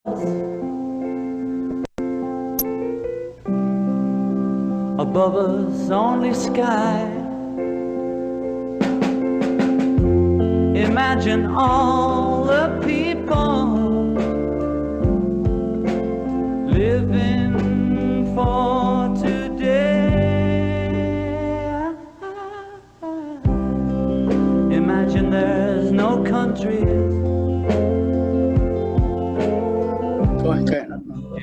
Above us only sky. Imagine all the people living for today. Imagine there's no countries.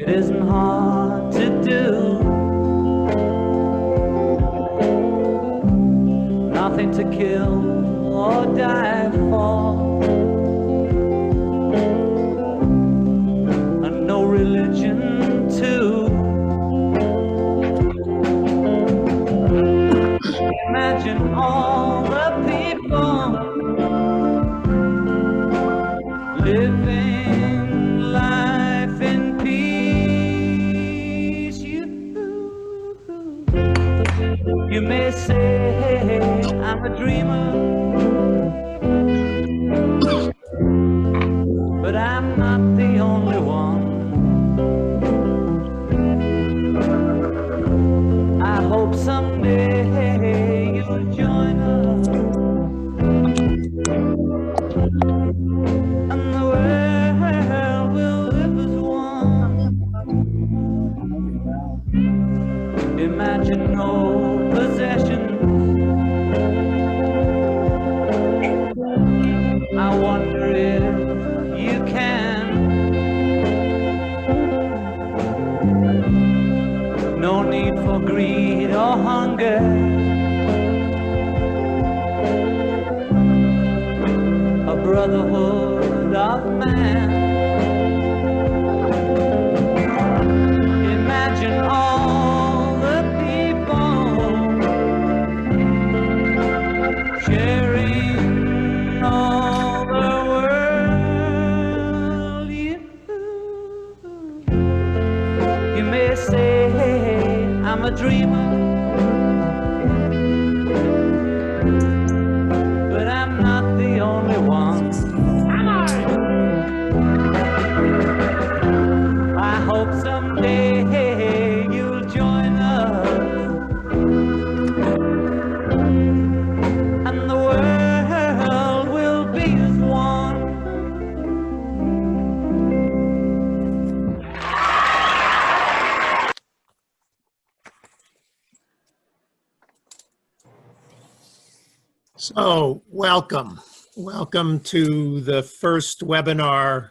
It isn't hard to do. Nothing to kill or die for, and no religion too. Imagine all the people living life in peace. You may say I'm a dreamer, but I'm not the only one. I hope someday you'll join us, and the world will live as one. Imagine no possessions. I wonder if you can. No need for greed or hunger. A brotherhood of man. Imagine all the people sharing all the world. You may say I'm a dreamer, but I'm not the only one. I hope someday you'll join us, and the world will be as one. So, welcome to the first webinar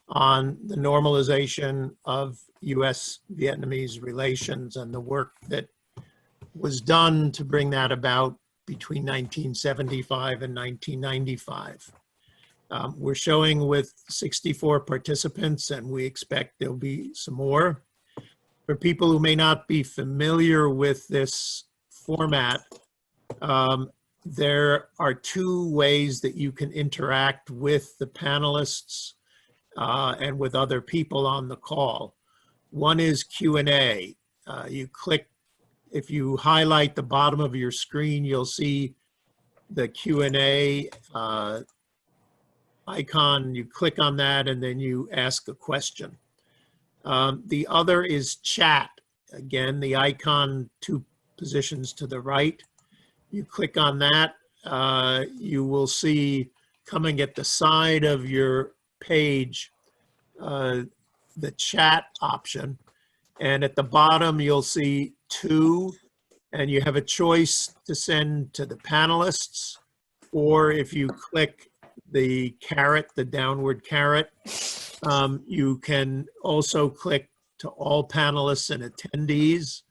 on the normalization of US-Vietnamese relations and the work that was done to bring that about between 1975 and 1995. We're showing with 64 participants, and we expect there'll be some more. For people who may not be familiar with this format, there are two ways that you can interact with the panelists and with other people on the call. One is Q&A. You click, if you highlight the bottom of your screen, you'll see the Q&A icon. You click on that and then you ask a question. The other is chat. Again, the icon 2 positions to the right. You click on that, you will see coming at the side of your page the chat option, and at the bottom you'll see 2, and you have a choice to send to the panelists, or if you click the caret, the downward caret, you can also click to all panelists and attendees,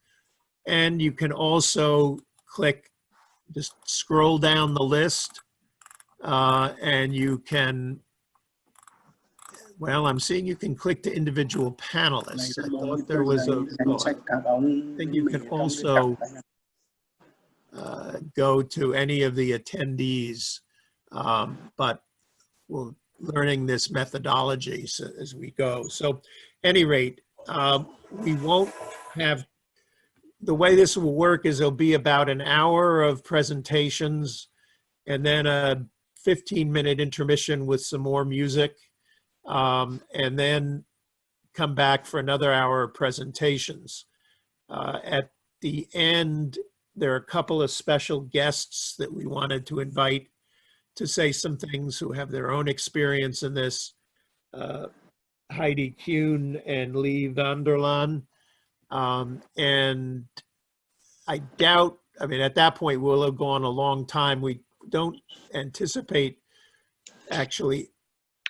and you can also click, just scroll down the list, and you can, well, I'm seeing you can click to individual panelists. I thought there was a, I think you can also go to any of the attendees, but we're learning this methodology as we go. So at any rate, we won't have, the way this will work is there'll be about an hour of presentations and then a 15-minute intermission with some more music. And then come back for another hour of presentations. At the end, there are a couple of special guests that we wanted to invite to say some things who have their own experience in this. Heidi Kuhn and Lee Vanderlaan. And I doubt, I mean, at that point, we'll have gone a long time. We don't anticipate actually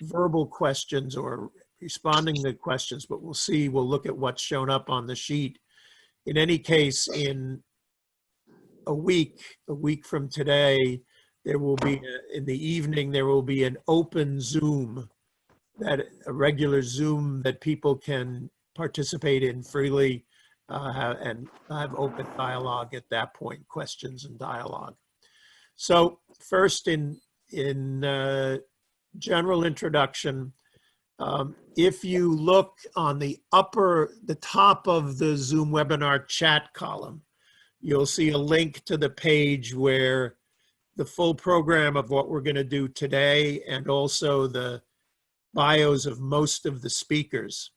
verbal questions or responding to questions, but we'll see. We'll look at what's shown up on the sheet. In any case, in a week from today, there will be, in the evening, there will be an open Zoom, a regular Zoom that people can participate in freely and have open dialogue at that point, questions and dialogue. So first in general introduction, if you look on the top of the Zoom webinar chat column, you'll see a link to the page where the full program of what we're going to do today and also the bios of most of the speakers.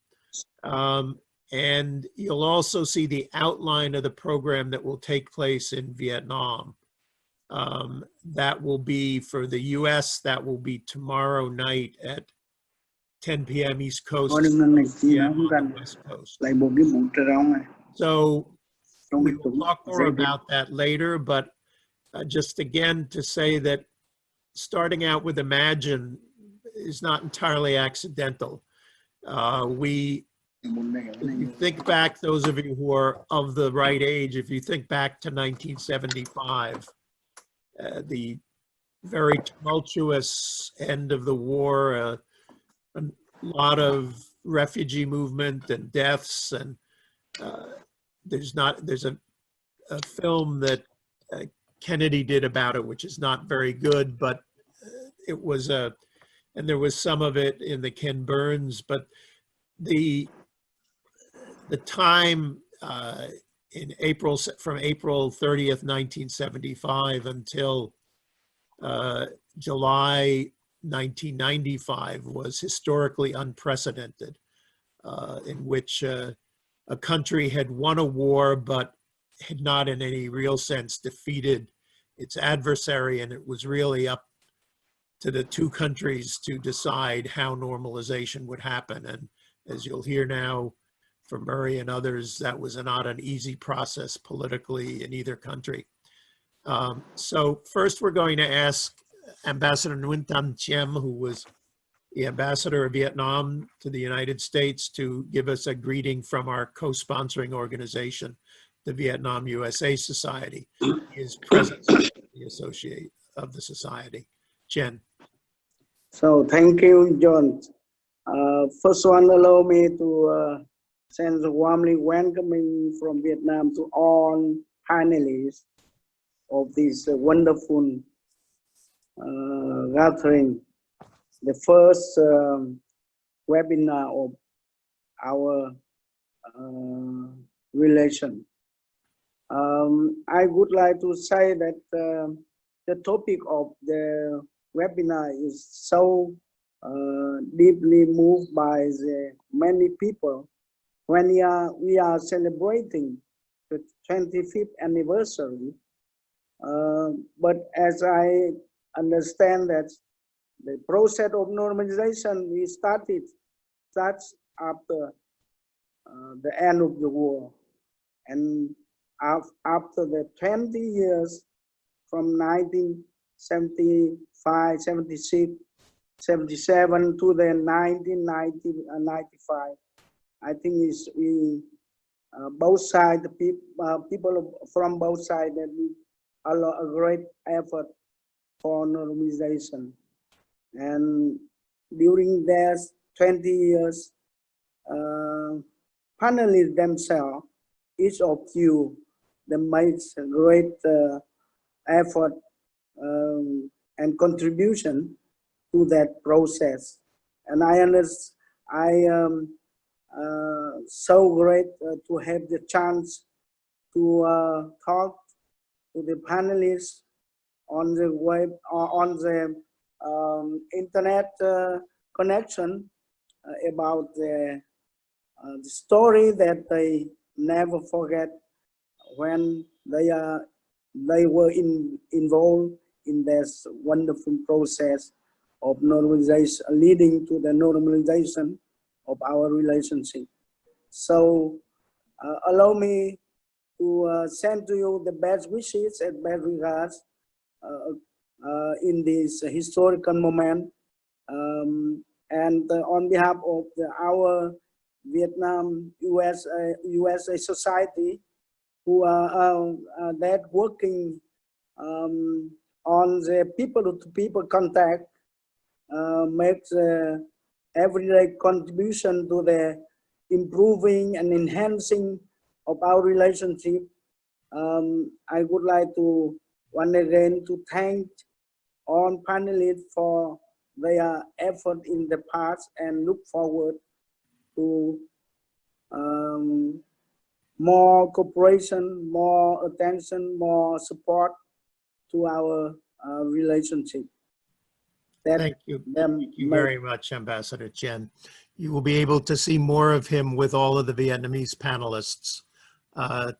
And you'll also see the outline of the program that will take place in Vietnam. That will be for the US, that will be tomorrow night at 10 p.m. East Coast, 10 p.m. on the West Coast. So we will talk more about that later, but just again to say that starting out with Imagine is not entirely accidental. If you think back, those of you who are of the right age, if you think back to 1975, the very tumultuous end of the war, a lot of refugee movement and deaths, and there's a film that Kennedy did about it, which is not very good, but it was and there was some of it in the Ken Burns, but the time in from April 30th, 1975 until July 1995 was historically unprecedented, in which a country had won a war but had not in any real sense defeated its adversary, and it was really up to the two countries to decide how normalization would happen. And as you'll hear now from Murray and others, that was not an easy process politically in either country. So first we're going to ask Ambassador Nguyen Chien, who was the ambassador of Vietnam to the United States, to give us a greeting from our co-sponsoring organization, the Vietnam USA Society. He is president of the society. Chien. So thank you, John. First one, allow me to send a warmly welcoming from Vietnam to all panelists of this wonderful gathering, the first webinar of our relation. I would like to say that the topic of the webinar is so deeply moved by the many people when we are celebrating the 25th anniversary. But as I understand that the process of normalization we started after the end of the war, and after the 20 years from 1975, 76, 77 to the 1995, I think both sides, people from both sides, that we a great effort for normalization. And during these 20 years, panelists themselves, each of you, they made a great effort and contribution to that process. And I am so great to have the chance to talk to the panelists on the web, on the internet connection about the the story that they never forget when they were involved in this wonderful process of normalization, leading to the normalization of our relationship. So allow me to send to you the best wishes and best regards in this historical moment. And on behalf of our Vietnam USA Society, who are that working on the people-to-people contact, makes everyday contribution to the improving and enhancing of our relationship. I would like to once again to thank all panelists for their effort in the past and look forward to more cooperation, more attention, more support to our relationship. Thank you. Thank you very much, Ambassador Chien. You will be able to see more of him with all of the Vietnamese panelists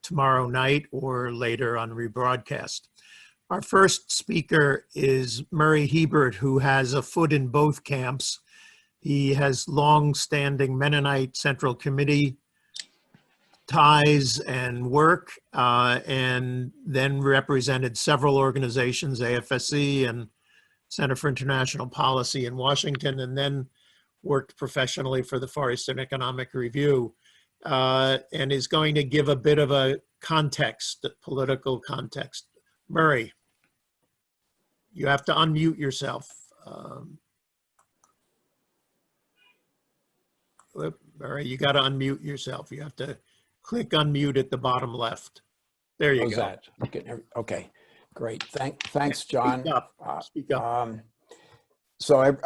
tomorrow night or later on rebroadcast. Our first speaker is Murray Hiebert, who has a foot in both camps. He has long-standing Mennonite Central Committee ties and work, and then represented several organizations, AFSC and Center for International Policy in Washington, and then worked professionally for the Far Eastern Economic Review, and is going to give a bit of a context, political context. Murray, you have to unmute yourself. Murray, you got to unmute yourself. You have to click unmute at the bottom left. There you go. That? Okay, great. Thanks, John. Speak up. Speak up. So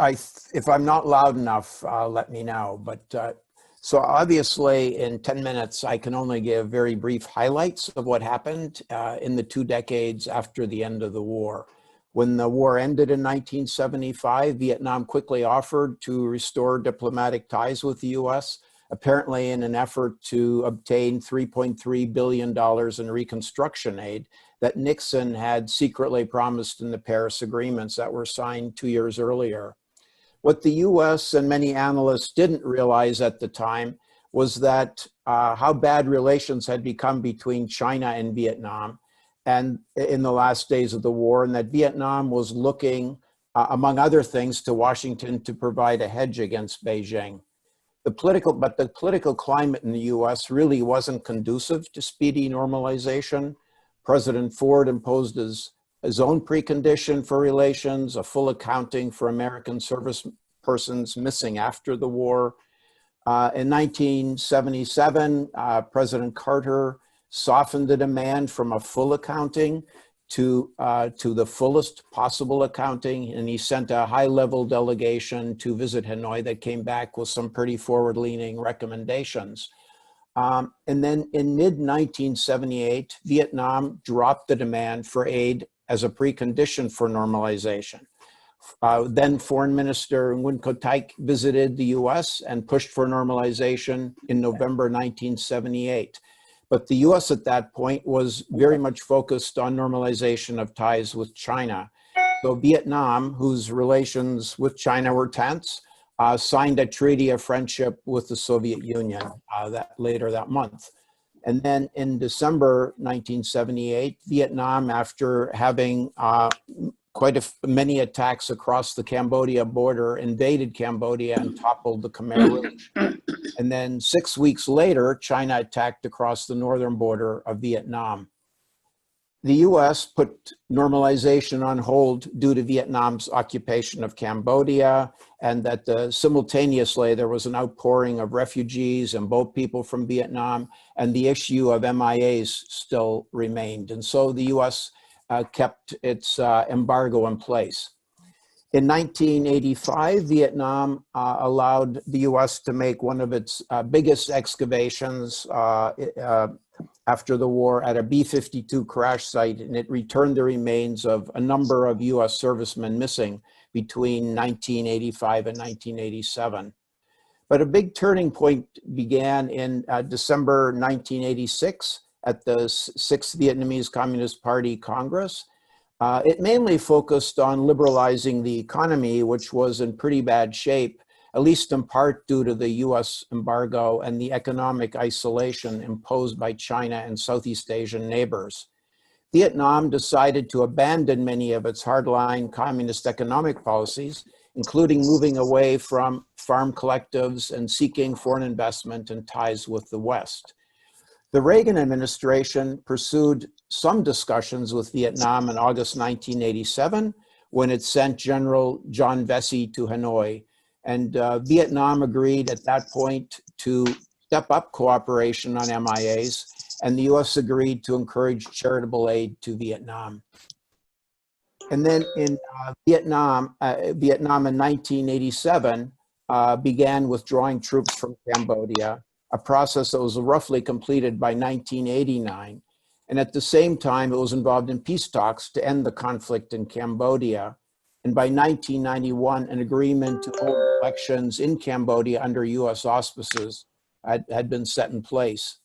if I'm not loud enough, let me know. But so obviously in 10 minutes, I can only give very brief highlights of what happened in the 2 decades after the end of the war. When the war ended in 1975, Vietnam quickly offered to restore diplomatic ties with the US, apparently in an effort to obtain $3.3 billion in reconstruction aid that Nixon had secretly promised in the Paris agreements that were signed 2 years earlier. What the US and many analysts didn't realize at the time was that how bad relations had become between China and Vietnam and in the last days of the war, and that Vietnam was looking, among other things, to Washington to provide a hedge against Beijing. The political climate in the US really wasn't conducive to speedy normalization. President Ford imposed his own precondition for relations, a full accounting for American service persons missing after the war. In 1977, President Carter softened the demand from a full accounting to the fullest possible accounting, and he sent a high-level delegation to visit Hanoi that came back with some pretty forward-leaning recommendations. And then in mid-1978, Vietnam dropped the demand for aid as a precondition for normalization. Then Foreign Minister Nguyen visited the US and pushed for normalization in November 1978. But the US at that point was very much focused on normalization of ties with China. So Vietnam, whose relations with China were tense, signed a treaty of friendship with the Soviet Union later that month. And then in December 1978, Vietnam, after having many attacks across the Cambodia border, invaded Cambodia and toppled the Khmer Rouge. And then 6 weeks later, China attacked across the northern border of Vietnam. The US put normalization on hold due to Vietnam's occupation of Cambodia, and that simultaneously there was an outpouring of refugees and boat people from Vietnam, and the issue of MIAs still remained. And so the US kept its embargo in place. In 1985, Vietnam allowed the US to make one of its biggest excavations after the war at a B-52 crash site, and it returned the remains of a number of US servicemen missing between 1985 and 1987. But a big turning point began in December 1986 at the 6th Vietnamese Communist Party Congress. It mainly focused on liberalizing the economy, which was in pretty bad shape, at least in part due to the US embargo and the economic isolation imposed by China and Southeast Asian neighbors. Vietnam decided to abandon many of its hardline communist economic policies, including moving away from farm collectives and seeking foreign investment and ties with the West. The Reagan administration pursued some discussions with Vietnam in August 1987 when it sent General John Vesey to Hanoi. And Vietnam agreed at that point to step up cooperation on MIAs, and the US agreed to encourage charitable aid to Vietnam. And then in Vietnam in 1987 began withdrawing troops from Cambodia, a process that was roughly completed by 1989. And at the same time, it was involved in peace talks to end the conflict in Cambodia. And by 1991, an agreement to hold elections in Cambodia under US auspices had been set in place.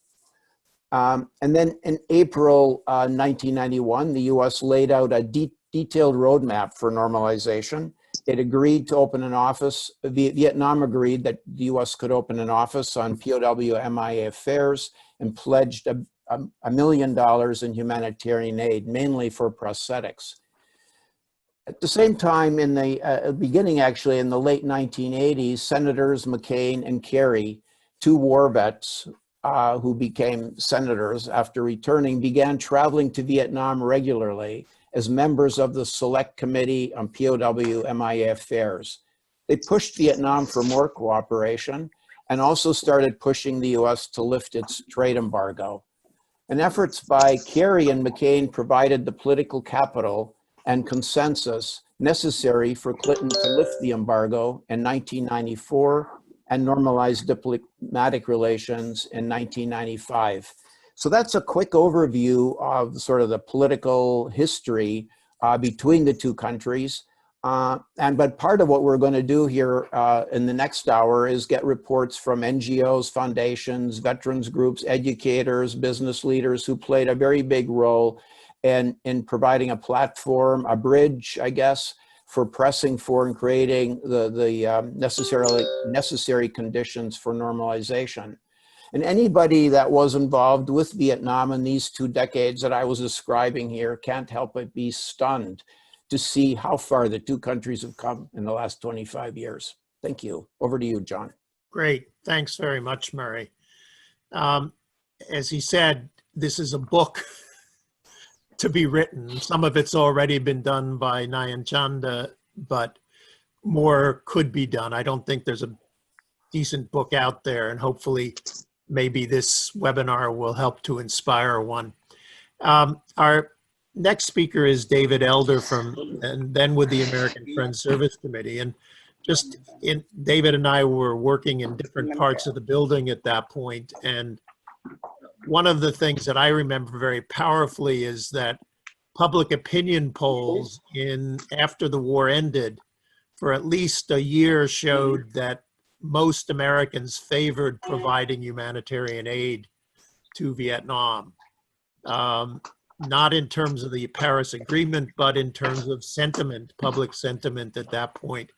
And then in April 1991, the US laid out a detailed roadmap for normalization. It agreed to open an office. Vietnam agreed that the US could open an office on POW MIA affairs and pledged $1 million in humanitarian aid, mainly for prosthetics. At the same time, in the beginning, actually, in the late 1980s, Senators McCain and Kerry, two war vets who became senators after returning, began traveling to Vietnam regularly as members of the Select Committee on POW MIA Affairs. They pushed Vietnam for more cooperation and also started pushing the US to lift its trade embargo. And efforts by Kerry and McCain provided the political capital and consensus necessary for Clinton to lift the embargo in 1994 and normalize diplomatic relations in 1995. So that's a quick overview of sort of the political history between the two countries. But part of what we're going to do here in the next hour is get reports from NGOs, foundations, veterans groups, educators, business leaders who played a very big role in providing a platform, a bridge, I guess, for pressing for and creating the necessary conditions for normalization. And anybody that was involved with Vietnam in these 2 decades that I was describing here can't help but be stunned to see how far the two countries have come in the last 25 years. Thank you. Over to you, John. Great. Thanks very much, Murray. As he said, this is a book to be written. Some of it's already been done by Nguyen Chanda, but more could be done. I don't think there's a decent book out there, and hopefully maybe this webinar will help to inspire one. Our next speaker is David Elder and then with the American Friends Service Committee. And David and I were working in different parts of the building at that point. And one of the things that I remember very powerfully is that public opinion polls after the war ended for at least a year showed that most Americans favored providing humanitarian aid to Vietnam. Not in terms of the Paris Agreement, but in terms of sentiment, public sentiment at that point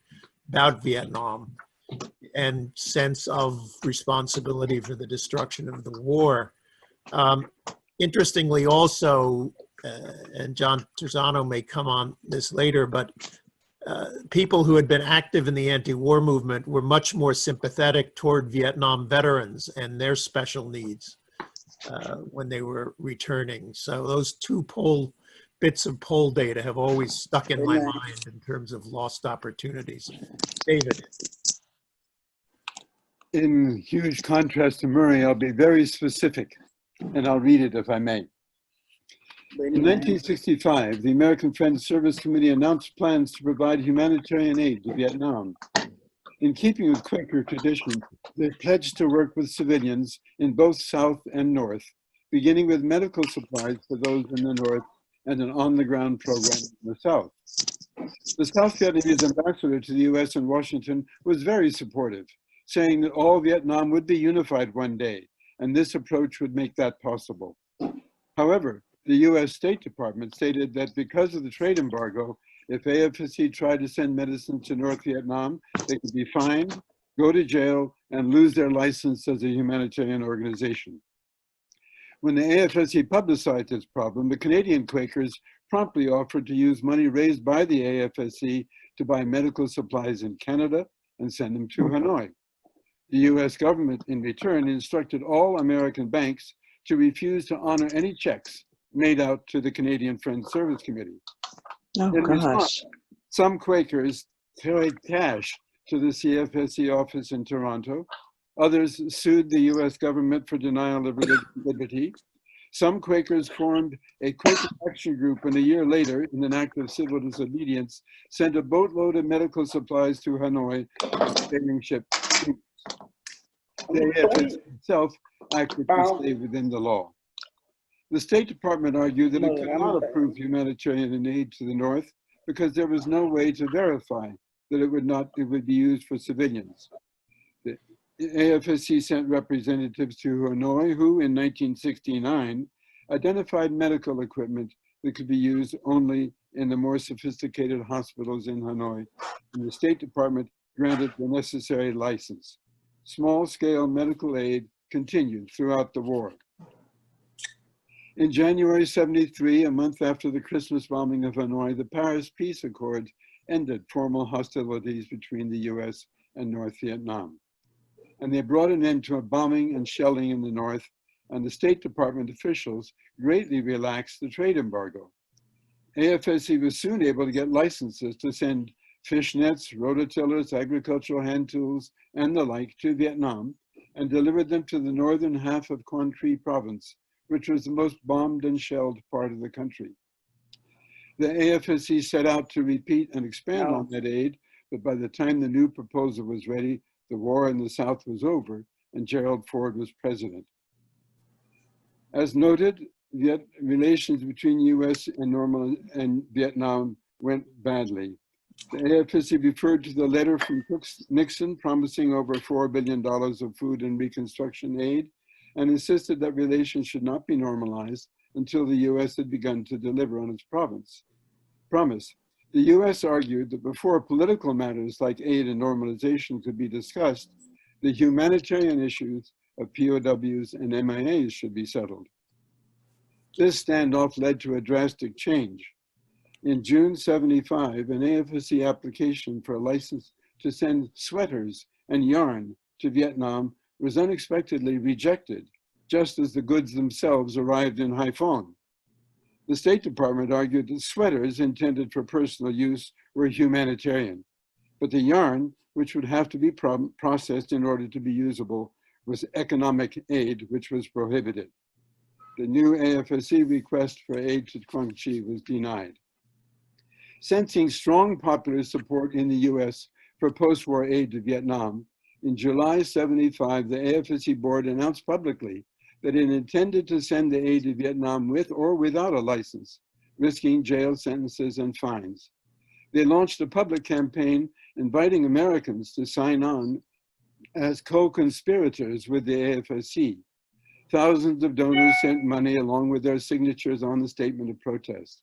about Vietnam and sense of responsibility for the destruction of the war. Interestingly also, and John Terzano may come on this later, but people who had been active in the anti-war movement were much more sympathetic toward Vietnam veterans and their special needs when they were returning. So those two bits of poll data have always stuck in my mind in terms of lost opportunities. David. In huge contrast to Murray, I'll be very specific, and I'll read it if I may. In 1965, the American Friends Service Committee announced plans to provide humanitarian aid to Vietnam. In keeping with Quaker tradition, they pledged to work with civilians in both South and North, beginning with medical supplies for those in the North and an on-the-ground program in the South. The South Vietnamese ambassador to the US in Washington was very supportive. saying that all Vietnam would be unified one day, and this approach would make that possible. However, the US State Department stated that because of the trade embargo, if AFSC tried to send medicine to North Vietnam, they could be fined, go to jail, and lose their license as a humanitarian organization. When the AFSC publicized this problem, the Canadian Quakers promptly offered to use money raised by the AFSC to buy medical supplies in Canada and send them to Hanoi. The US government, in return, instructed all American banks to refuse to honor any checks made out to the Canadian Friends Service Committee. Oh, In gosh. response, some Quakers carried cash to the CFSC office in Toronto. Others sued the US government for denial of religious liberty. Some Quakers formed a Quaker action group, and a year later, in an act of civil disobedience, sent a boatload of medical supplies to Hanoi on sailing ship. The AFSC itself acted to stay within the law. The State Department argued that it could not approve humanitarian aid to the North because there was no way to verify that it would be used for civilians. The AFSC sent representatives to Hanoi who, in 1969, identified medical equipment that could be used only in the more sophisticated hospitals in Hanoi, and the State Department granted the necessary license. Small-scale medical aid continued throughout the war. In January '73, a month after the Christmas bombing of Hanoi, the Paris Peace Accords ended formal hostilities between the US and North Vietnam. And they brought an end to a bombing and shelling in the North, and the State Department officials greatly relaxed the trade embargo. AFSC was soon able to get licenses to send fish nets, rototillers, agricultural hand tools, and the like to Vietnam, and delivered them to the northern half of Quang Tri province, which was the most bombed and shelled part of the country. The AFSC set out to repeat and expand on that aid, but by the time the new proposal was ready, the war in the South was over and Gerald Ford was president. As noted, relations between US and Vietnam went badly. The AFSC referred to the letter from Nixon promising over $4 billion of food and reconstruction aid, and insisted that relations should not be normalized until the US had begun to deliver on its promise. The US argued that before political matters like aid and normalization could be discussed, the humanitarian issues of POWs and MIAs should be settled. This standoff led to a drastic change. In June '75, an AFSC application for a license to send sweaters and yarn to Vietnam was unexpectedly rejected, just as the goods themselves arrived in Haiphong. The State Department argued that sweaters intended for personal use were humanitarian, but the yarn, which would have to be processed in order to be usable, was economic aid, which was prohibited. The new AFSC request for aid to Quang Tri was denied. Sensing strong popular support in the US for post-war aid to Vietnam, in July '75, the AFSC board announced publicly that it intended to send the aid to Vietnam with or without a license, risking jail sentences and fines. They launched a public campaign inviting Americans to sign on as co-conspirators with the AFSC. Thousands of donors sent money along with their signatures on the statement of protest.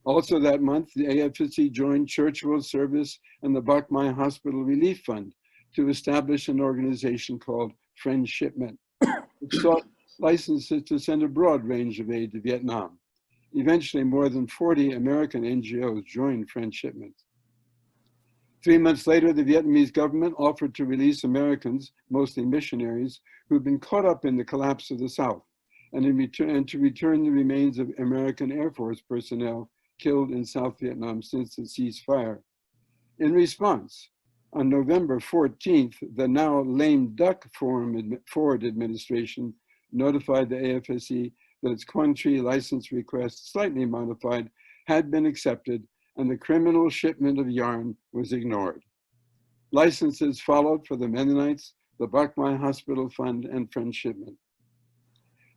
Also that month, the AFSC joined Church World Service and the Bach Mai Hospital Relief Fund to establish an organization called Friend Shipment, which sought licenses to send a broad range of aid to Vietnam. Eventually, more than 40 American NGOs joined Friend Shipment. 3 months later, the Vietnamese government offered to release Americans, mostly missionaries, who'd been caught up in the collapse of the South, and to return the remains of American Air Force personnel killed in South Vietnam since the ceasefire. In response, on November 14th, the now lame duck Ford administration notified the AFSC that its Quang Tri license request, slightly modified, had been accepted, and the criminal shipment of yarn was ignored. Licenses followed for the Mennonites, the Bach Mai Hospital Fund, and Friend Shipment.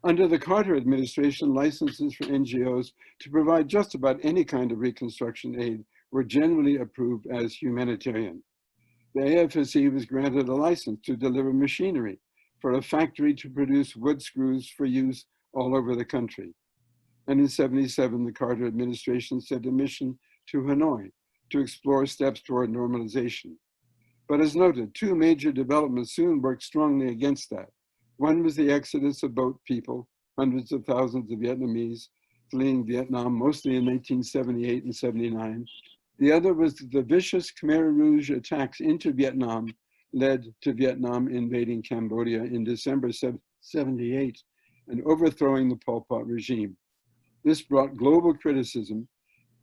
Under the Carter administration, licenses for NGOs to provide just about any kind of reconstruction aid were generally approved as humanitarian. the AFSC was granted a license to deliver machinery for a factory to produce wood screws for use all over the country. And in '77, the Carter administration sent a mission to Hanoi to explore steps toward normalization. But as noted, two major developments soon worked strongly against that. One was the exodus of boat people, hundreds of thousands of Vietnamese fleeing Vietnam, mostly in 1978 and '79. The other was the vicious Khmer Rouge attacks into Vietnam led to Vietnam invading Cambodia in December '78 and overthrowing the Pol Pot regime. This brought global criticism,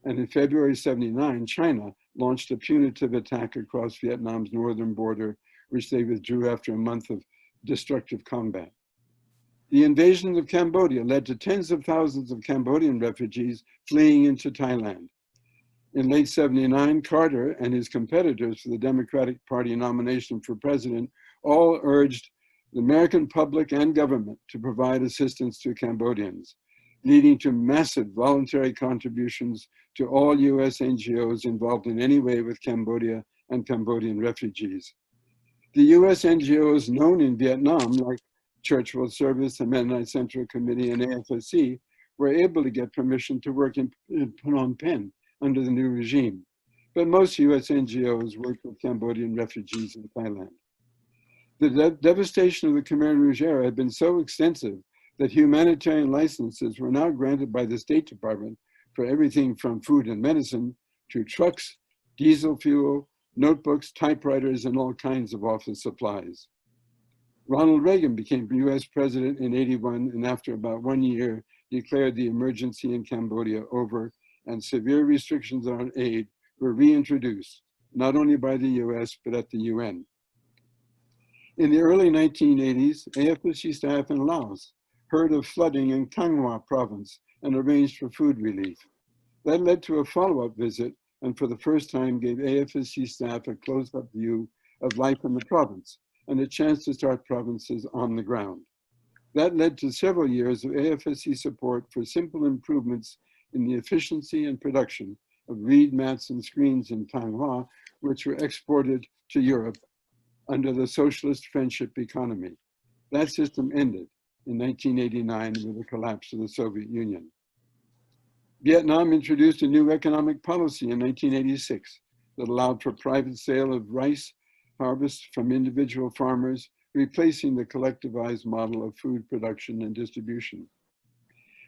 and in February '79, China launched a punitive attack across Vietnam's northern border, which they withdrew after a month of destructive combat. The invasion of Cambodia led to tens of thousands of Cambodian refugees fleeing into Thailand. In late '79, Carter and his competitors for the Democratic Party nomination for president all urged the American public and government to provide assistance to Cambodians, leading to massive voluntary contributions to all US NGOs involved in any way with Cambodia and Cambodian refugees. The US NGOs known in Vietnam, like Church World Service, the Mennonite Central Committee, and AFSC, were able to get permission to work in Phnom Penh under the new regime. But most US NGOs worked with Cambodian refugees in Thailand. The devastation of the Khmer Rouge era had been so extensive that humanitarian licenses were now granted by the State Department for everything from food and medicine to trucks, diesel fuel, notebooks, typewriters, and all kinds of office supplies. Ronald Reagan became US president in '81, and after about 1 year, declared the emergency in Cambodia over, and severe restrictions on aid were reintroduced, not only by the US, but at the UN. In the early 1980s, AFSC staff in Laos heard of flooding in Thanh Hoa province and arranged for food relief. That led to a follow-up visit, and for the first time gave AFSC staff a close-up view of life in the province and a chance to start provinces on the ground. That led to several years of AFSC support for simple improvements in the efficiency and production of reed mats and screens in Thanh Hoa, which were exported to Europe under the socialist friendship economy. That system ended in 1989 with the collapse of the Soviet Union. Vietnam introduced a new economic policy in 1986 that allowed for private sale of rice harvest from individual farmers, replacing the collectivized model of food production and distribution.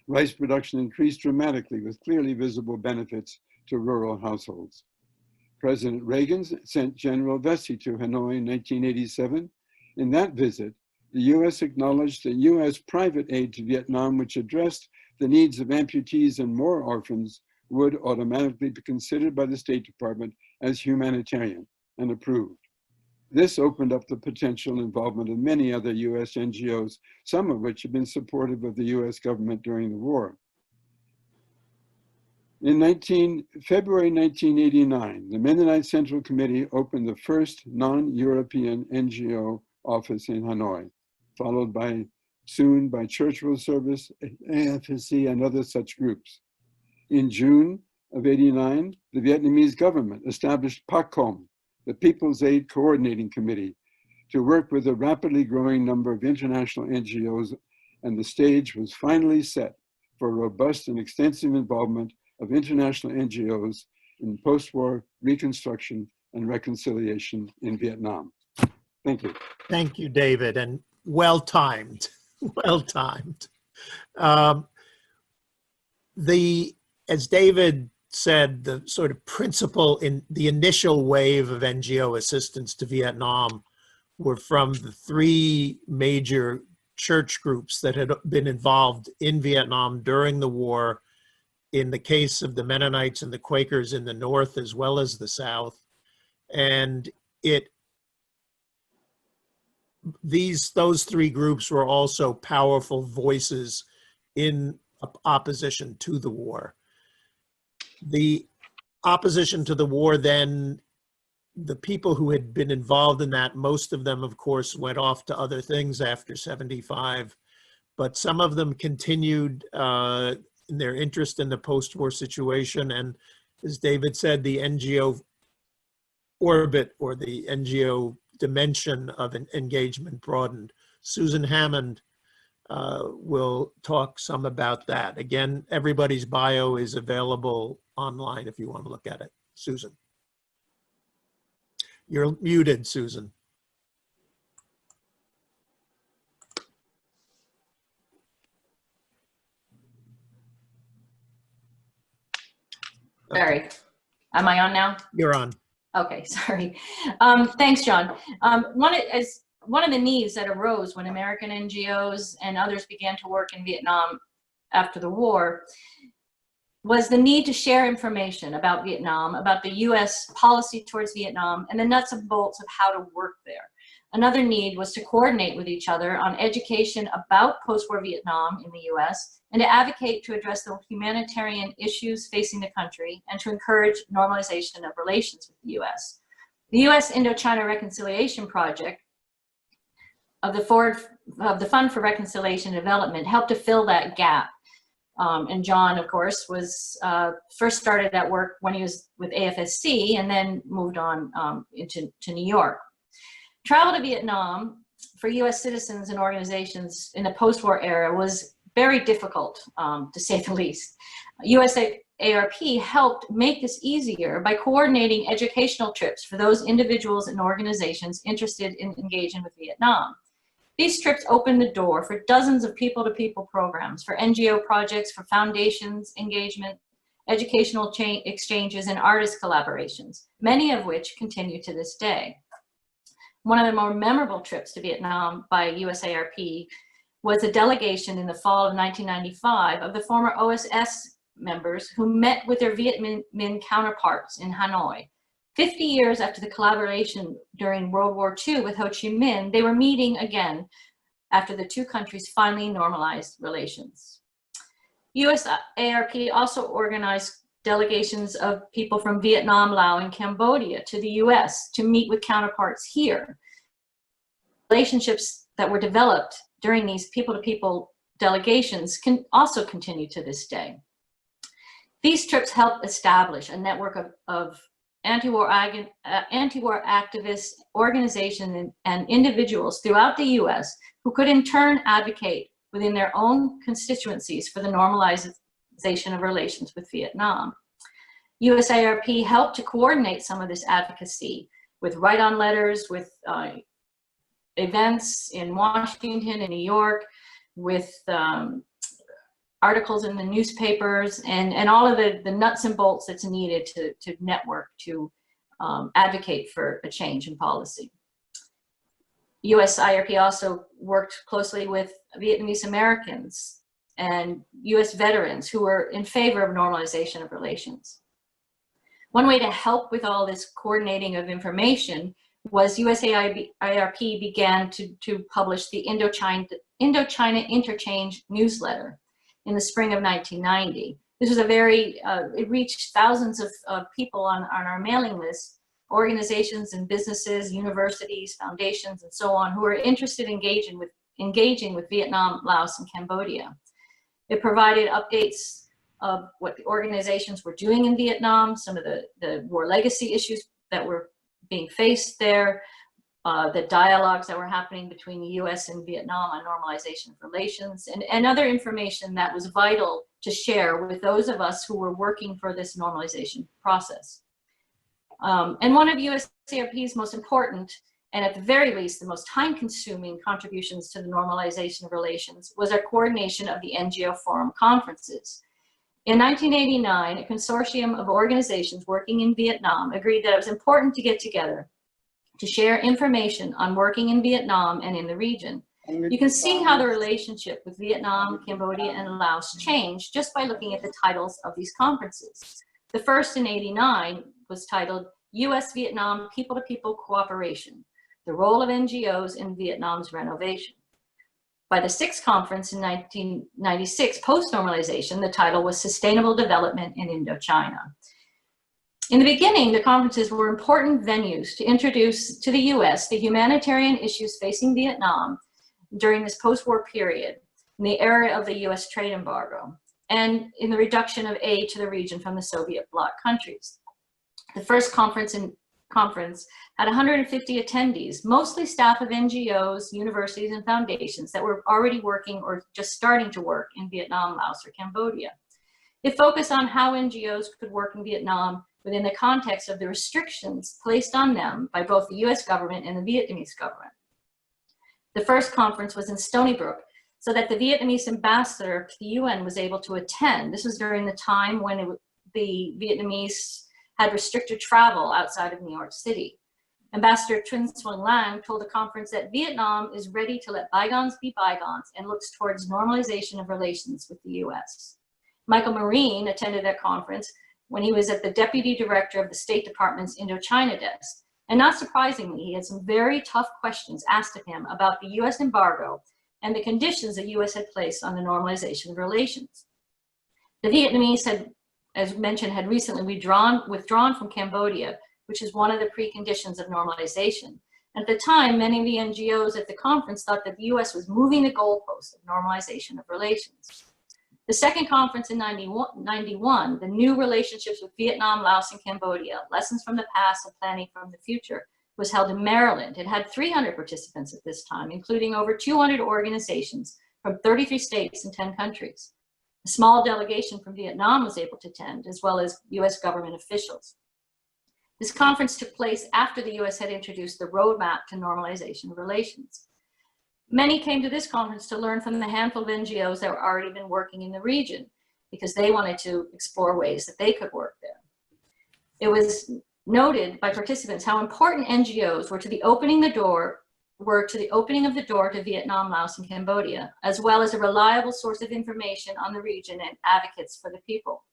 Rice production increased dramatically with clearly visible benefits to rural households. President Reagan sent General Vesey to Hanoi in 1987. In that visit, the US acknowledged that US private aid to Vietnam, which addressed the needs of amputees and more orphans, would automatically be considered by the State Department as humanitarian and approved. This opened up the potential involvement of many other US NGOs, some of which had been supportive of the US government during the war. In February 1989, the Mennonite Central Committee opened the first non-European NGO office in Hanoi, followed soon by Church World Service, AFSC, and other such groups. In June of '89, the Vietnamese government established PACOM, the People's Aid Coordinating Committee, to work with a rapidly growing number of international NGOs, and the stage was finally set for robust and extensive involvement of international NGOs in post-war reconstruction and reconciliation in Vietnam. Thank you. Thank you, David, and well-timed, well-timed. As David said, the sort of principle in the initial wave of NGO assistance to Vietnam were from the three major church groups that had been involved in Vietnam during the war, in the case of the Mennonites and the Quakers in the North as well as the South. And those three groups were also powerful voices in opposition to the war. The opposition to the war then, the people who had been involved in that, most of them, of course, went off to other things after '75, but some of them continued in their interest in the post-war situation. And as David said, the NGO orbit or the NGO dimension of an engagement broadened. Susan Hammond will talk some about that. Again, everybody's bio is available online if you want to look at it. Susan. You're muted, Susan. Sorry, am I on now? You're on. Okay, sorry. Thanks, John. One of the needs that arose when American NGOs and others began to work in Vietnam after the war was the need to share information about Vietnam, about the US policy towards Vietnam, and the nuts and bolts of how to work there. Another need was to coordinate with each other on education about post-war Vietnam in the US, and to advocate to address the humanitarian issues facing the country, and to encourage normalization of relations with the US. The US Indochina Reconciliation Project of the Fund for Reconciliation and Development helped to fill that gap. And John, of course, was first started that work when he was with AFSC and then moved on to New York. Travel to Vietnam for US citizens and organizations in the post-war era was very difficult, to say the least. USARP helped make this easier by coordinating educational trips for those individuals and organizations interested in engaging with Vietnam. These trips opened the door for dozens of people-to-people programs, for NGO projects, for foundations, engagement, educational exchanges, and artist collaborations, many of which continue to this day. One of the more memorable trips to Vietnam by USARP was a delegation in the fall of 1995 of the former OSS members who met with their Viet Minh counterparts in Hanoi. 50 years after the collaboration during World War II with Ho Chi Minh, they were meeting again after the two countries finally normalized relations. USARP also organized delegations of people from Vietnam, Laos, and Cambodia to the US to meet with counterparts here. Relationships that were developed during these people-to-people delegations can also continue to this day. These trips helped establish a network of anti-war activists, organizations, and individuals throughout the US who could in turn advocate within their own constituencies for the normalization of relations with Vietnam. USARP helped to coordinate some of this advocacy with write-on letters, with events in Washington and New York, with articles in the newspapers, and all of the nuts and bolts that's needed to network, to advocate for a change in policy. USIRP also worked closely with Vietnamese Americans and US veterans who were in favor of normalization of relations. One way to help with all this coordinating of information was USAIRP began to publish the Indochina Interchange newsletter in the spring of 1990. This was a very, it reached thousands of people on our mailing list, organizations and businesses, universities, foundations, and so on, who were interested in engaging with Vietnam, Laos, and Cambodia. It provided updates of what the organizations were doing in Vietnam, some of the war legacy issues that were being faced there, the dialogues that were happening between the US and Vietnam on normalization of relations, and other information that was vital to share with those of us who were working for this normalization process. And one of USARP's most important, and at the very least the most time-consuming contributions to the normalization of relations, was our coordination of the NGO Forum conferences. In 1989, a consortium of organizations working in Vietnam agreed that it was important to get together to share information on working in Vietnam and in the region. You can see how the relationship with Vietnam, Cambodia, and Laos changed just by looking at the titles of these conferences. The first in '89 was titled US-Vietnam People-to-People Cooperation, the Role of NGOs in Vietnam's Renovation. By the sixth conference in 1996, post-normalization, the title was Sustainable Development in Indochina. In the beginning, the conferences were important venues to introduce to the US the humanitarian issues facing Vietnam during this post-war period, in the era of the US trade embargo, and in the reduction of aid to the region from the Soviet bloc countries. The first conference conference had 150 attendees, mostly staff of NGOs, universities, and foundations that were already working or just starting to work in Vietnam, Laos, or Cambodia. It focused on how NGOs could work in Vietnam within the context of the restrictions placed on them by both the US government and the Vietnamese government. The first conference was in Stony Brook, so that the Vietnamese ambassador to the UN was able to attend. This was during the time when the Vietnamese had restricted travel outside of New York City. Ambassador Trinh Xuân Lang told the conference that Vietnam is ready to let bygones be bygones and looks towards normalization of relations with the US. Michael Marine attended that conference when he was at the Deputy Director of the State Department's Indochina desk. And not surprisingly, he had some very tough questions asked of him about the US embargo and the conditions the US had placed on the normalization of relations. The Vietnamese had, as mentioned, had recently withdrawn from Cambodia, which is one of the preconditions of normalization. At the time, many of the NGOs at the conference thought that the US was moving the goalposts of normalization of relations. The second conference in 91, the New Relationships with Vietnam, Laos, and Cambodia, Lessons from the Past and Planning from the Future, was held in Maryland. It had 300 participants at this time, including over 200 organizations from 33 states and 10 countries. A small delegation from Vietnam was able to attend, as well as US government officials. This conference took place after the US had introduced the roadmap to normalization of relations. Many came to this conference to learn from the handful of NGOs that were already been working in the region, because they wanted to explore ways that they could work there. It was noted by participants how important NGOs were to the opening of the door to Vietnam, Laos, and Cambodia, as well as a reliable source of information on the region and advocates for the people.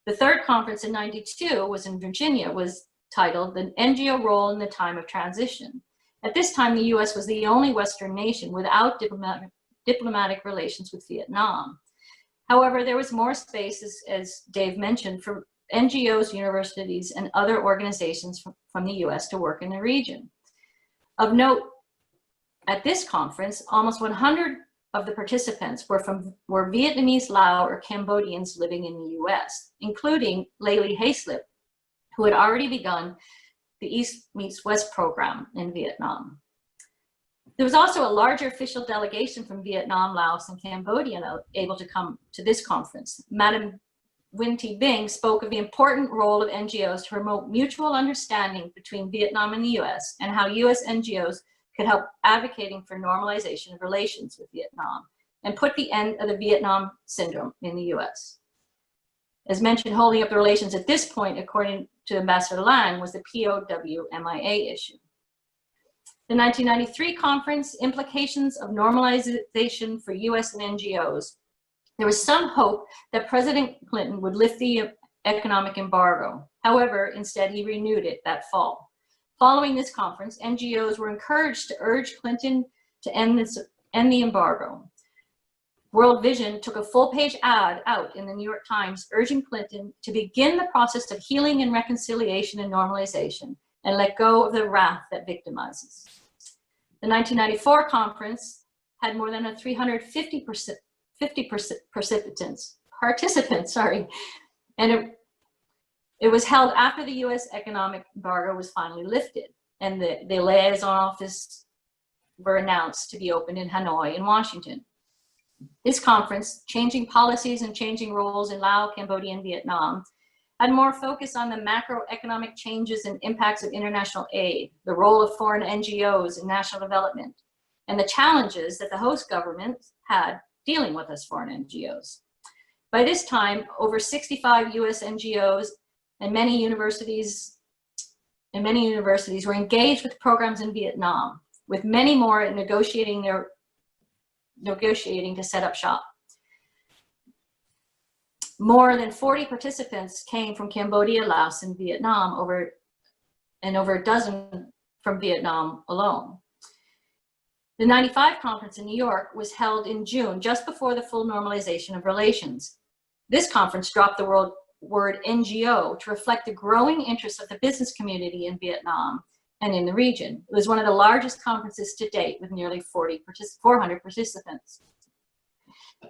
The third conference in '92 was in Virginia, was titled The NGO Role in the Time of Transition. At this time, the US was the only Western nation without diplomatic relations with Vietnam. However, there was more space, as Dave mentioned, for NGOs, universities, and other organizations from the US to work in the region. Of note, at this conference, almost 100 of the participants were Vietnamese, Lao, or Cambodians living in the US, including Layli Hayslip, who had already begun the East Meets West program in Vietnam. There was also a larger official delegation from Vietnam, Laos, and Cambodia able to come to this conference. Madam Nguyen Thi Binh spoke of the important role of NGOs to promote mutual understanding between Vietnam and the US, and how US NGOs could help advocating for normalization of relations with Vietnam and put the end of the Vietnam syndrome in the US. As mentioned, holding up the relations at this point, according to Ambassador Lang, was the POW-MIA issue. The 1993 conference, Implications of Normalization for US and NGOs. There was some hope that President Clinton would lift the economic embargo. However, instead he renewed it that fall. Following this conference, NGOs were encouraged to urge Clinton to end the embargo. World Vision took a full-page ad out in the New York Times urging Clinton to begin the process of healing and reconciliation and normalization and let go of the wrath that victimizes. The 1994 conference had more than 350 participants, and it was held after the US economic embargo was finally lifted, and the liaison office were announced to be opened in Hanoi and Washington. This conference, Changing Policies and Changing Roles in Laos, Cambodia, and Vietnam, had more focus on the macroeconomic changes and impacts of international aid, the role of foreign NGOs in national development, and the challenges that the host government had dealing with us foreign NGOs. By this time, over 65 US NGOs and many universities were engaged with programs in Vietnam, with many more negotiating to set up shop. More than 40 participants came from Cambodia, Laos, and Vietnam, over a dozen from Vietnam alone. The 95 conference in New York was held in June, just before the full normalization of relations. This conference dropped the word NGO to reflect the growing interest of the business community in Vietnam and in the region. It was one of the largest conferences to date, with nearly 400 participants.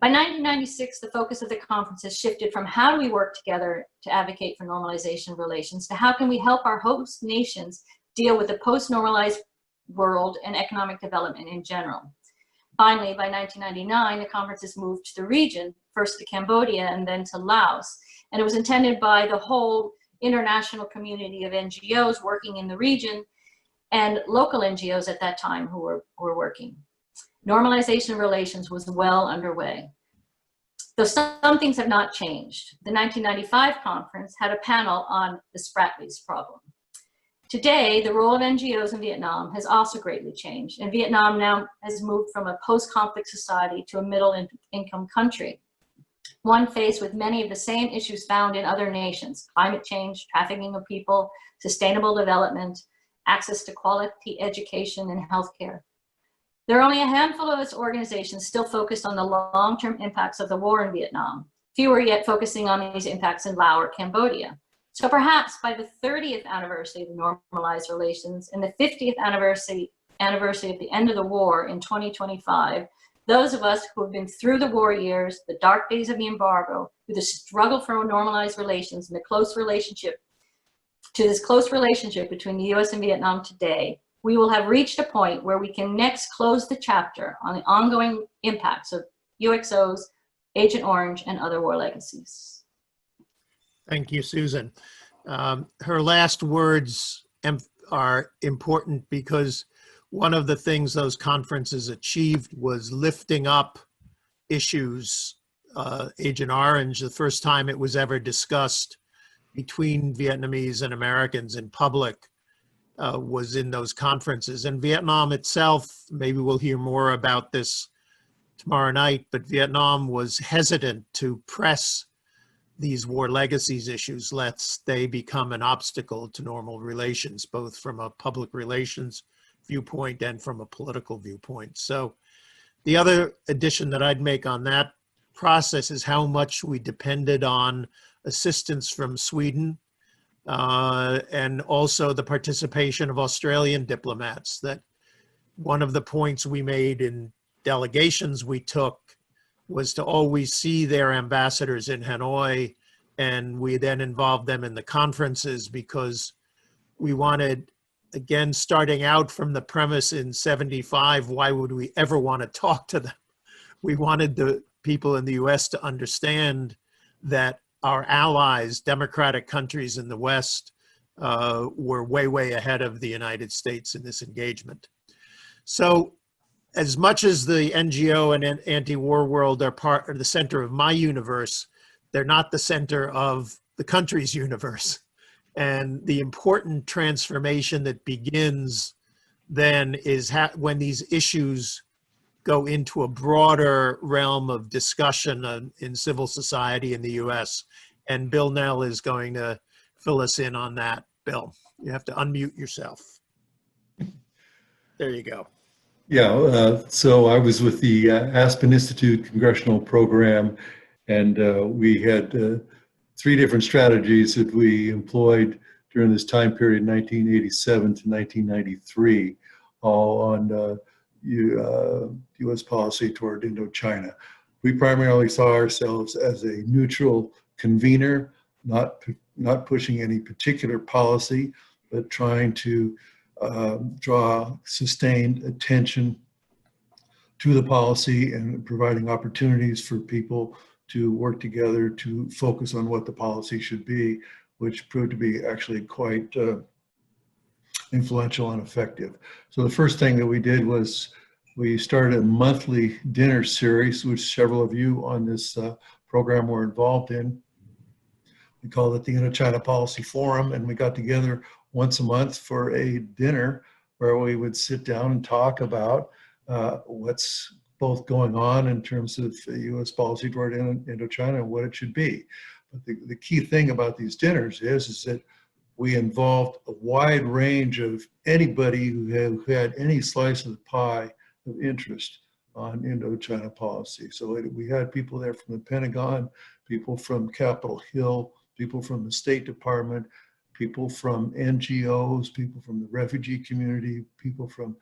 By 1996, the focus of the conferences shifted from how do we work together to advocate for normalization of relations to how can we help our host nations deal with the post-normalized world and economic development in general. Finally, by 1999, the conferences moved to the region, first to Cambodia and then to Laos. And it was intended by the whole international community of NGOs working in the region and local NGOs at that time who were working. Normalization of relations was well underway. Though some things have not changed. The 1995 conference had a panel on the Spratlys problem. Today, the role of NGOs in Vietnam has also greatly changed, and Vietnam now has moved from a post-conflict society to a middle-income country, one faced with many of the same issues found in other nations: climate change, trafficking of people, sustainable development, access to quality education and healthcare. There are only a handful of its organizations still focused on the long-term impacts of the war in Vietnam, fewer yet focusing on these impacts in Laos or Cambodia. So perhaps by the 30th anniversary of normalized relations and the 50th anniversary of the end of the war in 2025, those of us who have been through the war years, the dark days of the embargo, through the struggle for normalized relations and the close relationship between the US and Vietnam today, we will have reached a point where we can next close the chapter on the ongoing impacts of UXOs, Agent Orange, and other war legacies. Thank you, Susan. Her last words are important because one of the things those conferences achieved was lifting up issues. Agent Orange, the first time it was ever discussed between Vietnamese and Americans in public, was in those conferences. And Vietnam itself, maybe we'll hear more about this tomorrow night, but Vietnam was hesitant to press these war legacies issues, lest they become an obstacle to normal relations, both from a public relations viewpoint and from a political viewpoint. So the other addition that I'd make on that process is how much we depended on assistance from Sweden, and also the participation of Australian diplomats. That one of the points we made in delegations we took was to always see their ambassadors in Hanoi, and we then involved them in the conferences because we wanted, again, starting out from the premise in '75, why would we ever want to talk to them? We wanted the people in the US to understand that our allies, democratic countries in the West, were way, way ahead of the United States in this engagement. So as much as the NGO and anti-war world are the center of my universe, they're not the center of the country's universe. And the important transformation that begins then is when these issues go into a broader realm of discussion in civil society in the US. And Bill Nell is going to fill us in on that. Bill, you have to unmute yourself. There you go. Yeah, so I was with the Aspen Institute Congressional Program, and we had 3 different strategies that we employed during this time period, 1987 to 1993, all on U.S. policy toward Indochina. We primarily saw ourselves as a neutral convener, not pushing any particular policy, but trying to draw sustained attention to the policy and providing opportunities for people to work together to focus on what the policy should be, which proved to be actually quite influential and effective. So the first thing that we did was we started a monthly dinner series, which several of you on this program were involved in. We called it the Indochina Policy Forum, and we got together once a month for a dinner where we would sit down and talk about what's both going on in terms of U.S. policy toward Indochina and what it should be. But the key thing about these dinners is that we involved a wide range of anybody who had any slice of the pie of interest on Indochina policy. So we had people there from the Pentagon, people from Capitol Hill, people from the State Department, people from NGOs, people from the refugee community, people from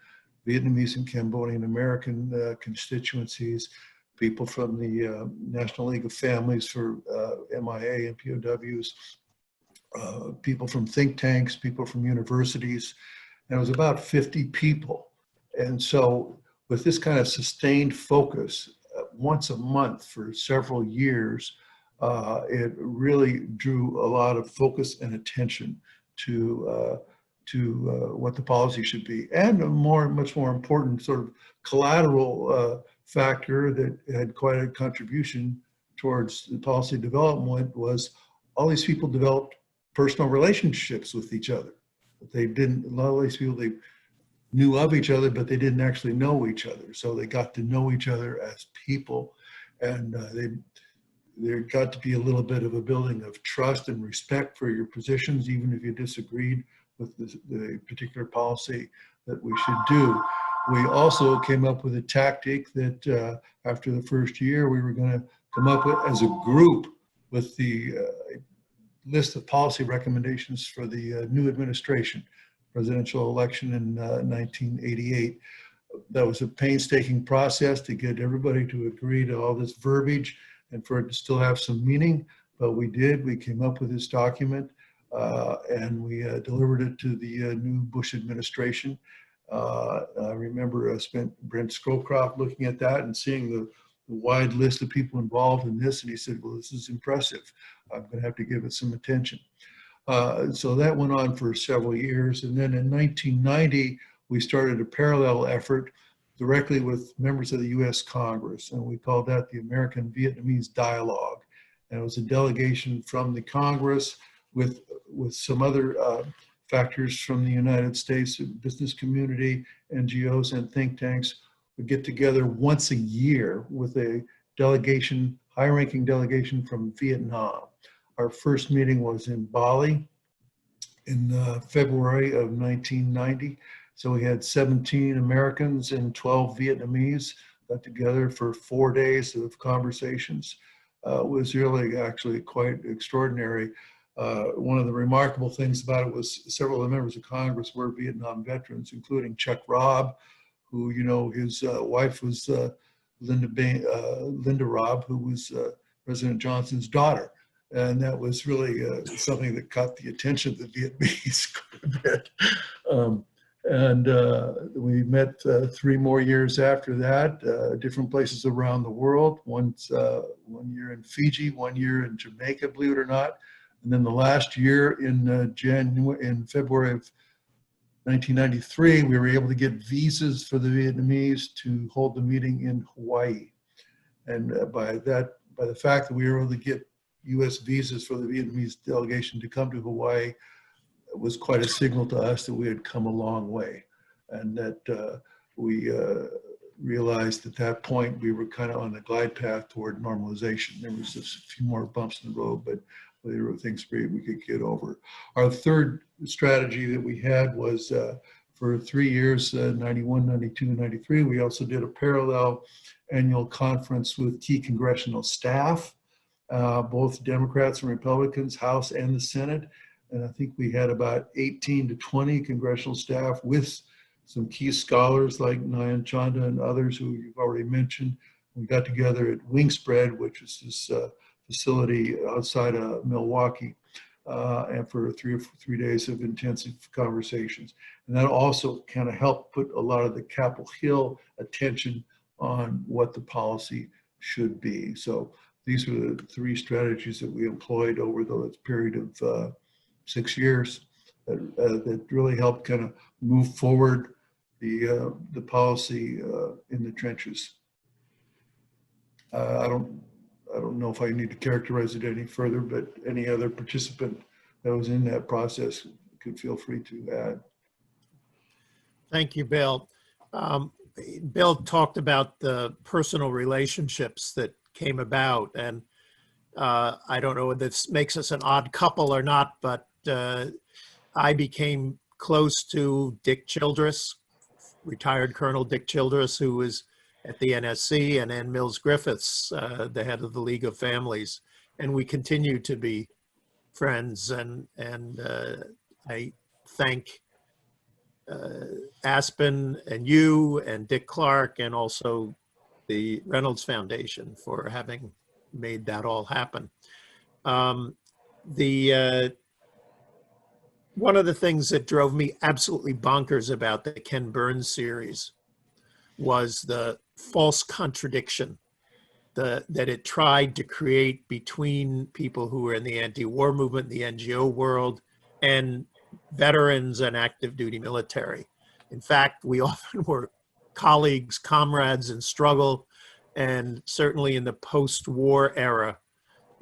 Vietnamese and Cambodian American constituencies, people from the National League of Families for MIA and POWs, people from think tanks, people from universities, and it was about 50 people. And so with this kind of sustained focus, once a month for several years, it really drew a lot of focus and attention to what the policy should be. And a much more important sort of collateral factor that had quite a contribution towards the policy development was all these people developed personal relationships with each other. They didn't, a lot of these people, they knew of each other, but they didn't actually know each other. So they got to know each other as people, and there got to be a little bit of a building of trust and respect for your positions, even if you disagreed with the particular policy that we should do. We also came up with a tactic that after the first year, we were going to come up with as a group with the list of policy recommendations for the new administration, presidential election in 1988. That was a painstaking process to get everybody to agree to all this verbiage and for it to still have some meaning, but we did. We came up with this document and we delivered it to the new Bush administration. I remember I spent Brent Scowcroft looking at that and seeing the wide list of people involved in this, and he said, well, this is impressive. I'm going to have to give it some attention. So that went on for several years. And then in 1990, we started a parallel effort directly with members of the US Congress, and we called that the American Vietnamese Dialogue. And it was a delegation from the Congress with some other factors from the United States, business community, NGOs, and think tanks. We get together once a year with a delegation, high-ranking delegation from Vietnam. Our first meeting was in Bali in February of 1990. So we had 17 Americans and 12 Vietnamese got together for 4 days of conversations. It was really actually quite extraordinary. One of the remarkable things about it was several of the members of Congress were Vietnam veterans, including Chuck Robb, who, you know, his wife was Linda Robb, who was President Johnson's daughter. And that was really something that caught the attention of the Vietnamese quite a bit. And we met 3 more years after that, different places around the world. One year in Fiji, 1 year in Jamaica, believe it or not. And then the last year in February of 1993, we were able to get visas for the Vietnamese to hold the meeting in Hawaii. And by the fact that we were able to get US visas for the Vietnamese delegation to come to Hawaii, it was quite a signal to us that we had come a long way, and that we realized at that point we were kind of on the glide path toward normalization. There was just a few more bumps in the road, but there were things we could get over. Our third strategy that we had was for 3 years, 91, 92, 93, we also did a parallel annual conference with key congressional staff, both Democrats and Republicans, House and the Senate. And I think we had about 18 to 20 congressional staff with some key scholars like Nguyen Chanda and others who you've already mentioned. We got together at Wingspread, which is this facility outside of Milwaukee, and for 3 days of intensive conversations. And that also kind of helped put a lot of the Capitol Hill attention on what the policy should be. So these were the 3 strategies that we employed over the period of 6 years that really helped kind of move forward the policy in the trenches. I don't know if I need to characterize it any further, but any other participant that was in that process could feel free to add. Thank you, Bill. Bill talked about the personal relationships that came about, and I don't know if this makes us an odd couple or not, but I became close to Dick Childress, retired Colonel Dick Childress, who was at the NSC, and Ann Mills Griffiths, the head of the League of Families, and we continue to be friends. And I thank Aspen and you and Dick Clark, and also the Reynolds Foundation for having made that all happen. One of the things that drove me absolutely bonkers about the Ken Burns series was the false contradiction that it tried to create between people who were in the anti-war movement, the NGO world, and veterans and active duty military. In fact, we often were colleagues, comrades in struggle, and certainly in the post-war era,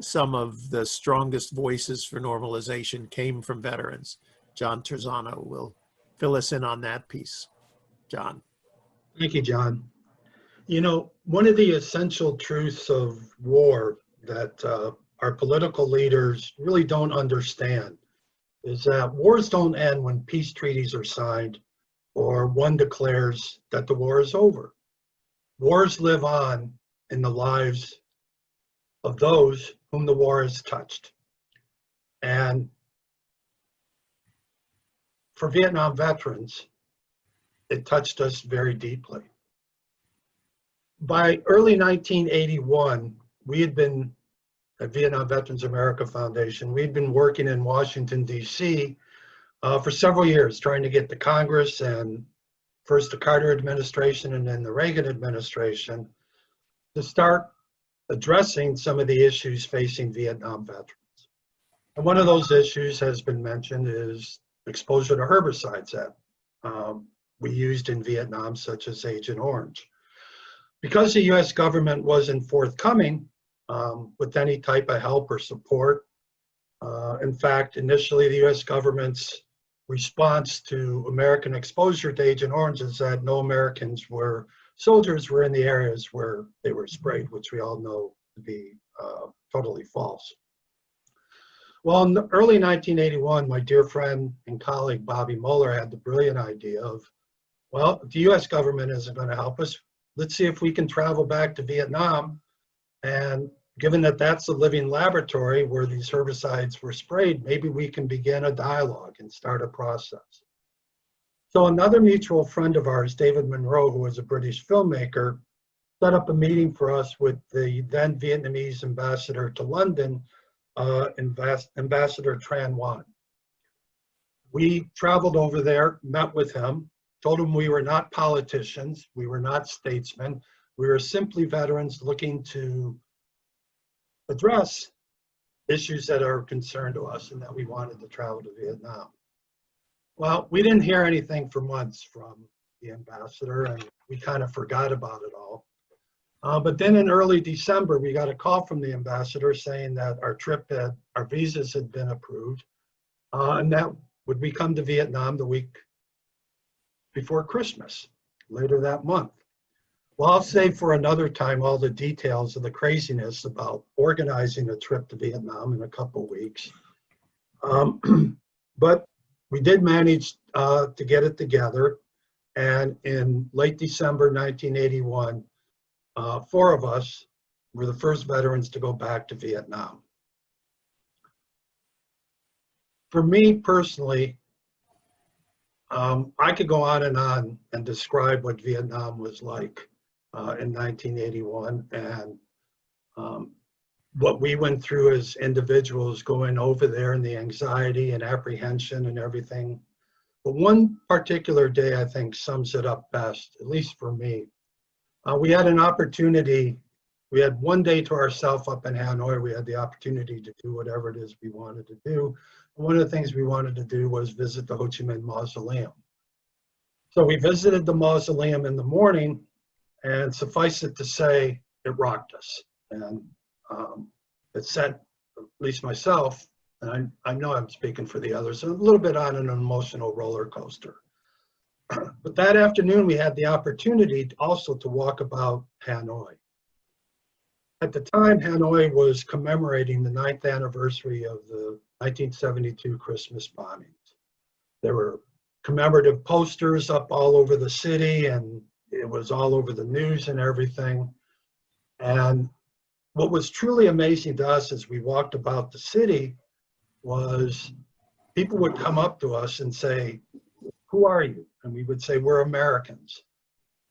some of the strongest voices for normalization came from veterans. John Terzano will fill us in on that piece. John. Thank you, John. You know, one of the essential truths of war that our political leaders really don't understand is that wars don't end when peace treaties are signed or one declares that the war is over. Wars live on in the lives of those whom the war has touched. And for Vietnam veterans, it touched us very deeply. By early 1981, we had been at Vietnam Veterans America Foundation, we had been working in Washington, D.C. For several years, trying to get the Congress and first the Carter administration and then the Reagan administration to start addressing some of the issues facing Vietnam veterans. And one of those issues has been mentioned is exposure to herbicides that we used in Vietnam, such as Agent Orange. Because the US government wasn't forthcoming with any type of help or support, in fact, initially the US government's response to American exposure to Agent Orange is that no soldiers were in the areas where they were sprayed, which we all know to be totally false. Well, in the early 1981, my dear friend and colleague Bobby Mueller had the brilliant idea of, well, if the US government isn't going to help us, let's see if we can travel back to Vietnam, and given that that's a living laboratory where these herbicides were sprayed, maybe we can begin a dialogue and start a process. So another mutual friend of ours, David Monroe, who was a British filmmaker, set up a meeting for us with the then Vietnamese ambassador to London, Ambassador Tran Nguyen. We traveled over there, met with him, told him we were not politicians, we were not statesmen, we were simply veterans looking to address issues that are of concern to us and that we wanted to travel to Vietnam. Well, we didn't hear anything for months from the ambassador, and we kind of forgot about it all. But then in early December, we got a call from the ambassador saying that our visas had been approved, and that would we come to Vietnam the week before Christmas, later that month. Well, I'll save for another time all the details of the craziness about organizing a trip to Vietnam in a couple weeks. But we did manage to get it together. And in late December 1981, 4 of us were the first veterans to go back to Vietnam. For me personally, I could go on and describe what Vietnam was like in 1981 and what we went through as individuals going over there and the anxiety and apprehension and everything. But one particular day I think sums it up best, at least for me. We had an opportunity, we had one day to ourselves up in Hanoi. We had the opportunity to do whatever it is we wanted to do. One of the things we wanted to do was visit the Ho Chi Minh Mausoleum. So we visited the mausoleum in the morning, and suffice it to say, it rocked us. And it set, at least myself, and I know I'm speaking for the others, a little bit on an emotional roller coaster. But that afternoon, we had the opportunity also to walk about Hanoi. At the time, Hanoi was commemorating the 9th anniversary of the 1972 Christmas bombings. There were commemorative posters up all over the city, and it was all over the news and everything. And what was truly amazing to us as we walked about the city was people would come up to us and say, "Who are you?" And we would say, "We're Americans."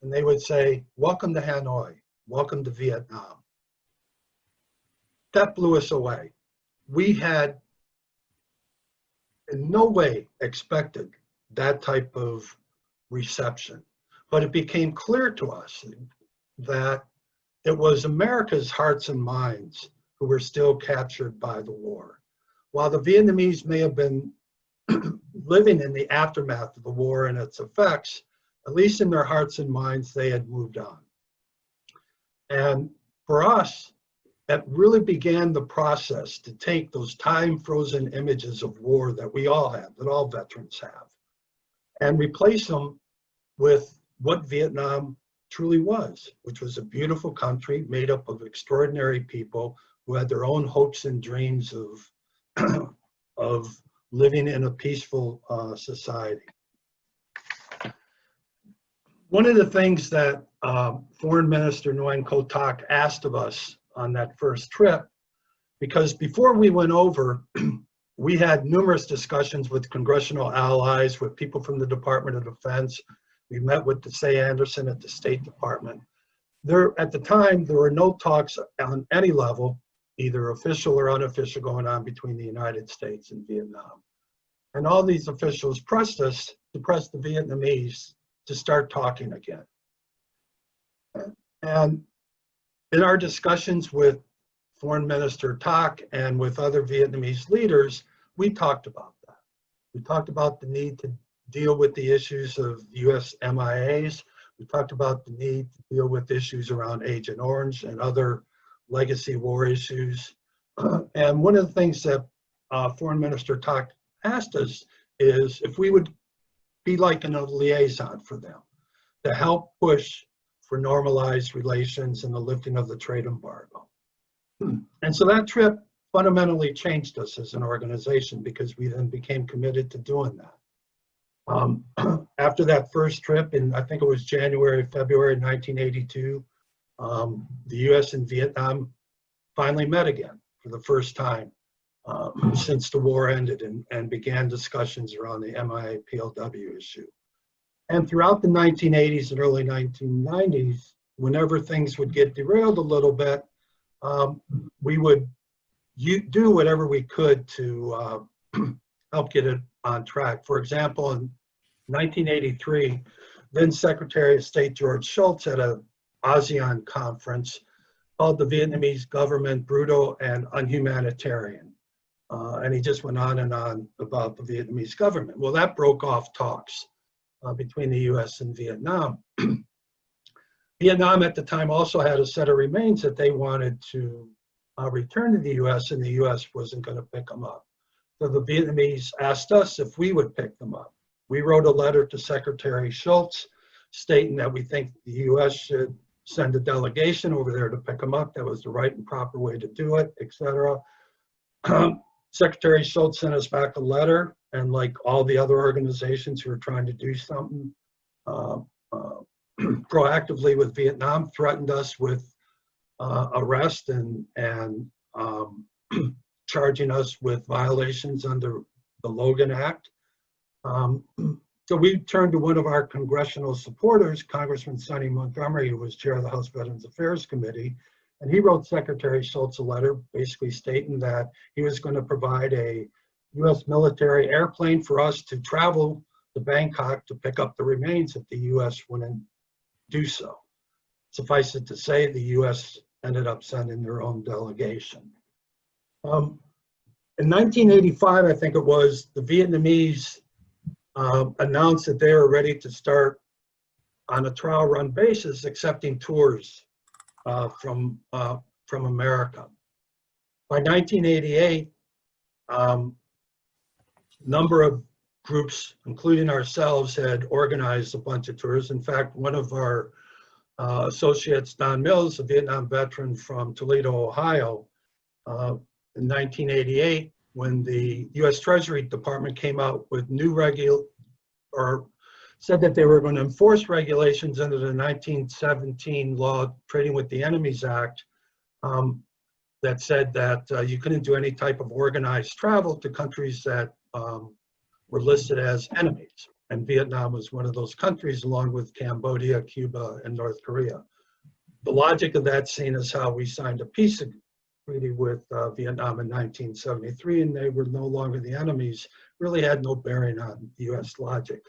And they would say, "Welcome to Hanoi. welcome to Vietnam. That blew us away. We had in no way expected that type of reception, but it became clear to us that it was America's hearts and minds who were still captured by the war. While the Vietnamese may have been living in the aftermath of the war and its effects, at least in their hearts and minds, they had moved on. And for us, that really began the process to take those time-frozen images of war that we all have, that all veterans have, and replace them with what Vietnam truly was, which was a beautiful country made up of extraordinary people who had their own hopes and dreams of, of living in a peaceful society. One of the things that Foreign Minister Nguyen asked of us on that first trip, because before we went over, we had numerous discussions with congressional allies, with people from the Department of Defense. We met with DeSay Anderson at the State Department. At the time, there were no talks on any level, either official or unofficial, going on between the United States and Vietnam. And all these officials pressed us to press the Vietnamese to start talking again. And in our discussions with Foreign Minister Tak and with other Vietnamese leaders, we talked about that. We talked about the need to deal with the issues of US MIAs. We talked about the need to deal with issues around Agent Orange and other legacy war issues. And one of the things that Foreign Minister Tak asked us is if we would be like a liaison for them to help push for normalized relations and the lifting of the trade embargo. And so that trip fundamentally changed us as an organization, because we then became committed to doing that. After that first trip, in I think it was January, February 1982, the US and Vietnam finally met again for the first time since the war ended, and began discussions around the MIA PLW issue. And throughout the 1980s and early 1990s, whenever things would get derailed a little bit, we would do whatever we could to help get it on track. For example, in 1983, then Secretary of State George Shultz at an ASEAN conference called the Vietnamese government brutal and unhumanitarian. And he just went on and on about the Vietnamese government. Well, that broke off talks between the US and Vietnam. Vietnam at the time also had a set of remains that they wanted to return to the US, and the US wasn't going to pick them up. So the Vietnamese asked us if we would pick them up. We wrote a letter to Secretary Shultz stating that we think the US should send a delegation over there to pick them up. That was the right and proper way to do it, etc. Secretary Shultz sent us back a letter, and like all the other organizations who are trying to do something proactively with Vietnam, threatened us with arrest and charging us with violations under the Logan Act. So we turned to one of our congressional supporters, Congressman Sonny Montgomery, who was chair of the House Veterans Affairs Committee, and he wrote Secretary Shultz a letter basically stating that he was going to provide a US military airplane for us to travel to Bangkok to pick up the remains if the US wouldn't do so. Suffice it to say, the US ended up sending their own delegation. In 1985, I think it was, the Vietnamese announced that they were ready to start on a trial run basis accepting tours from America. By 1988, number of groups, including ourselves, had organized a bunch of tours. In fact, one of our associates, Don Mills, a Vietnam veteran from Toledo, Ohio, in 1988, when the US Treasury Department came out with new said that they were going to enforce regulations under the 1917 law, Trading with the Enemies Act, that said that you couldn't do any type of organized travel to countries that were listed as enemies. And Vietnam was one of those countries, along with Cambodia, Cuba, and North Korea. The logic of that scene is how we signed a peace treaty with Vietnam in 1973, and they were no longer the enemies, really had no bearing on US logic.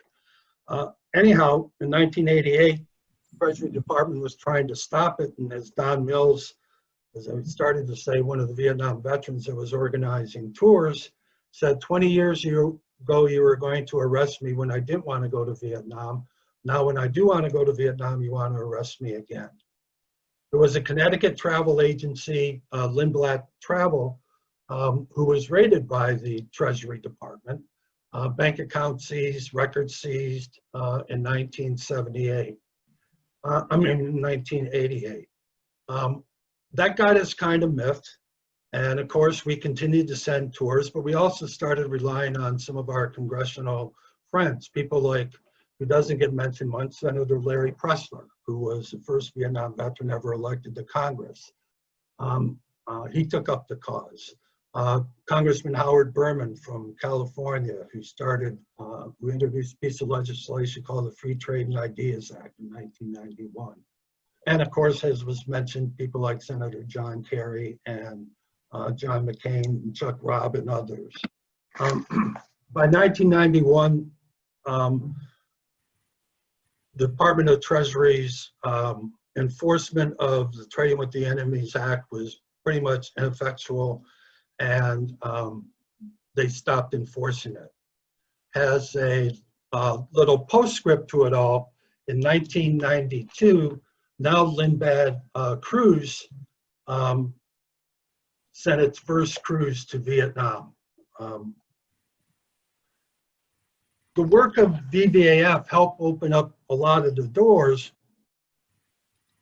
Anyhow, in 1988, the Treasury Department was trying to stop it, and as Don Mills, as I started to say, one of the Vietnam veterans that was organizing tours, said 20 years ago you were going to arrest me when I didn't want to go to Vietnam. Now when I do want to go to Vietnam, you want to arrest me again. There was a Connecticut travel agency, Lindblad Travel, who was raided by the Treasury Department. Bank account seized, records seized in 1978. In 1988. That got us kind of miffed. And of course, we continued to send tours, but we also started relying on some of our congressional friends, people like, who doesn't get mentioned much, Senator Larry Pressler, who was the first Vietnam veteran ever elected to Congress. He took up the cause. Congressman Howard Berman from California, who introduced a piece of legislation called the Free Trade and Ideas Act in 1991. And of course, as was mentioned, people like Senator John Kerry and John McCain, and Chuck Robb, and others. By 1991, the Department of Treasury's enforcement of the Trading with the Enemies Act was pretty much ineffectual, and they stopped enforcing it. As a little postscript to it all, in 1992, now Lindblad Cruise sent its first cruise to Vietnam. The work of VBAF helped open up a lot of the doors,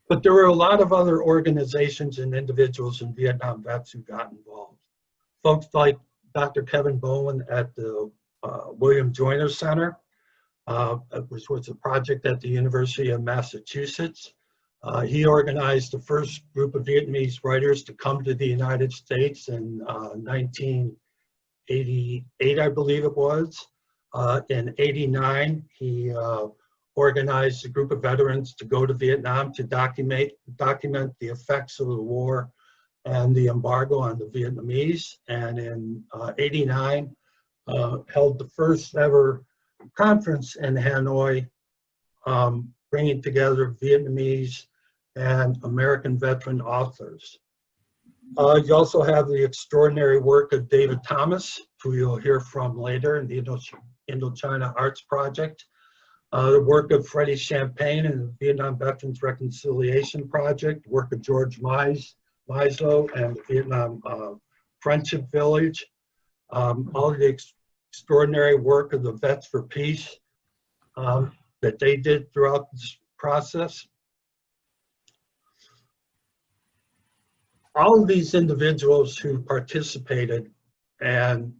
but there were a lot of other organizations and individuals and Vietnam vets who got involved. Folks like Dr. Kevin Bowen at the William Joyner Center, which was a project at the University of Massachusetts. He organized the first group of Vietnamese writers to come to the United States in 1988, I believe it was. In '89, he organized a group of veterans to go to Vietnam to document the effects of the war and the embargo on the Vietnamese. And in '89, held the first ever conference in Hanoi, bringing together Vietnamese and American veteran authors. You also have the extraordinary work of David Thomas, who you'll hear from later in the Indochina Arts Project. The work of Freddie Champagne and the Vietnam Veterans Reconciliation Project, work of George Mizo and the Vietnam Friendship Village. All of the extraordinary work of the Vets for Peace that they did throughout this process. All of these individuals who participated and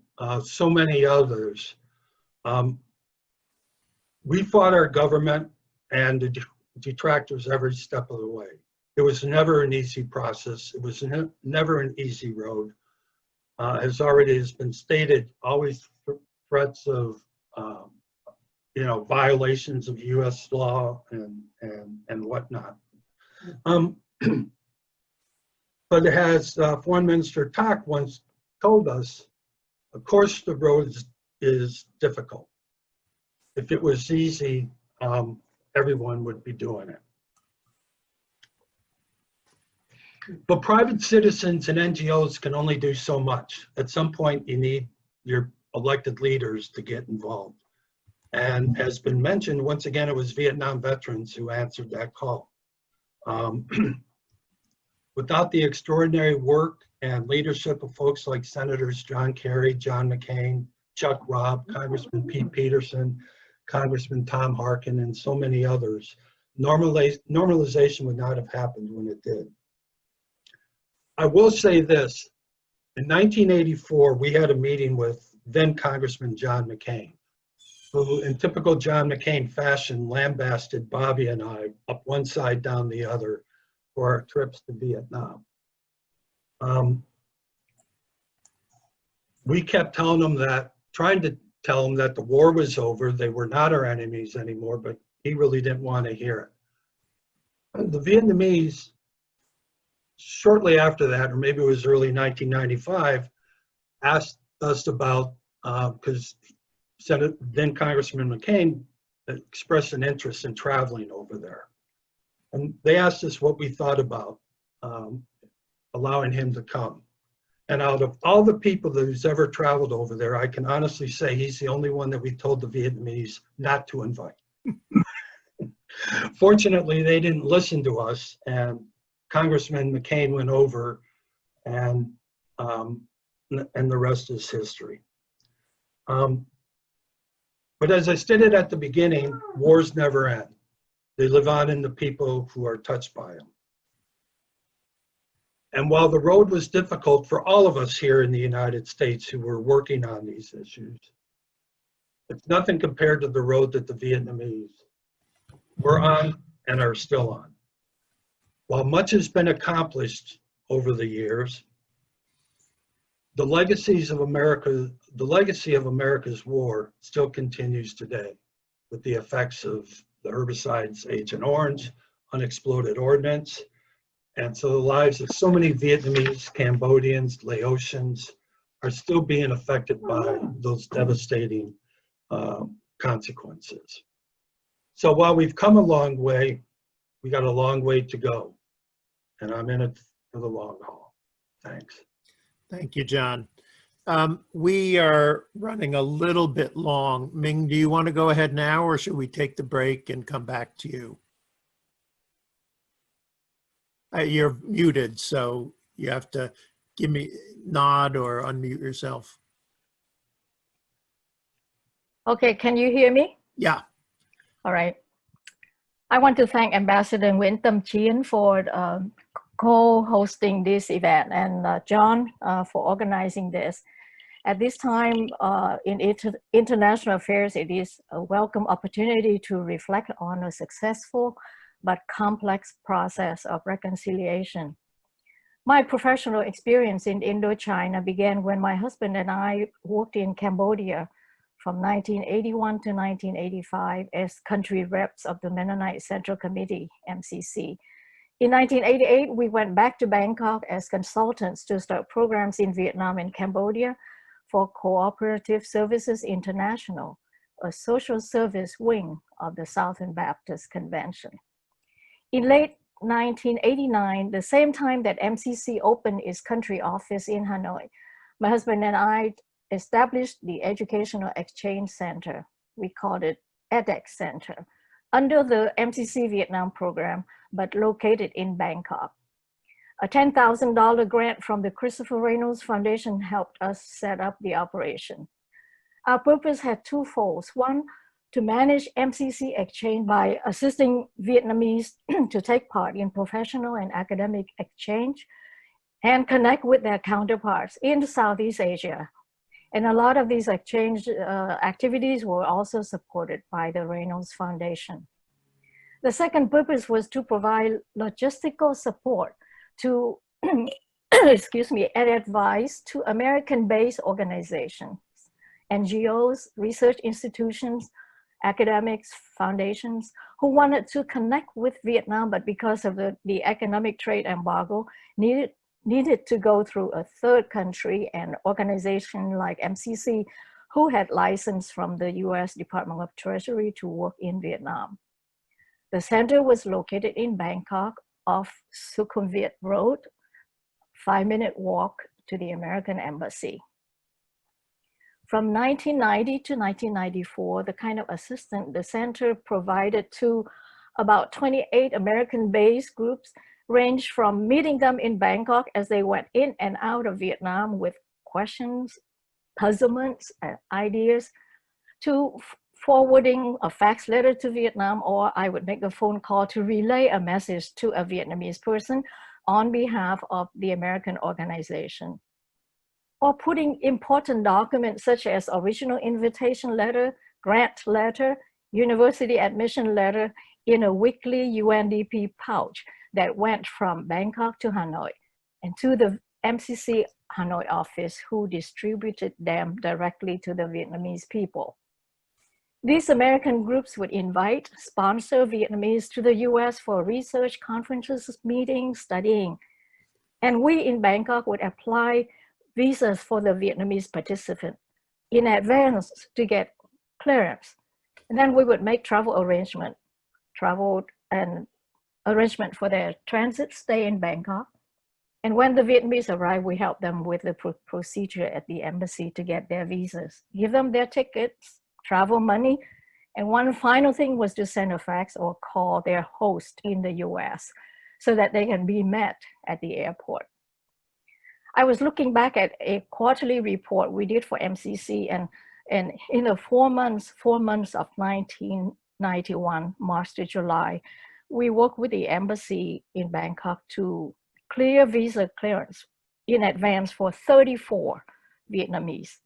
so many others, we fought our government and the detractors every step of the way. It was never an easy process. It was never an easy road. As already has been stated, always threats of violations of US law and whatnot. But as Foreign Minister Tak once told us, of course the road is difficult. If it was easy, everyone would be doing it. But private citizens and NGOs can only do so much. At some point, you need your elected leaders to get involved. And has been mentioned, once again, it was Vietnam veterans who answered that call. Without the extraordinary work and leadership of folks like Senators John Kerry, John McCain, Chuck Robb, Congressman Pete Peterson, Congressman Tom Harkin, and so many others, normalization would not have happened when it did. I will say this, in 1984, we had a meeting with then Congressman John McCain, who in typical John McCain fashion lambasted Bobby and I up one side, down the other for our trips to Vietnam. We kept telling them that, trying to tell them that the war was over, they were not our enemies anymore, but he really didn't want to hear it. The Vietnamese shortly after that, or maybe it was early 1995, asked us about, because then Congressman McCain expressed an interest in traveling over there. And they asked us what we thought about allowing him to come. And out of all the people who's ever traveled over there, I can honestly say he's the only one that we told the Vietnamese not to invite. Fortunately, they didn't listen to us, and Congressman McCain went over, and the rest is history. But as I stated at the beginning, wars never end. They live on in the people who are touched by them. And while the road was difficult for all of us here in the United States who were working on these issues, it's nothing compared to the road that the Vietnamese were on and are still on. While much has been accomplished over the years, the legacy of America's war still continues today with the effects of the herbicides Agent Orange, unexploded ordnance, and so the lives of so many Vietnamese, Cambodians, Laotians are still being affected by those devastating consequences. So while we've come a long way, we got a long way to go, and I'm in it for the long haul. Thanks. Thank you, John. We are running a little bit long. Ming, do you want to go ahead now, or should we take the break and come back to you? You're muted, so you have to give me nod or unmute yourself. Okay, can you hear me? Yeah. All right. I want to thank Ambassador Nguyen Chien for co-hosting this event, and John for organizing this. At this time in international affairs, it is a welcome opportunity to reflect on a successful but complex process of reconciliation. My professional experience in Indochina began when my husband and I worked in Cambodia from 1981 to 1985 as country reps of the Mennonite Central Committee, MCC. In 1988, we went back to Bangkok as consultants to start programs in Vietnam and Cambodia for Cooperative Services International, a social service wing of the Southern Baptist Convention. In late 1989, the same time that MCC opened its country office in Hanoi, my husband and I established the Educational Exchange Center. We called it EDEX Center, under the MCC Vietnam program, but located in Bangkok. A $10,000 grant from the Christopher Reynolds Foundation helped us set up the operation. Our purpose had two folds. One, to manage MCC exchange by assisting Vietnamese to take part in professional and academic exchange and connect with their counterparts in Southeast Asia. And a lot of these exchange activities were also supported by the Reynolds Foundation. The second purpose was to provide logistical support to, excuse me, and advice to American-based organizations, NGOs, research institutions, academics, foundations, who wanted to connect with Vietnam, but because of the economic trade embargo, needed to go through a third country, an organization like MCC, who had license from the US Department of Treasury to work in Vietnam. The center was located in Bangkok off Sukhumvit Road, 5-minute walk to the American Embassy. From 1990 to 1994, the kind of assistance the center provided to about 28 American-based groups ranged from meeting them in Bangkok as they went in and out of Vietnam with questions, puzzlements, and ideas, to forwarding a fax letter to Vietnam, or I would make a phone call to relay a message to a Vietnamese person on behalf of the American organization. Or putting important documents such as original invitation letter, grant letter, university admission letter in a weekly UNDP pouch that went from Bangkok to Hanoi and to the MCC Hanoi office, who distributed them directly to the Vietnamese people. These American groups would invite, sponsor Vietnamese to the US for research conferences, meetings, studying. And we in Bangkok would apply visas for the Vietnamese participant in advance to get clearance. And then we would make travel arrangement for their transit stay in Bangkok. And when the Vietnamese arrive, we help them with the procedure at the embassy to get their visas, give them their tickets, travel money. And one final thing was to send a fax or call their host in the US so that they can be met at the airport. I was looking back at a quarterly report we did for MCC, and in the 4 months of 1991, March to July, we worked with the embassy in Bangkok to clear visa clearance in advance for 34 Vietnamese.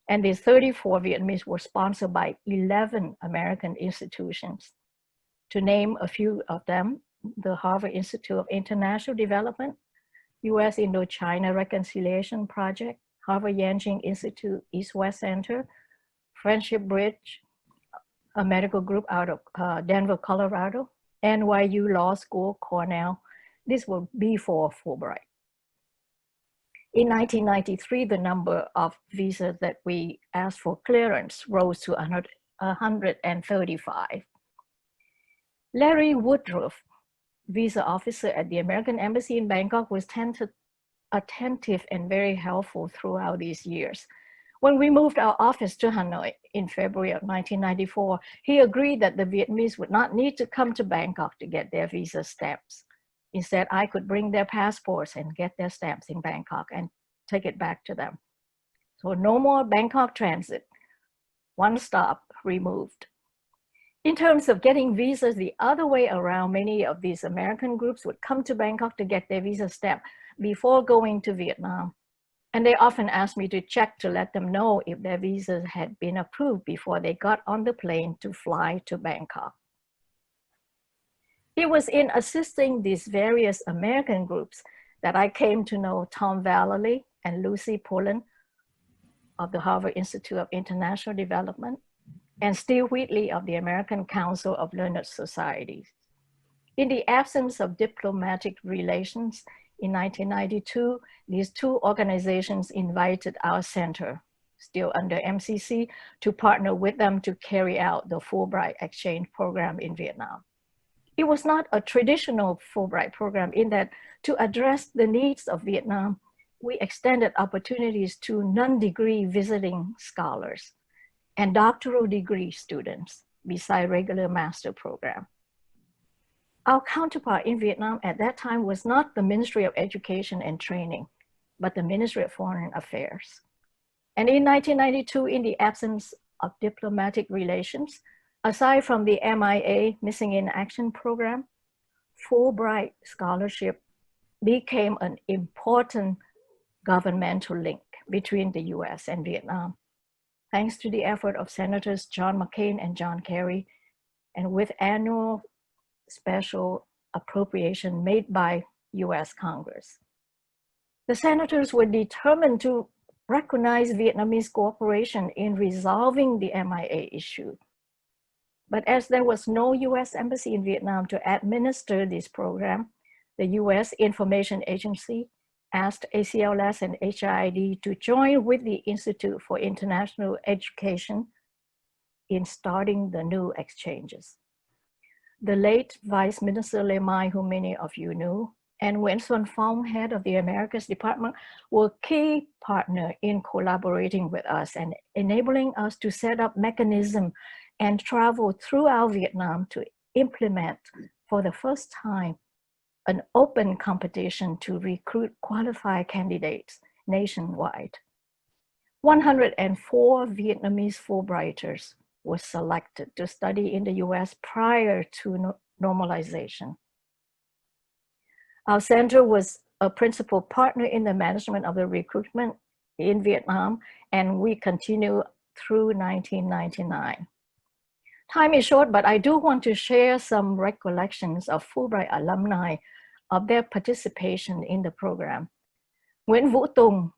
And these 34 Vietnamese were sponsored by 11 American institutions. To name a few of them, the Harvard Institute of International Development, US Indochina Reconciliation Project, Harvard Yanjing Institute East-West Center, Friendship Bridge, a medical group out of Denver, Colorado, NYU Law School, Cornell. This was before Fulbright. In 1993, the number of visas that we asked for clearance rose to 135. Larry Woodruff, visa officer at the American Embassy in Bangkok, was attentive and very helpful throughout these years. When we moved our office to Hanoi in February of 1994, he agreed that the Vietnamese would not need to come to Bangkok to get their visa stamps. Instead, I could bring their passports and get their stamps in Bangkok and take it back to them. So no more Bangkok transit, one stop removed. In terms of getting visas the other way around, many of these American groups would come to Bangkok to get their visa stamp before going to Vietnam. And they often asked me to check to let them know if their visas had been approved before they got on the plane to fly to Bangkok. It was in assisting these various American groups that I came to know Tom Vallely and Lucy Pullen of the Harvard Institute of International Development, and Steve Wheatley of the American Council of Learned Societies. In the absence of diplomatic relations, in 1992, these two organizations invited our center, still under MCC, to partner with them to carry out the Fulbright exchange program in Vietnam. It was not a traditional Fulbright program in that to address the needs of Vietnam, we extended opportunities to non-degree visiting scholars and doctoral degree students beside regular master program. Our counterpart in Vietnam at that time was not the Ministry of Education and Training, but the Ministry of Foreign Affairs. And in 1992, in the absence of diplomatic relations, aside from the MIA Missing in Action program, Fulbright scholarship became an important governmental link between the US and Vietnam, thanks to the effort of Senators John McCain and John Kerry, and with annual special appropriation made by US Congress. The senators were determined to recognize Vietnamese cooperation in resolving the MIA issue. But as there was no US embassy in Vietnam to administer this program, the US Information Agency asked ACLS and HIID to join with the Institute for International Education in starting the new exchanges. The late Vice Minister Le Mai, who many of you knew, and Nguyen Xuân Phong, head of the Americas Department, were key partner in collaborating with us and enabling us to set up mechanism and travel throughout Vietnam to implement for the first time an open competition to recruit qualified candidates nationwide. 104 Vietnamese Fulbrighters were selected to study in the US prior to normalization. Our center was a principal partner in the management of the recruitment in Vietnam, and we continue through 1999. Time is short, but I do want to share some recollections of Fulbright alumni of their participation in the program. Nguyen Vũ Tùng,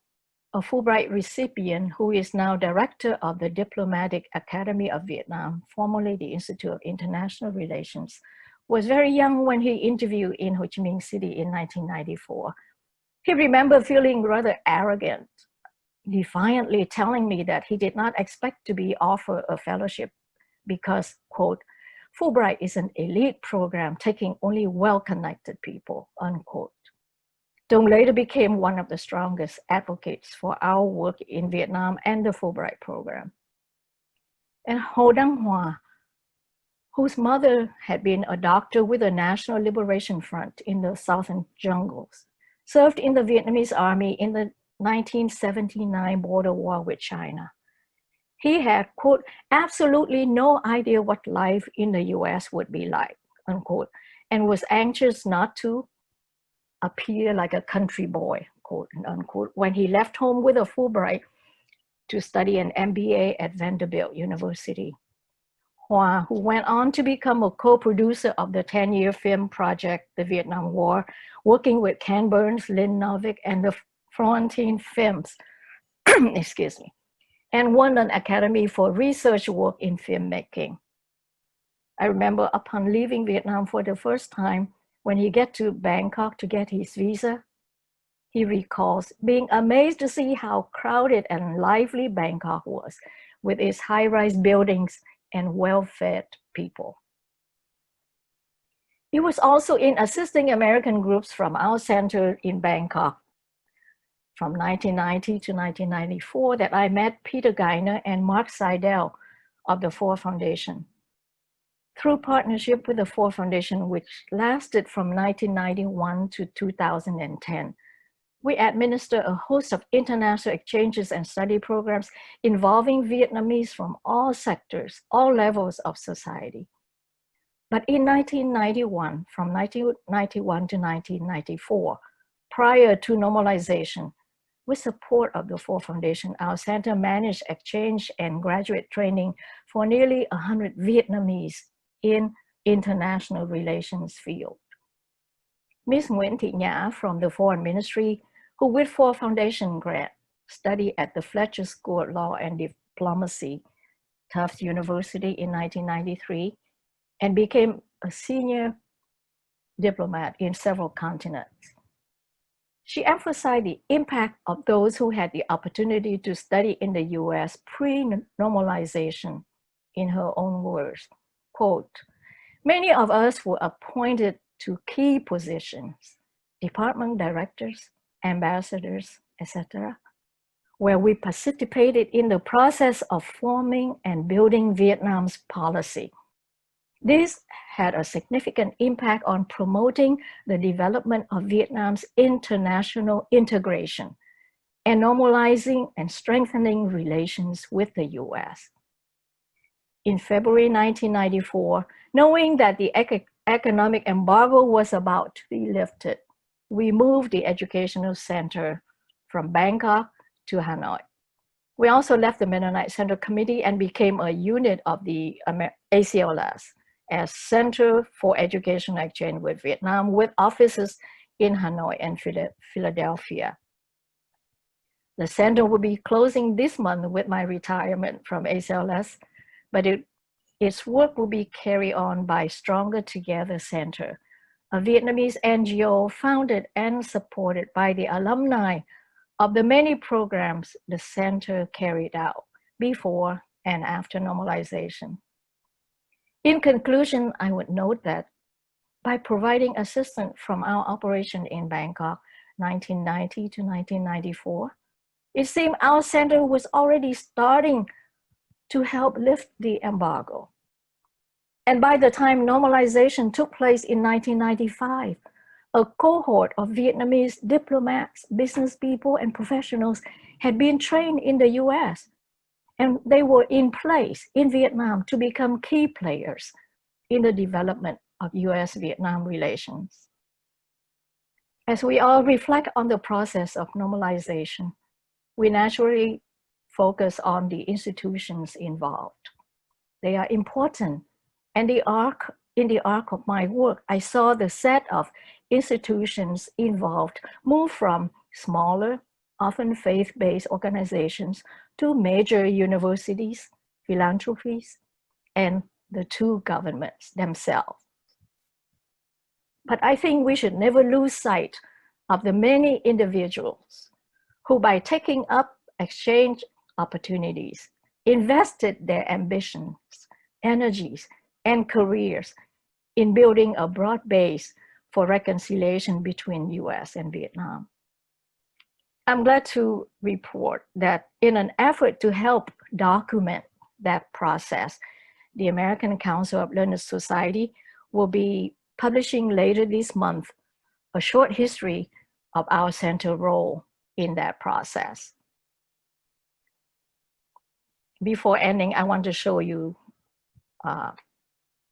a Fulbright recipient who is now director of the Diplomatic Academy of Vietnam, formerly the Institute of International Relations, was very young when he interviewed in Ho Chi Minh City in 1994. He remembered feeling rather arrogant, defiantly telling me that he did not expect to be offered a fellowship because, quote, Fulbright is an elite program taking only well-connected people, unquote. Dong later became one of the strongest advocates for our work in Vietnam and the Fulbright program. And Ho Đăng Hoa, whose mother had been a doctor with the National Liberation Front in the southern jungles, served in the Vietnamese army in the 1979 border war with China. He had, quote, absolutely no idea what life in the US would be like, unquote, and was anxious not to appear like a country boy, quote, unquote, when he left home with a Fulbright to study an MBA at Vanderbilt University. Hoa, who went on to become a co-producer of the 10-year film project, The Vietnam War, working with Ken Burns, Lynn Novick, and the Florentine Films, excuse me, and won an Academy for research work in filmmaking. I remember upon leaving Vietnam for the first time, when he got to Bangkok to get his visa, he recalls being amazed to see how crowded and lively Bangkok was, with its high-rise buildings and well-fed people. He was also in assisting American groups from our center in Bangkok. From 1990 to 1994 that I met Peter Geiner and Mark Seidel of the Ford Foundation. Through partnership with the Ford Foundation, which lasted from 1991 to 2010, we administer a host of international exchanges and study programs involving Vietnamese from all sectors, all levels of society. But in 1991, from 1991 to 1994, prior to normalization, with support of the Ford Foundation, our center managed exchange and graduate training for nearly 100 Vietnamese in international relations field. Ms. Nguyen Thị Nhã from the Foreign Ministry, who with Ford Foundation grant studied at the Fletcher School of Law and Diplomacy, Tufts University in 1993, and became a senior diplomat in several continents. She emphasized the impact of those who had the opportunity to study in the US pre-normalization. In her own words, quote, many of us were appointed to key positions, department directors, ambassadors, etc., where we participated in the process of forming and building Vietnam's policy. This had a significant impact on promoting the development of Vietnam's international integration and normalizing and strengthening relations with the US. In February 1994, knowing that the economic embargo was about to be lifted, we moved the educational center from Bangkok to Hanoi. We also left the Mennonite Center Committee and became a unit of the ACLS as Center for Educational Exchange with Vietnam, with offices in Hanoi and Philadelphia. The center will be closing this month with my retirement from ACLS, but its work will be carried on by Stronger Together Center, a Vietnamese NGO founded and supported by the alumni of the many programs the center carried out before and after normalization. In conclusion, I would note that by providing assistance from our operation in Bangkok, 1990 to 1994, it seemed our center was already starting to help lift the embargo. And by the time normalization took place in 1995, a cohort of Vietnamese diplomats, business people, and professionals had been trained in the US, and they were in place in Vietnam to become key players in the development of US-Vietnam relations. As we all reflect on the process of normalization, we naturally focus on the institutions involved. They are important, and in the arc of my work, I saw the set of institutions involved move from smaller, often faith-based organizations to major universities, philanthropies, and the two governments themselves. But I think we should never lose sight of the many individuals who, by taking up exchange opportunities, invested their ambitions, energies, and careers in building a broad base for reconciliation between US and Vietnam. I'm glad to report that in an effort to help document that process, the American Council of Learned Society will be publishing later this month a short history of our central role in that process. Before ending, I want to show you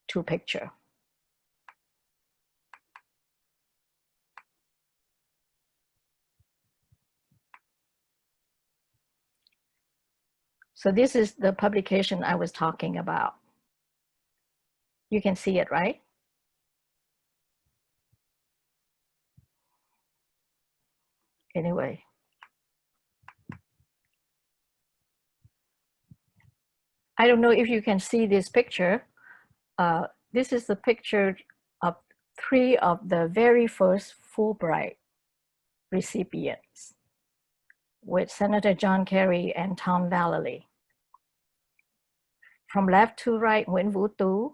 two pictures. So this is the publication I was talking about. You can see it, right? Anyway. I don't know if you can see this picture. This is the picture of 3 of the very first Fulbright recipients with Senator John Kerry and Tom Vallely. From left to right, Nguyễn Vũ Tú,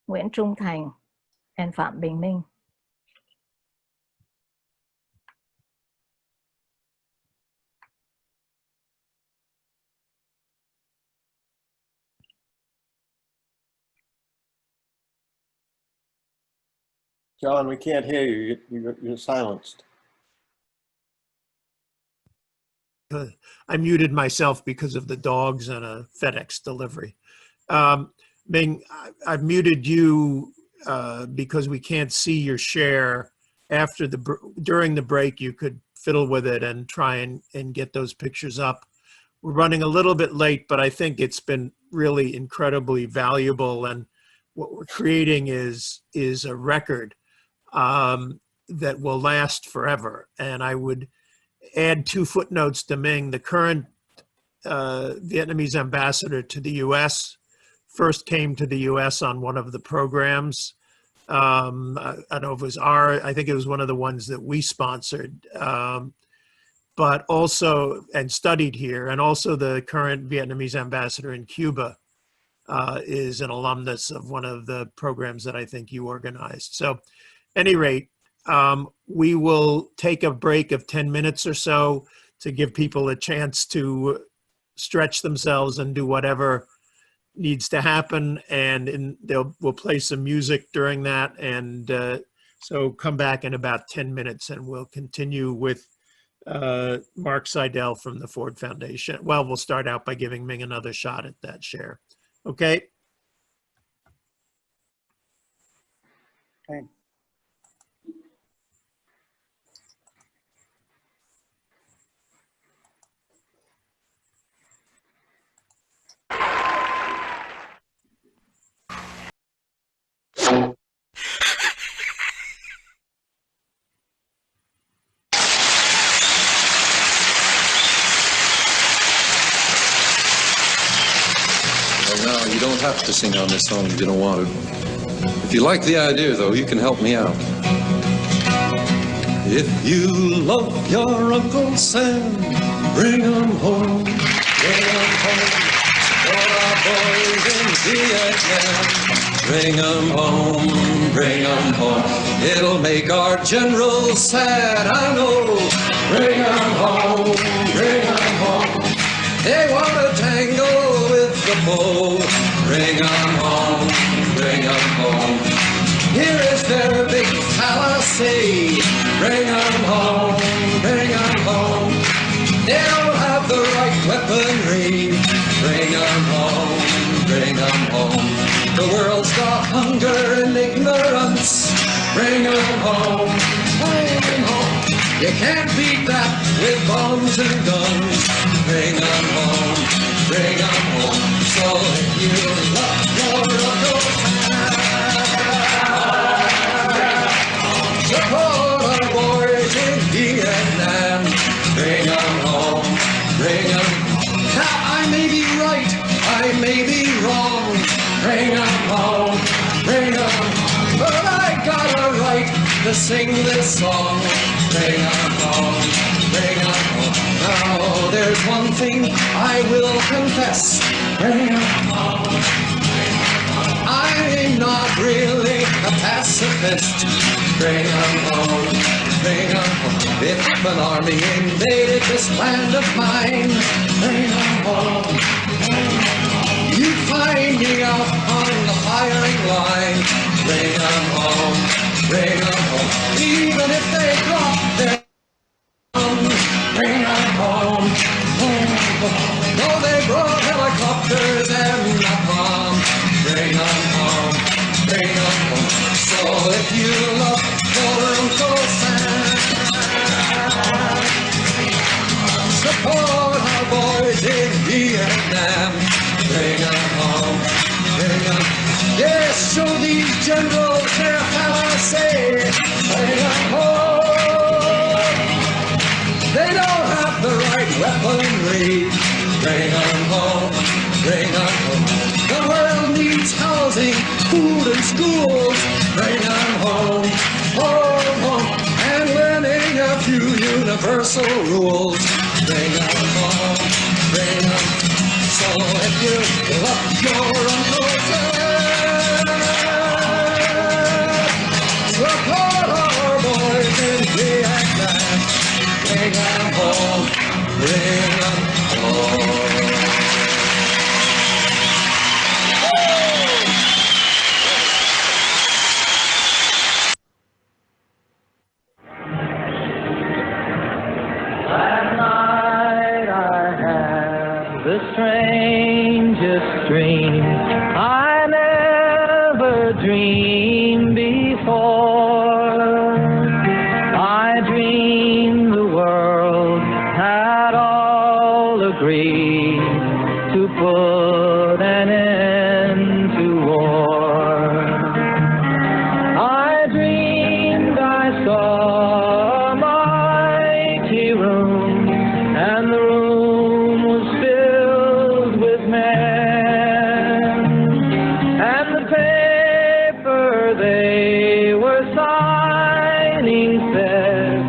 Nguyễn Trung Thành, and Phạm Bình Minh. John, we can't hear you. You're silenced. I muted myself because of the dogs and a FedEx delivery. Ming, I've muted you because we can't see your share. After during the break, you could fiddle with it and try and get those pictures up. We're running a little bit late, but I think it's been really incredibly valuable. And what we're creating is a record that will last forever. And I would add 2 footnotes to Ming. The current Vietnamese ambassador to the US first came to the US on one of the programs. I don't know if it was I think it was one of the ones that we sponsored, but also, and studied here. And also the current Vietnamese ambassador in Cuba is an alumnus of one of the programs that I think you organized. So at any rate, we will take a break of 10 minutes or so to give people a chance to stretch themselves and do whatever needs to happen. And we'll play some music during that. And so come back in about 10 minutes and we'll continue with Mark Seidel from the Ford Foundation. Well, we'll start out by giving Ming another shot at that share. Okay. Okay. Now, you don't have to sing on this song if you don't want to. If you like the idea, though, you can help me out. If you love your Uncle Sam, bring him home. Bring him home. For our boys in Vietnam. Bring him home. Bring him home. It'll make our generals sad, I know. Bring him home. Bring him home. They want to tangle with the bull. Bring 'em home, bring 'em home. Here is their big palisade. Bring 'em home, bring 'em home. They don't have the right weaponry. Bring 'em home, bring 'em home. The world's got hunger and ignorance. Bring 'em home, bring 'em home. You can't beat that with bombs and guns. Bring 'em home, bring 'em home. So if you love your Uncle Sam, support our boys in Vietnam. Bring 'em home, bring 'em. Now I may be right, I may be wrong. Bring 'em home, bring 'em. But I got a right to sing this song. bring 'em home, bring 'em home. Now there's one thing I will confess, bring 'em home. I'm not really a pacifist. Bring 'em home, bring 'em home. If an army invaded this land of mine, bring 'em home. You find me out on the firing line. Bring 'em home, bring 'em home. Even if they drop their guns, bring 'em home, home, home. Though they brought helicopters and napalm, bring 'em home, bring 'em home. So if you love your Uncle Sam, support our boys in Vietnam. Bring 'em home, bring 'em. Yes, show these generals their fallacy. Bring 'em home. They don't have the right weaponry. Bring 'em home, bring 'em home. The world needs housing, food and schools. Bring 'em home, home, home. And learning a few universal rules. Bring 'em home, bring 'em. So if you love your Uncle Sam, support our boys in Vietnam. Bring 'em home, bring 'em home. Last night I had the strangest dream I never dreamed before. I dreamed the world had all agreed to put an end to war. I dreamed I saw a mighty room, and the room was filled with men, and the paper they were signing said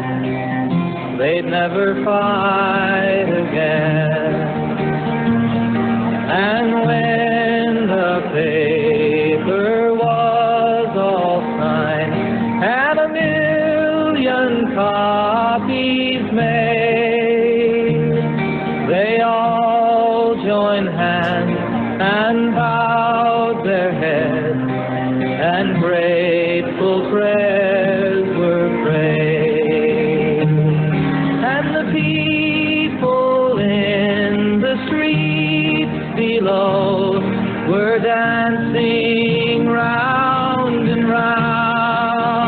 they'd never fight again. And when the paper was all signed and 1,000,000 copies made, they all joined hands and bowed their heads, and grateful prayers were prayed. And the people in the streets below were dancing round and round,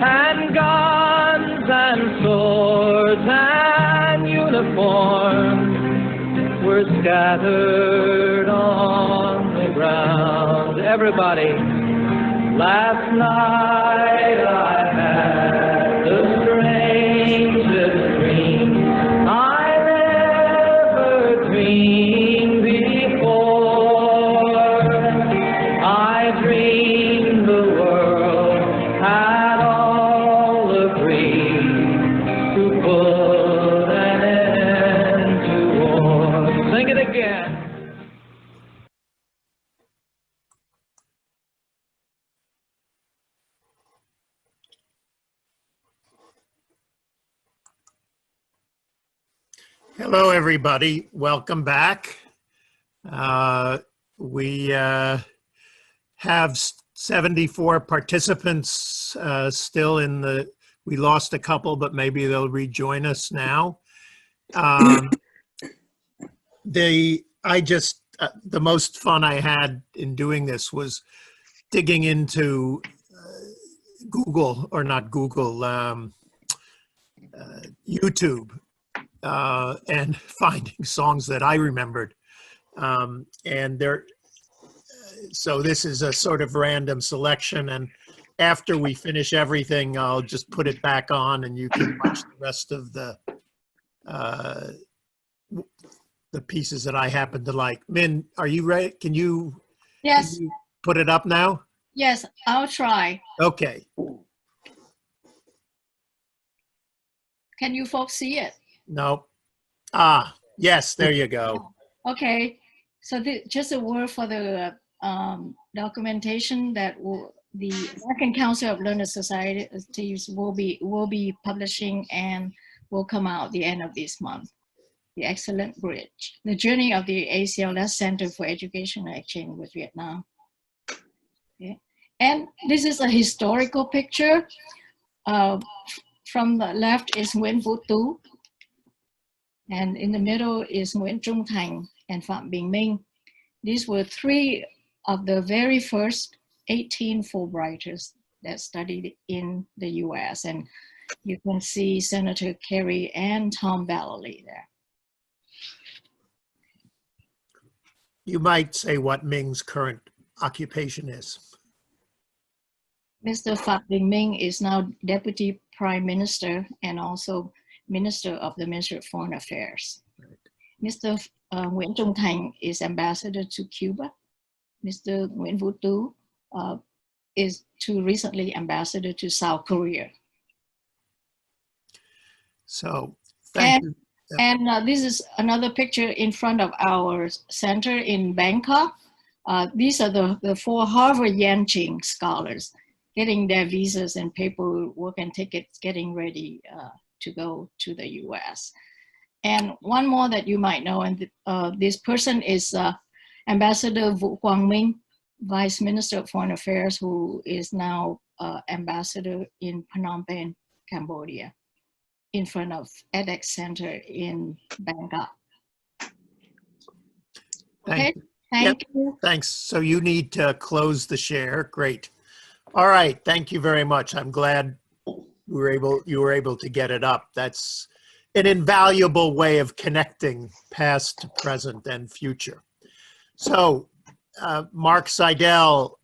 and guns and swords and uniforms were scattered on the ground. Everybody, last night I had the strangest dream I never dreamed before. I dreamed the world had all agreed to put an end to war. Sing it again. Hello, everybody. Welcome back. We have 74 participants still in the, we lost a couple, but maybe they'll rejoin us now. The most fun I had in doing this was digging into Google, or not Google, YouTube, and finding songs that I remembered. And there, so this is a sort of random selection, and after we finish everything, I'll just put it back on and you can watch the rest of the pieces that I happen to like. Min, are you ready? Can you put it up now? Yes, I'll try. Okay. Can you folks see it? No. Ah, yes, there you go. Okay, so just a word for the documentation that the American Council of Learned Societies will be publishing and will come out the end of this month. The Excellent Bridge, the journey of the ACLS Center for Educational Exchange with Vietnam. Okay. And this is a historical picture. From the left is Nguyen Vũ Tu, and in the middle is Nguyễn Trung Thành and Phạm Bình Minh. These were three of the very first 18 Fulbrighters that studied in the US. And you can see Senator Kerry and Tom Vallely there. You might say what Ming's current occupation is. Mr. Phạm Bình Minh is now Deputy Prime Minister and also Minister of the Ministry of Foreign Affairs. Right. Mr. Nguyễn Trung Thành is Ambassador to Cuba. Mr. Nguyễn Vũ Tu is recently Ambassador to South Korea. So, thank you. And this is another picture in front of our center in Bangkok. These are the 4 Harvard Yanqing scholars getting their visas and paperwork and tickets, getting ready to go to the US. And one more that you might know, and this person is Ambassador Vũ Quang Minh, Vice Minister of Foreign Affairs, who is now Ambassador in Phnom Penh, Cambodia, in front of edX Center in Bangkok. Okay, thank you. Thanks. So you need to close the share. Great. All right, thank you very much. I'm glad you were able to get it up. That's an invaluable way of connecting past, present, and future. So Mark Seidel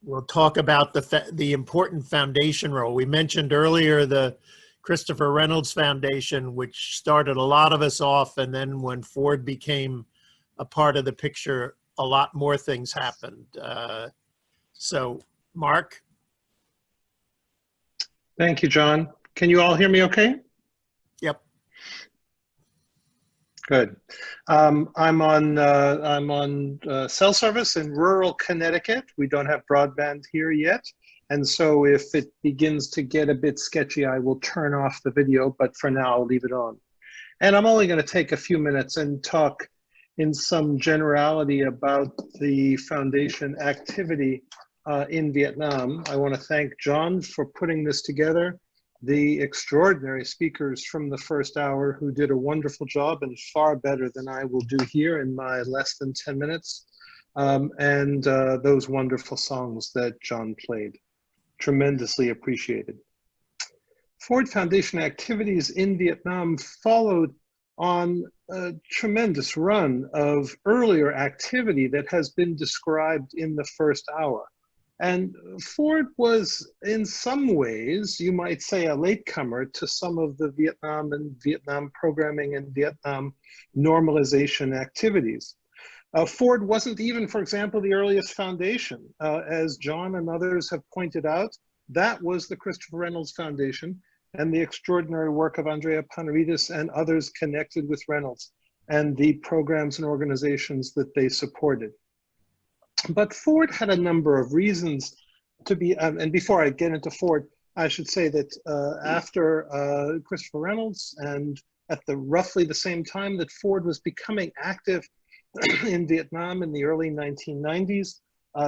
will talk about the important foundation role. We mentioned earlier the Christopher Reynolds Foundation, which started a lot of us off, and then when Ford became a part of the picture, a lot more things happened. So Mark? Thank you, John. Can you all hear me okay? Yep. Good. I'm on cell service in rural Connecticut. We don't have broadband here yet. And so if it begins to get a bit sketchy, I will turn off the video, but for now I'll leave it on. And I'm only going to take a few minutes and talk in some generality about the foundation activity in Vietnam. I want to thank John for putting this together, the extraordinary speakers from the first hour who did a wonderful job and far better than I will do here in my less than 10 minutes, and those wonderful songs that John played. Tremendously appreciated. Ford Foundation activities in Vietnam followed on a tremendous run of earlier activity that has been described in the first hour. And Ford was, in some ways, you might say, a latecomer to some of the Vietnam programming and Vietnam normalization activities. Ford wasn't even, for example, the earliest foundation. As John and others have pointed out, that was the Christopher Reynolds Foundation and the extraordinary work of Andrea Panaritis and others connected with Reynolds and the programs and organizations that they supported. But Ford had a number of reasons to be, and before I get into Ford, I should say that after Christopher Reynolds and at roughly the same time that Ford was becoming active in Vietnam in the early 1990s,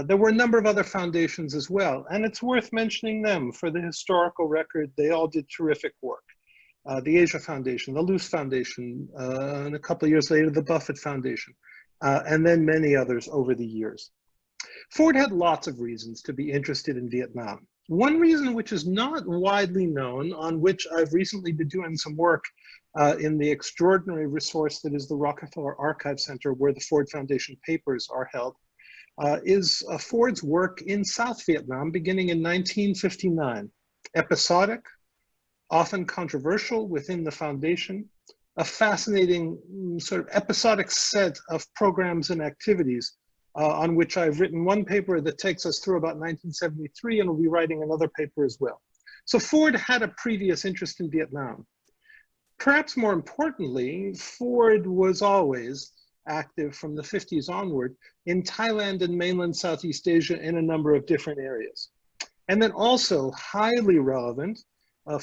there were a number of other foundations as well, and it's worth mentioning them for the historical record. They all did terrific work. The Asia Foundation, the Luce Foundation, and a couple of years later, the Buffett Foundation, and then many others over the years. Ford had lots of reasons to be interested in Vietnam. One reason which is not widely known, on which I've recently been doing some work in the extraordinary resource that is the Rockefeller Archive Center, where the Ford Foundation papers are held, is Ford's work in South Vietnam beginning in 1959. Episodic, often controversial within the foundation, a fascinating sort of episodic set of programs and activities on which I've written one paper that takes us through about 1973, and we'll be writing another paper as well. So Ford had a previous interest in Vietnam. perhaps more importantly, Ford was always active from the 50s onward in Thailand and mainland Southeast Asia in a number of different areas. And then also highly relevant,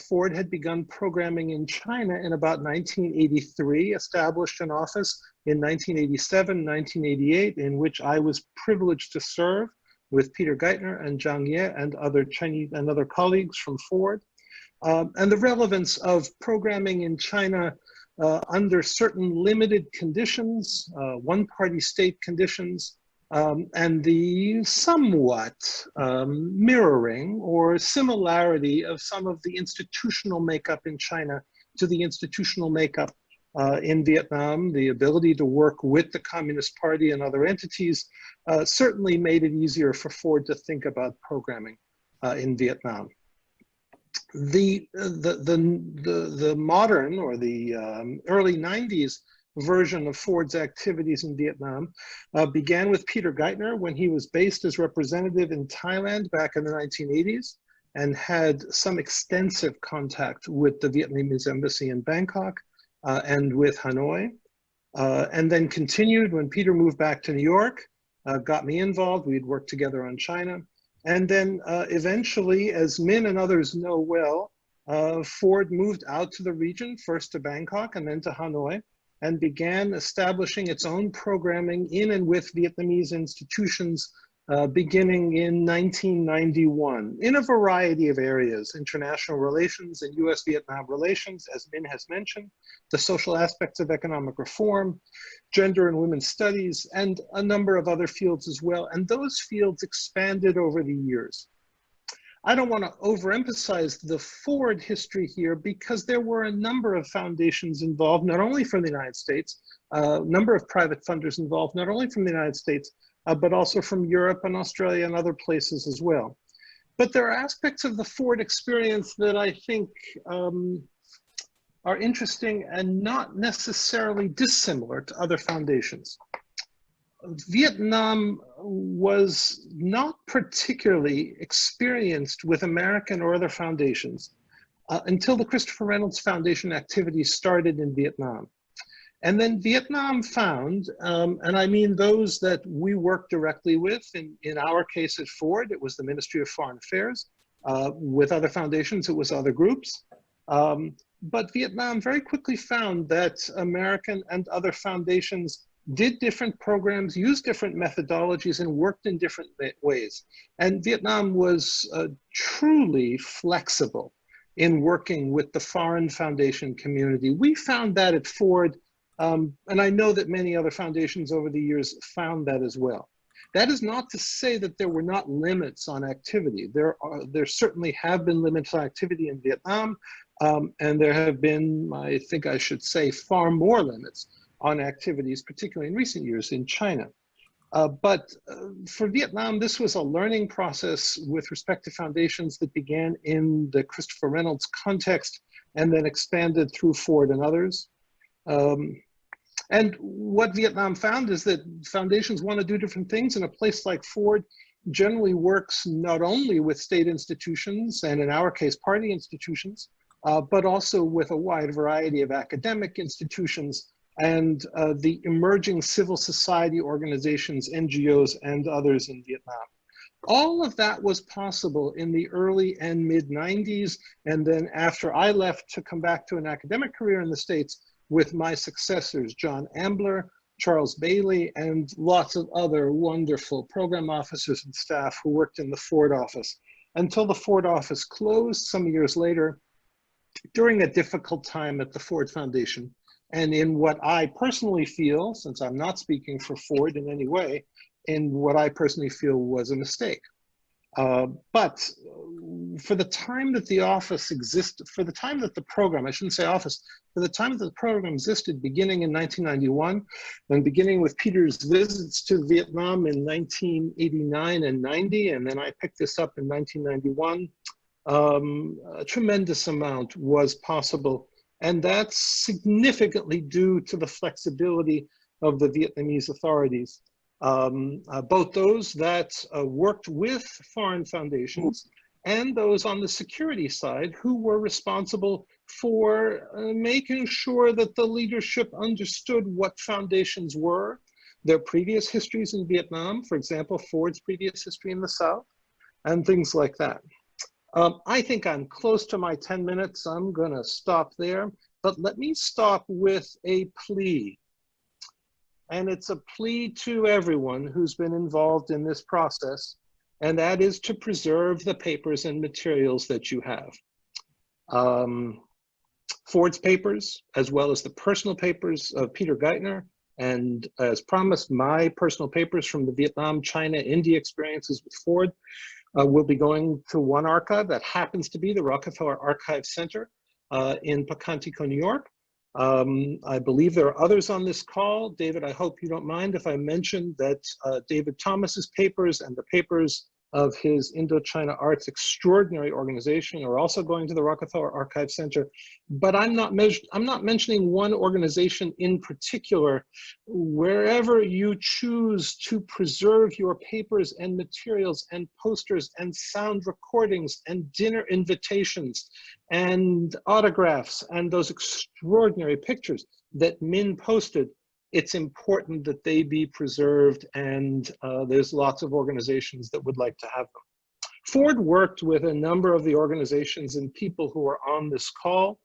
Ford had begun programming in China in about 1983, established an office in 1987, 1988, in which I was privileged to serve with Peter Geithner and Zhang Ye and other Chinese and other colleagues from Ford. And the relevance of programming in China under certain limited conditions, one-party state conditions, and the somewhat mirroring or similarity of some of the institutional makeup in China to the institutional makeup in Vietnam. The ability to work with the Communist Party and other entities certainly made it easier for Ford to think about programming in Vietnam. The modern or the early 90s version of Ford's activities in Vietnam began with Peter Geithner when he was based as representative in Thailand back in the 1980s and had some extensive contact with the Vietnamese embassy in Bangkok and with Hanoi, and then continued when Peter moved back to New York, got me involved. We'd worked together on China. And then eventually, as Min and others know well, Ford moved out to the region, first to Bangkok and then to Hanoi, and began establishing its own programming in and with Vietnamese institutions beginning in 1991 in a variety of areas: international relations and US-Vietnam relations, as Min has mentioned, the social aspects of economic reform, gender and women's studies, and a number of other fields as well. And those fields expanded over the years. I don't want to overemphasize the Ford history here because there were a number of foundations involved, not only from the United States, a number of private funders involved, not only from the United States, but also from Europe and Australia and other places as well. But there are aspects of the Ford experience that I think are interesting and not necessarily dissimilar to other foundations. Vietnam was not particularly experienced with American or other foundations until the Christopher Reynolds Foundation activities started in Vietnam. And then Vietnam found, and I mean those that we worked directly with, in our case at Ford, it was the Ministry of Foreign Affairs. With other foundations, it was other groups. But Vietnam very quickly found that American and other foundations did different programs, used different methodologies, and worked in different ways. And Vietnam was truly flexible in working with the foreign foundation community. We found that at Ford, and I know that many other foundations over the years found that as well. That is not to say that there were not limits on activity. There certainly have been limits on activity in Vietnam, and there have been, I think I should say, far more limits on activities, particularly in recent years in China. But for Vietnam, this was a learning process with respect to foundations that began in the Christopher Reynolds context and then expanded through Ford and others. And what Vietnam found is that foundations want to do different things, and a place like Ford generally works not only with state institutions, and in our case, party institutions, but also with a wide variety of academic institutions and the emerging civil society organizations, NGOs, and others in Vietnam. All of that was possible in the early and mid-90s, and then after I left to come back to an academic career in the States with my successors, John Ambler, Charles Bailey, and lots of other wonderful program officers and staff who worked in the Ford office, until the Ford office closed some years later during a difficult time at the Ford Foundation. And in what I personally feel, since I'm not speaking for Ford in any way, in what I personally feel was a mistake. But for the time that the office existed, for the time that the program, I shouldn't say office, for the time that the program existed, beginning in 1991, and beginning with Peter's visits to Vietnam in 1989 and 90, and then I picked this up in 1991, a tremendous amount was possible. And that's significantly due to the flexibility of the Vietnamese authorities. Both those that worked with foreign foundations and those on the security side who were responsible for making sure that the leadership understood what foundations were, their previous histories in Vietnam, for example, Ford's previous history in the South, and things like that. I think I'm close to my 10 minutes. I'm going to stop there, but let me stop with a plea. And it's a plea to everyone who's been involved in this process, and that is to preserve the papers and materials that you have. Ford's papers, as well as the personal papers of Peter Geithner, and as promised, my personal papers from the Vietnam, China, India experiences with Ford will be going to one archive that happens to be the Rockefeller Archive Center in Pocantico, New York. I believe there are others on this call. David, I hope you don't mind if I mention that David Thomas's papers and the papers of his Indochina Arts extraordinary organization are also going to the Rockefeller Archive Center. But I'm not mentioning one organization in particular. Wherever you choose to preserve your papers and materials and posters and sound recordings and dinner invitations and autographs and those extraordinary pictures that Min posted, it's important that they be preserved, and there's lots of organizations that would like to have them. Ford worked with a number of the organizations and people who are on this call,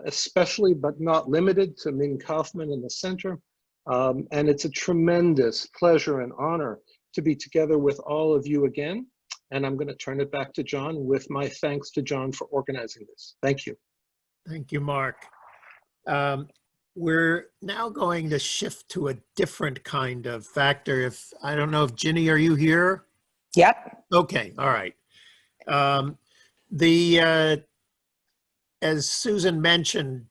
especially but not limited to Min Kaufman in the center. And it's a tremendous pleasure and honor to be together with all of you again. And I'm going to turn it back to John with my thanks to John for organizing this. Thank you. Thank you, Mark. We're now going to shift to a different kind of factor. I don't know if Ginny, are you here? Yep. Okay, all right. As Susan mentioned,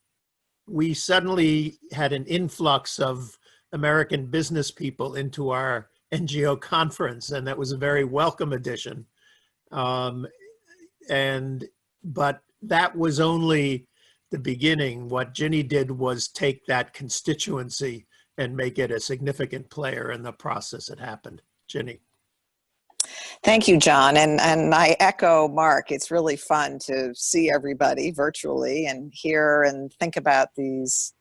we suddenly had an influx of American business people into our NGO conference, and that was a very welcome addition. But that was only the beginning. What Ginny did was take that constituency and make it a significant player in the process that happened. Ginny. Thank you, John. And I echo Mark. It's really fun to see everybody virtually and hear and think about these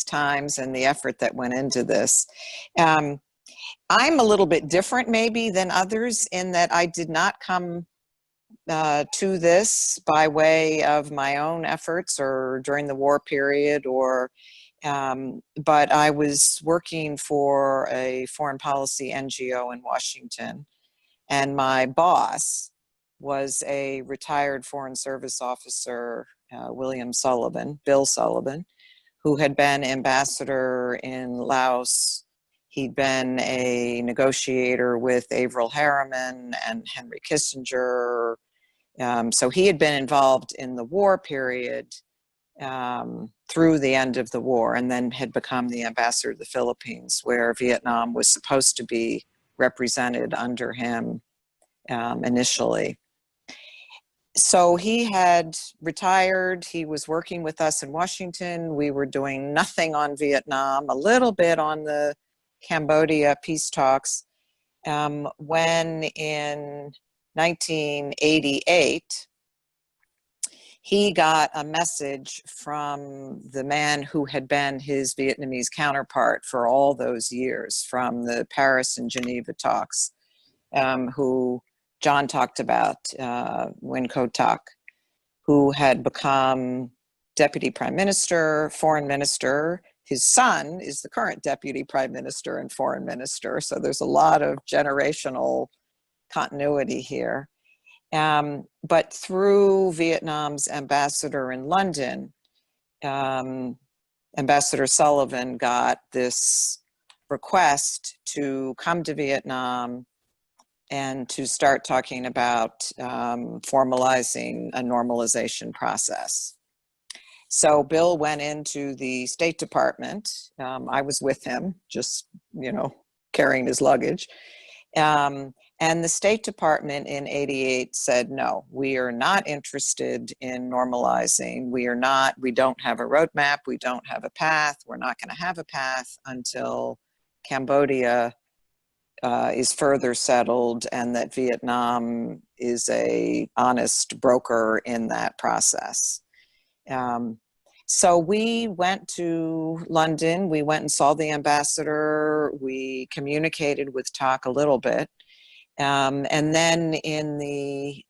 times and the effort that went into this. I'm a little bit different maybe than others in that I did not come to this by way of my own efforts or during the war period, or but I was working for a foreign policy NGO in Washington, and my boss was a retired Foreign Service officer, Bill Sullivan, who had been ambassador in Laos. He'd been a negotiator with Averell Harriman and Henry Kissinger. So he had been involved in the war period through the end of the war, and then had become the ambassador to the Philippines, where Vietnam was supposed to be represented under him initially. So he had retired. He was working with us in Washington. We were doing nothing on Vietnam, a little bit on the Cambodia peace talks, when in 1988, he got a message from the man who had been his Vietnamese counterpart for all those years, from the Paris and Geneva talks, who John talked about, Nguyen Co Tak, who had become deputy prime minister, foreign minister. His son is the current deputy prime minister and foreign minister. So there's a lot of generational continuity here. But through Vietnam's ambassador in London, Ambassador Sullivan got this request to come to Vietnam and to start talking about formalizing a normalization process. So Bill went into the State Department. I was with him, just, carrying his luggage. And the State Department in '88 said, no, we are not interested in normalizing. We don't have a roadmap. We don't have a path. We're not going to have a path until Cambodia is further settled, and that Vietnam is a honest broker in that process. So we went to London, we went and saw the ambassador, we communicated with TOC a little bit. And then in the,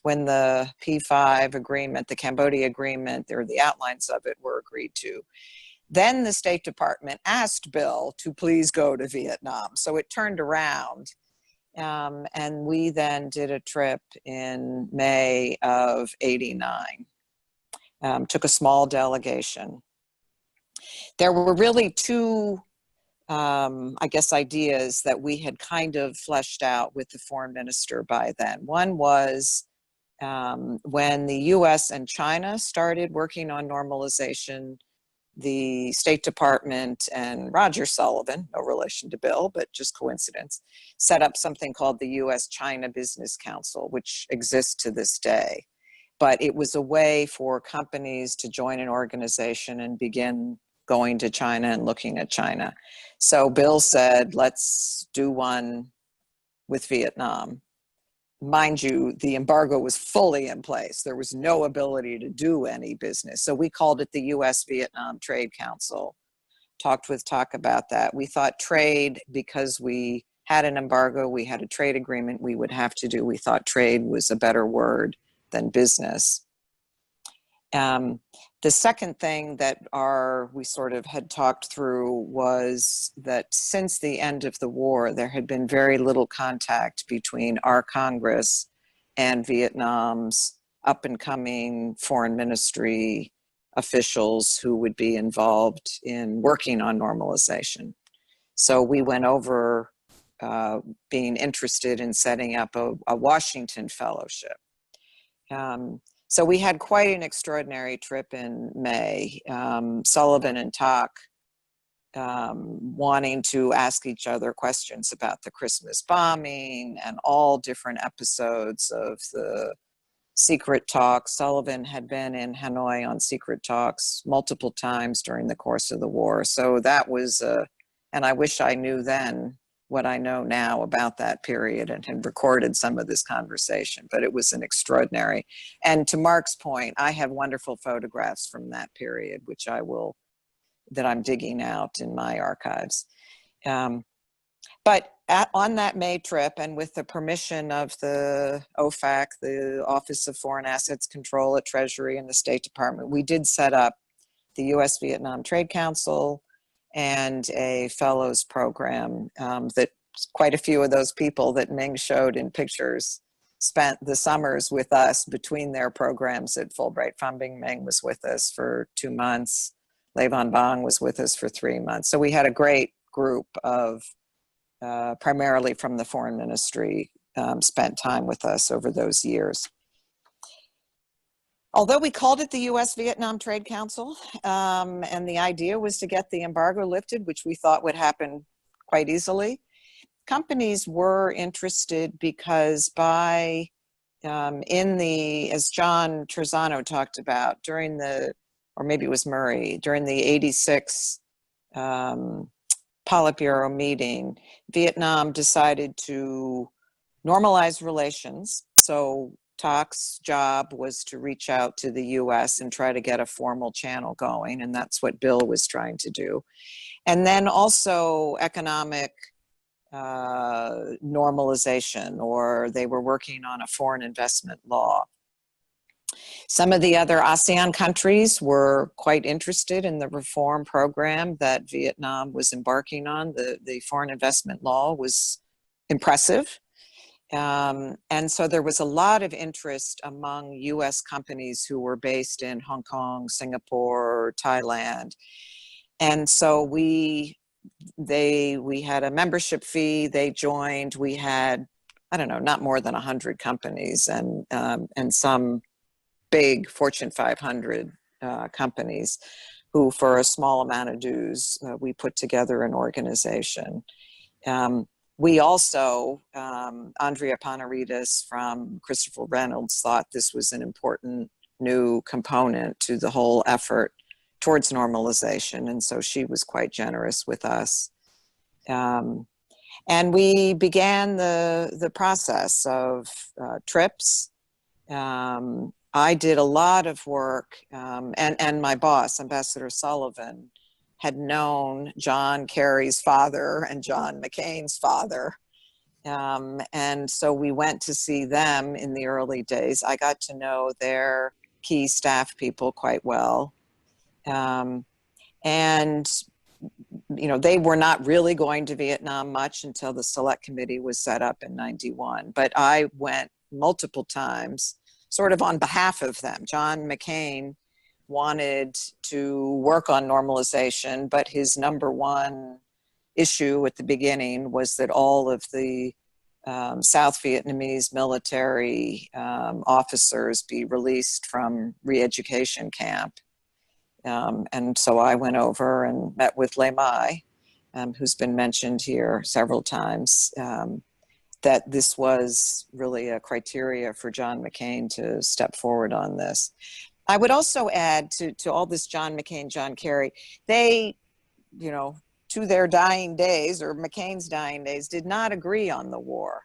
when the P5 agreement, the Cambodia agreement, or the outlines of it were agreed to, then the State Department asked Bill to please go to Vietnam. So it turned around. And we then did a trip in May of '89. Took a small delegation. There were really two, I guess, ideas that we had kind of fleshed out with the foreign minister by then. One was when the US and China started working on normalization, the State Department and Roger Sullivan, no relation to Bill, but just coincidence, set up something called the US-China Business Council, which exists to this day. But it was a way for companies to join an organization and begin going to China and looking at China. So Bill said, let's do one with Vietnam. Mind you, the embargo was fully in place. There was no ability to do any business. So we called it the US-Vietnam Trade Council, talked with TOC about that. We thought trade, because we had an embargo, we had a trade agreement we would have to do. We thought trade was a better word than business. The second thing that we sort of had talked through was that since the end of the war, there had been very little contact between our Congress and Vietnam's up and coming foreign ministry officials who would be involved in working on normalization. So we went over being interested in setting up a Washington fellowship. So we had quite an extraordinary trip in May. Sullivan and TOC wanting to ask each other questions about the Christmas bombing and all different episodes of the secret talks. Sullivan had been in Hanoi on secret talks multiple times during the course of the war. So that was, and I wish I knew then what I know now about that period and had recorded some of this conversation, but it was an extraordinary. And to Mark's point, I have wonderful photographs from that period, which that I'm digging out in my archives. But on that May trip, and with the permission of the OFAC, the Office of Foreign Assets Control at Treasury and the State Department, we did set up the US-Vietnam Trade Council and a fellows program that quite a few of those people that Ming showed in pictures spent the summers with us between their programs at Fulbright Funding. Ming was with us for 2 months. Lê Van Bang was with us for 3 months. So we had a great group of, primarily from the foreign ministry, spent time with us over those years. Although we called it the US-Vietnam Trade Council, and the idea was to get the embargo lifted, which we thought would happen quite easily, companies were interested because as John Trezano talked about, during the, or maybe it was Murray, during the '86 Politburo meeting, Vietnam decided to normalize relations. So TOC's job was to reach out to the US and try to get a formal channel going, and that's what Bill was trying to do. And then also economic normalization, or they were working on a foreign investment law. Some of the other ASEAN countries were quite interested in the reform program that Vietnam was embarking on. The foreign investment law was impressive. And so there was a lot of interest among US companies who were based in Hong Kong, Singapore, Thailand. And so we had a membership fee, they joined, we had, I don't know, not more than 100 companies and some big Fortune 500 companies who, for a small amount of dues, we put together an organization. We also, Andrea Panaritis from Christopher Reynolds thought this was an important new component to the whole effort towards normalization, and so she was quite generous with us. And we began the process of trips. I did a lot of work, and my boss, Ambassador Sullivan, had known John Kerry's father and John McCain's father. And so we went to see them in the early days. I got to know their key staff people quite well. And you know, they were not really going to Vietnam much until the Select Committee was set up in '91. But I went multiple times, sort of on behalf of them. John McCain wanted to work on normalization, but his number one issue at the beginning was that all of the South Vietnamese military officers be released from re-education camp. And so I went over and met with Le Mai, who's been mentioned here several times, that this was really a criteria for John McCain to step forward on this. I would also add to all this John McCain, John Kerry, they, you know, to their dying days, or McCain's dying days, did not agree on the war.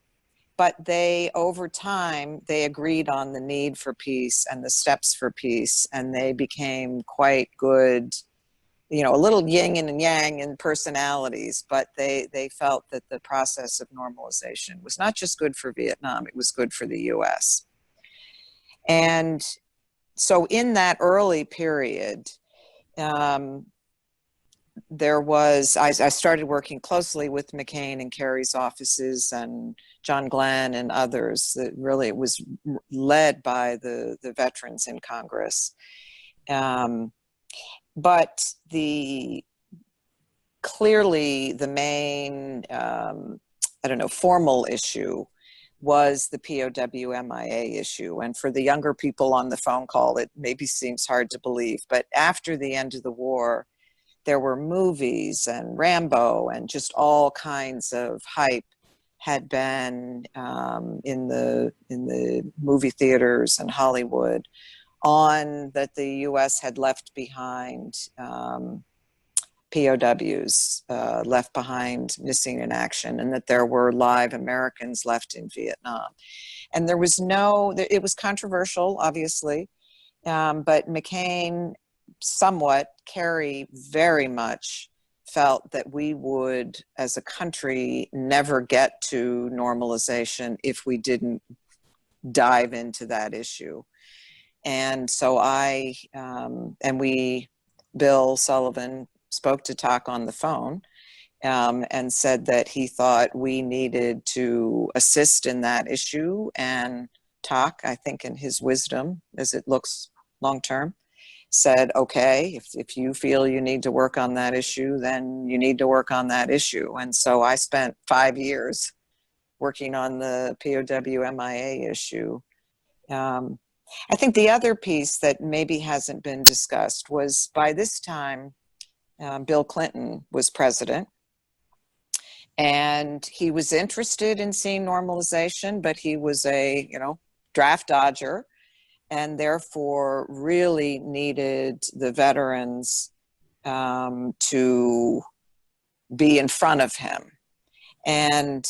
But they, over time, they agreed on the need for peace and the steps for peace, and they became quite good, you know, a little yin and yang in personalities, but they felt that the process of normalization was not just good for Vietnam, it was good for the US. And so in that early period, there was, I started working closely with McCain and Kerry's offices and John Glenn and others. That really, it was led by the veterans in Congress. But clearly the main, I don't know, formal issue was the POW MIA issue. And for the younger people on the phone call, it maybe seems hard to believe, but after the end of the war, there were movies and Rambo and just all kinds of hype had been in the movie theaters in Hollywood on that the US had left behind POWs, left behind missing in action, and that there were live Americans left in Vietnam. And there was it was controversial, obviously, but McCain somewhat, Kerry very much felt that we would, as a country, never get to normalization if we didn't dive into that issue. And so Bill Sullivan spoke to TAC on the phone and said that he thought we needed to assist in that issue. And TAC, I think in his wisdom, as it looks long-term, said, okay, if you feel you need to work on that issue, then you need to work on that issue. And so I spent 5 years working on the POW MIA issue. I think the other piece that maybe hasn't been discussed was, by this time, Bill Clinton was president, and he was interested in seeing normalization, but he was a, draft dodger, and therefore really needed the veterans to be in front of him. And,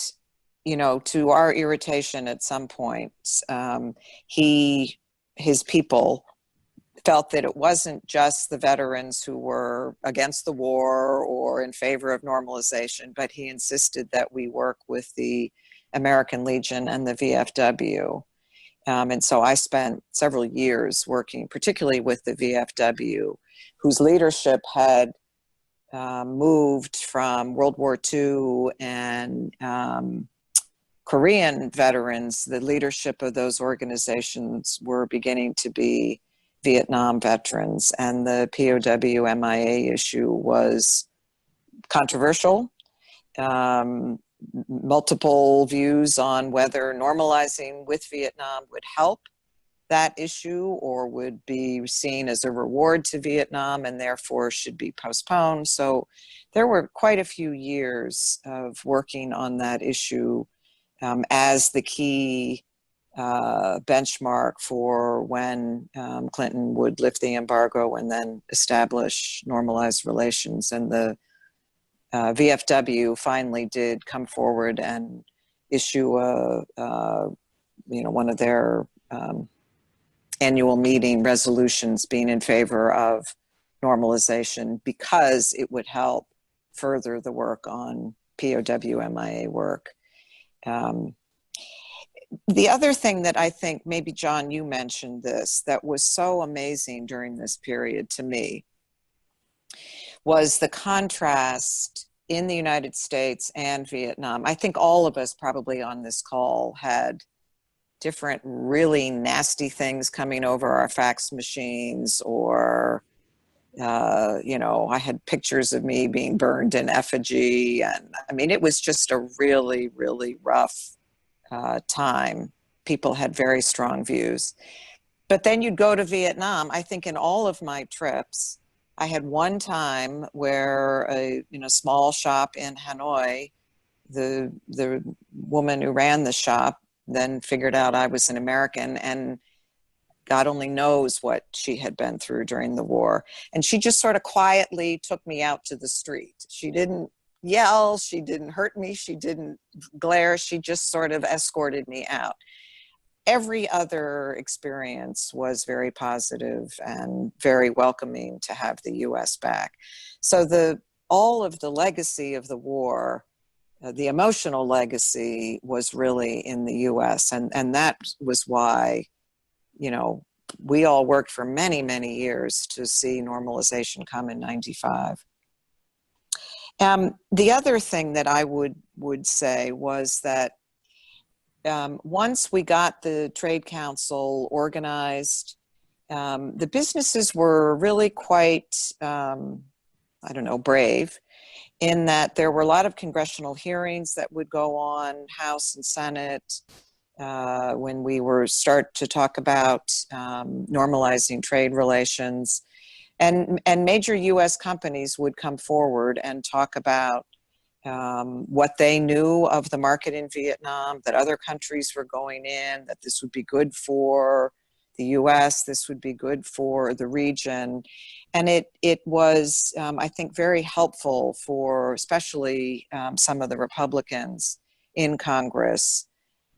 to our irritation at some point, his people felt that it wasn't just the veterans who were against the war or in favor of normalization, but he insisted that we work with the American Legion and the VFW. And so I spent several years working, particularly with the VFW, whose leadership had moved from World War II and Korean veterans. The leadership of those organizations were beginning to be Vietnam veterans, and the POW MIA issue was controversial. Multiple views on whether normalizing with Vietnam would help that issue or would be seen as a reward to Vietnam and therefore should be postponed. So there were quite a few years of working on that issue as the key benchmark for when Clinton would lift the embargo and then establish normalized relations. And the VFW finally did come forward and issue one of their annual meeting resolutions being in favor of normalization because it would help further the work on POW MIA work. The other thing that I think, maybe John, you mentioned this, that was so amazing during this period to me was the contrast in the United States and Vietnam. I think all of us probably on this call had different really nasty things coming over our fax machines, or I had pictures of me being burned in effigy. And I mean, it was just a really, really rough time. People had very strong views. But then you'd go to Vietnam. I think in all of my trips, I had one time where a small shop in Hanoi, the woman who ran the shop then figured out I was an American, and God only knows what she had been through during the war. And she just sort of quietly took me out to the street. She didn't yell, she didn't hurt me, she didn't glare, she just sort of escorted me out. Every other experience was very positive and very welcoming to have the US back. So all of the legacy of the war, the emotional legacy, was really in the US. And that was why, we all worked for many, many years to see normalization come in 95. The other thing that I would say was that once we got the Trade Council organized, the businesses were really quite, brave, in that there were a lot of congressional hearings that would go on, House and Senate, when we start to talk about normalizing trade relations. And major US companies would come forward and talk about what they knew of the market in Vietnam, that other countries were going in, that this would be good for the US, this would be good for the region. And it was, I think, very helpful for especially some of the Republicans in Congress,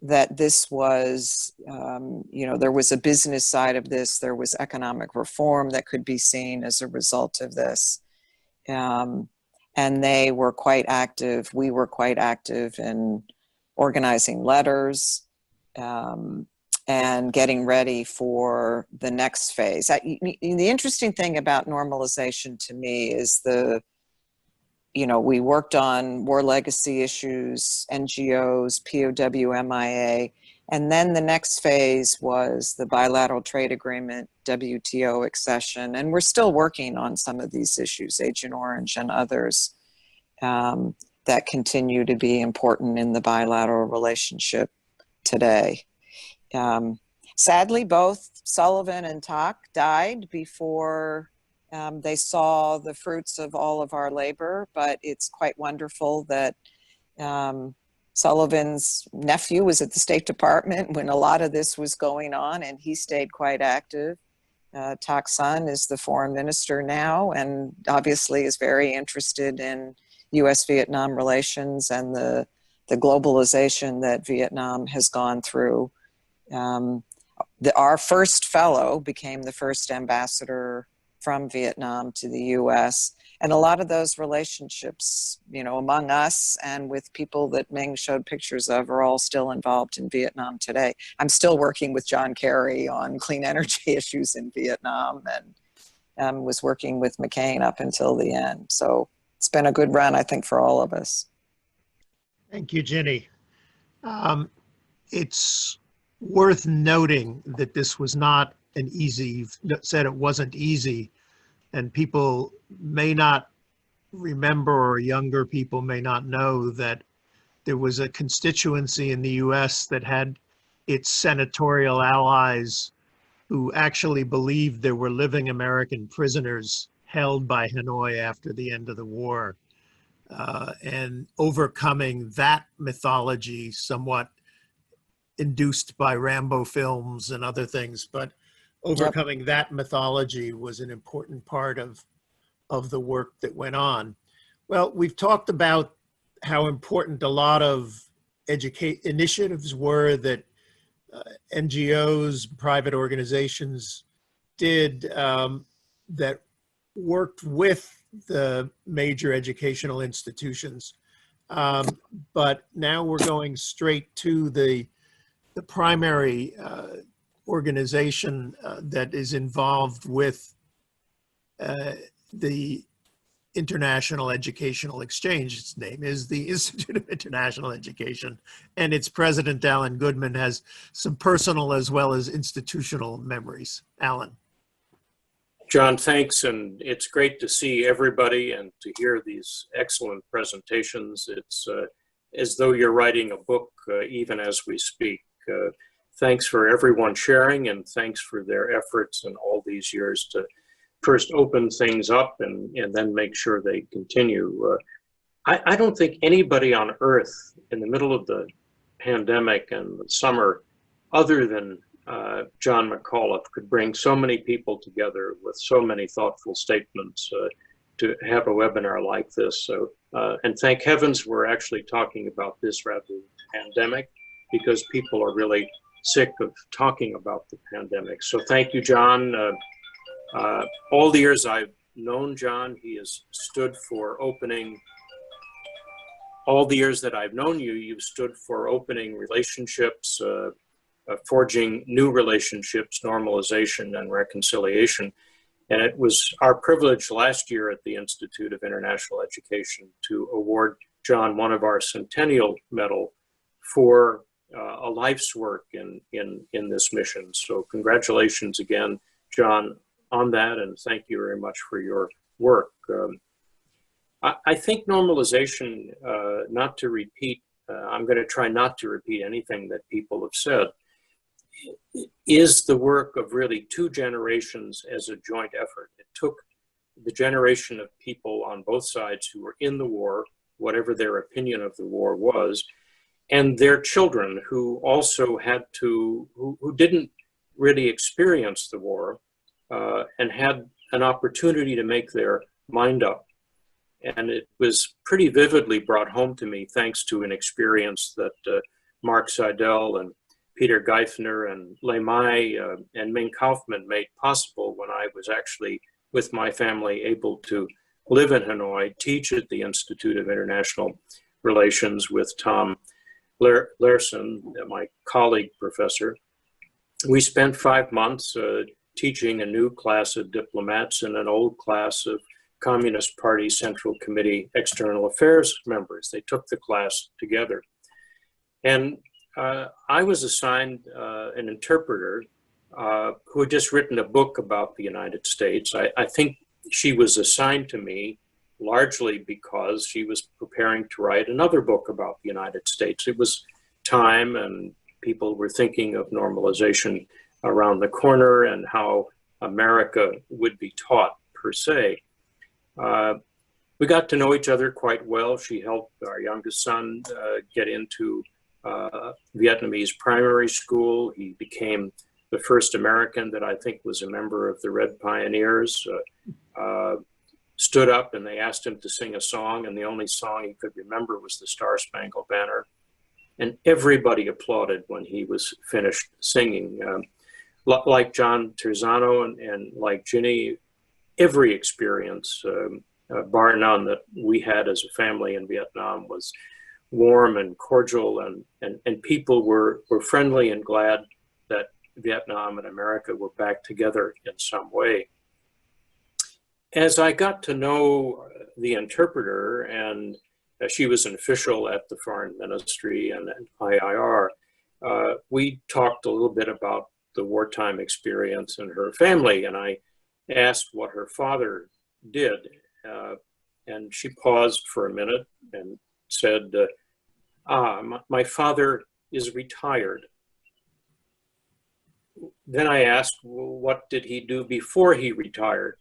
that this was, there was a business side of this, there was economic reform that could be seen as a result of this. And they were quite active, we were quite active in organizing letters and getting ready for the next phase. The interesting thing about normalization to me is we worked on war legacy issues, NGOs, POW, MIA, and then the next phase was the bilateral trade agreement, WTO accession, and we're still working on some of these issues, Agent Orange and others, that continue to be important in the bilateral relationship today. Sadly, both Sullivan and Tak died before they saw the fruits of all of our labor, but it's quite wonderful that Sullivan's nephew was at the State Department when a lot of this was going on, and he stayed quite active. Tak's son is the foreign minister now, and obviously is very interested in US-Vietnam relations and the globalization that Vietnam has gone through. Our first fellow became the first ambassador from Vietnam to the US. And a lot of those relationships, among us and with people that Ming showed pictures of, are all still involved in Vietnam today. I'm still working with John Kerry on clean energy issues in Vietnam, and was working with McCain up until the end. So it's been a good run, I think, for all of us. Thank you, Ginny. It's worth noting that this was not an easy, you've said it wasn't easy, and people may not remember, or younger people may not know, that there was a constituency in the US that had its senatorial allies who actually believed there were living American prisoners held by Hanoi after the end of the war. And overcoming that mythology, somewhat induced by Rambo films and other things, but overcoming that mythology was an important part of the work that went on. Well, we've talked about how important a lot of initiatives were that NGOs, private organizations did that worked with the major educational institutions. But now we're going straight to the primary organization that is involved with the International Educational Exchange. Its name is the Institute of International Education, and its president, Alan Goodman, has some personal as well as institutional memories. Alan. John, thanks, and it's great to see everybody and to hear these excellent presentations. It's as though you're writing a book even as we speak. Thanks for everyone sharing, and thanks for their efforts in all these years to first open things up and then make sure they continue. I don't think anybody on earth in the middle of the pandemic and the summer, other than John McAuliff, could bring so many people together with so many thoughtful statements to have a webinar like this. So, and thank heavens we're actually talking about this rather than the pandemic, because people are really sick of talking about the pandemic. So thank you, John. All the years I've known John, he has stood for opening. All the years that I've known you, you've stood for opening relationships, forging new relationships, normalization and reconciliation. And it was our privilege last year at the Institute of International Education to award John one of our Centennial Medal for a life's work in this mission. So congratulations again, John, on that, and thank you very much for your work. I think normalization, not to repeat, I'm going to try not to repeat anything that people have said, is the work of really two generations as a joint effort. It took the generation of people on both sides who were in the war, whatever their opinion of the war was, and their children who also had to, who didn't really experience the war, and had an opportunity to make their mind up. And it was pretty vividly brought home to me thanks to an experience that Mark Seidel and Peter Geithner and Lei Mai and Ming Kaufman made possible when I was actually, with my family, able to live in Hanoi, teach at the Institute of International Relations with Tom Larson, my colleague professor. We spent 5 months teaching a new class of diplomats and an old class of Communist Party Central Committee External Affairs members. They took the class together. And I was assigned an interpreter who had just written a book about the United States. I think she was assigned to me largely because she was preparing to write another book about the United States. It was time, and people were thinking of normalization around the corner and how America would be taught per se. We got to know each other quite well. She helped our youngest son get into Vietnamese primary school. He became the first American that I think was a member of the Red Pioneers. Stood up and they asked him to sing a song, and the only song he could remember was the Star Spangled Banner. And everybody applauded when he was finished singing. Like John Terzano and like Ginny, every experience, bar none, that we had as a family in Vietnam was warm and cordial, and people were friendly and glad that Vietnam and America were back together in some way. As I got to know the interpreter, and she was an official at the Foreign Ministry and at IIR, we talked a little bit about the wartime experience in her family, and I asked what her father did. And she paused for a minute and said, my father is retired. Then I asked, well, what did he do before he retired?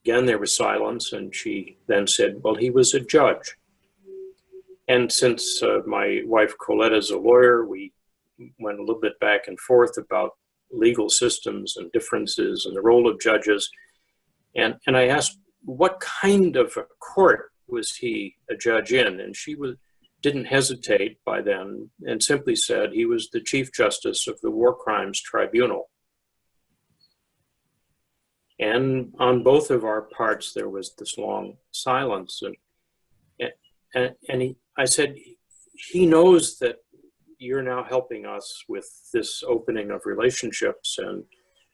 Again, there was silence, and she then said, well, he was a judge. And since my wife Colette is a lawyer, we went a little bit back and forth about legal systems and differences and the role of judges. And I asked, what kind of a court was he a judge in? And she didn't hesitate by then and simply said he was the Chief Justice of the War Crimes Tribunal. And on both of our parts, there was this long silence. I said, he knows that you're now helping us with this opening of relationships and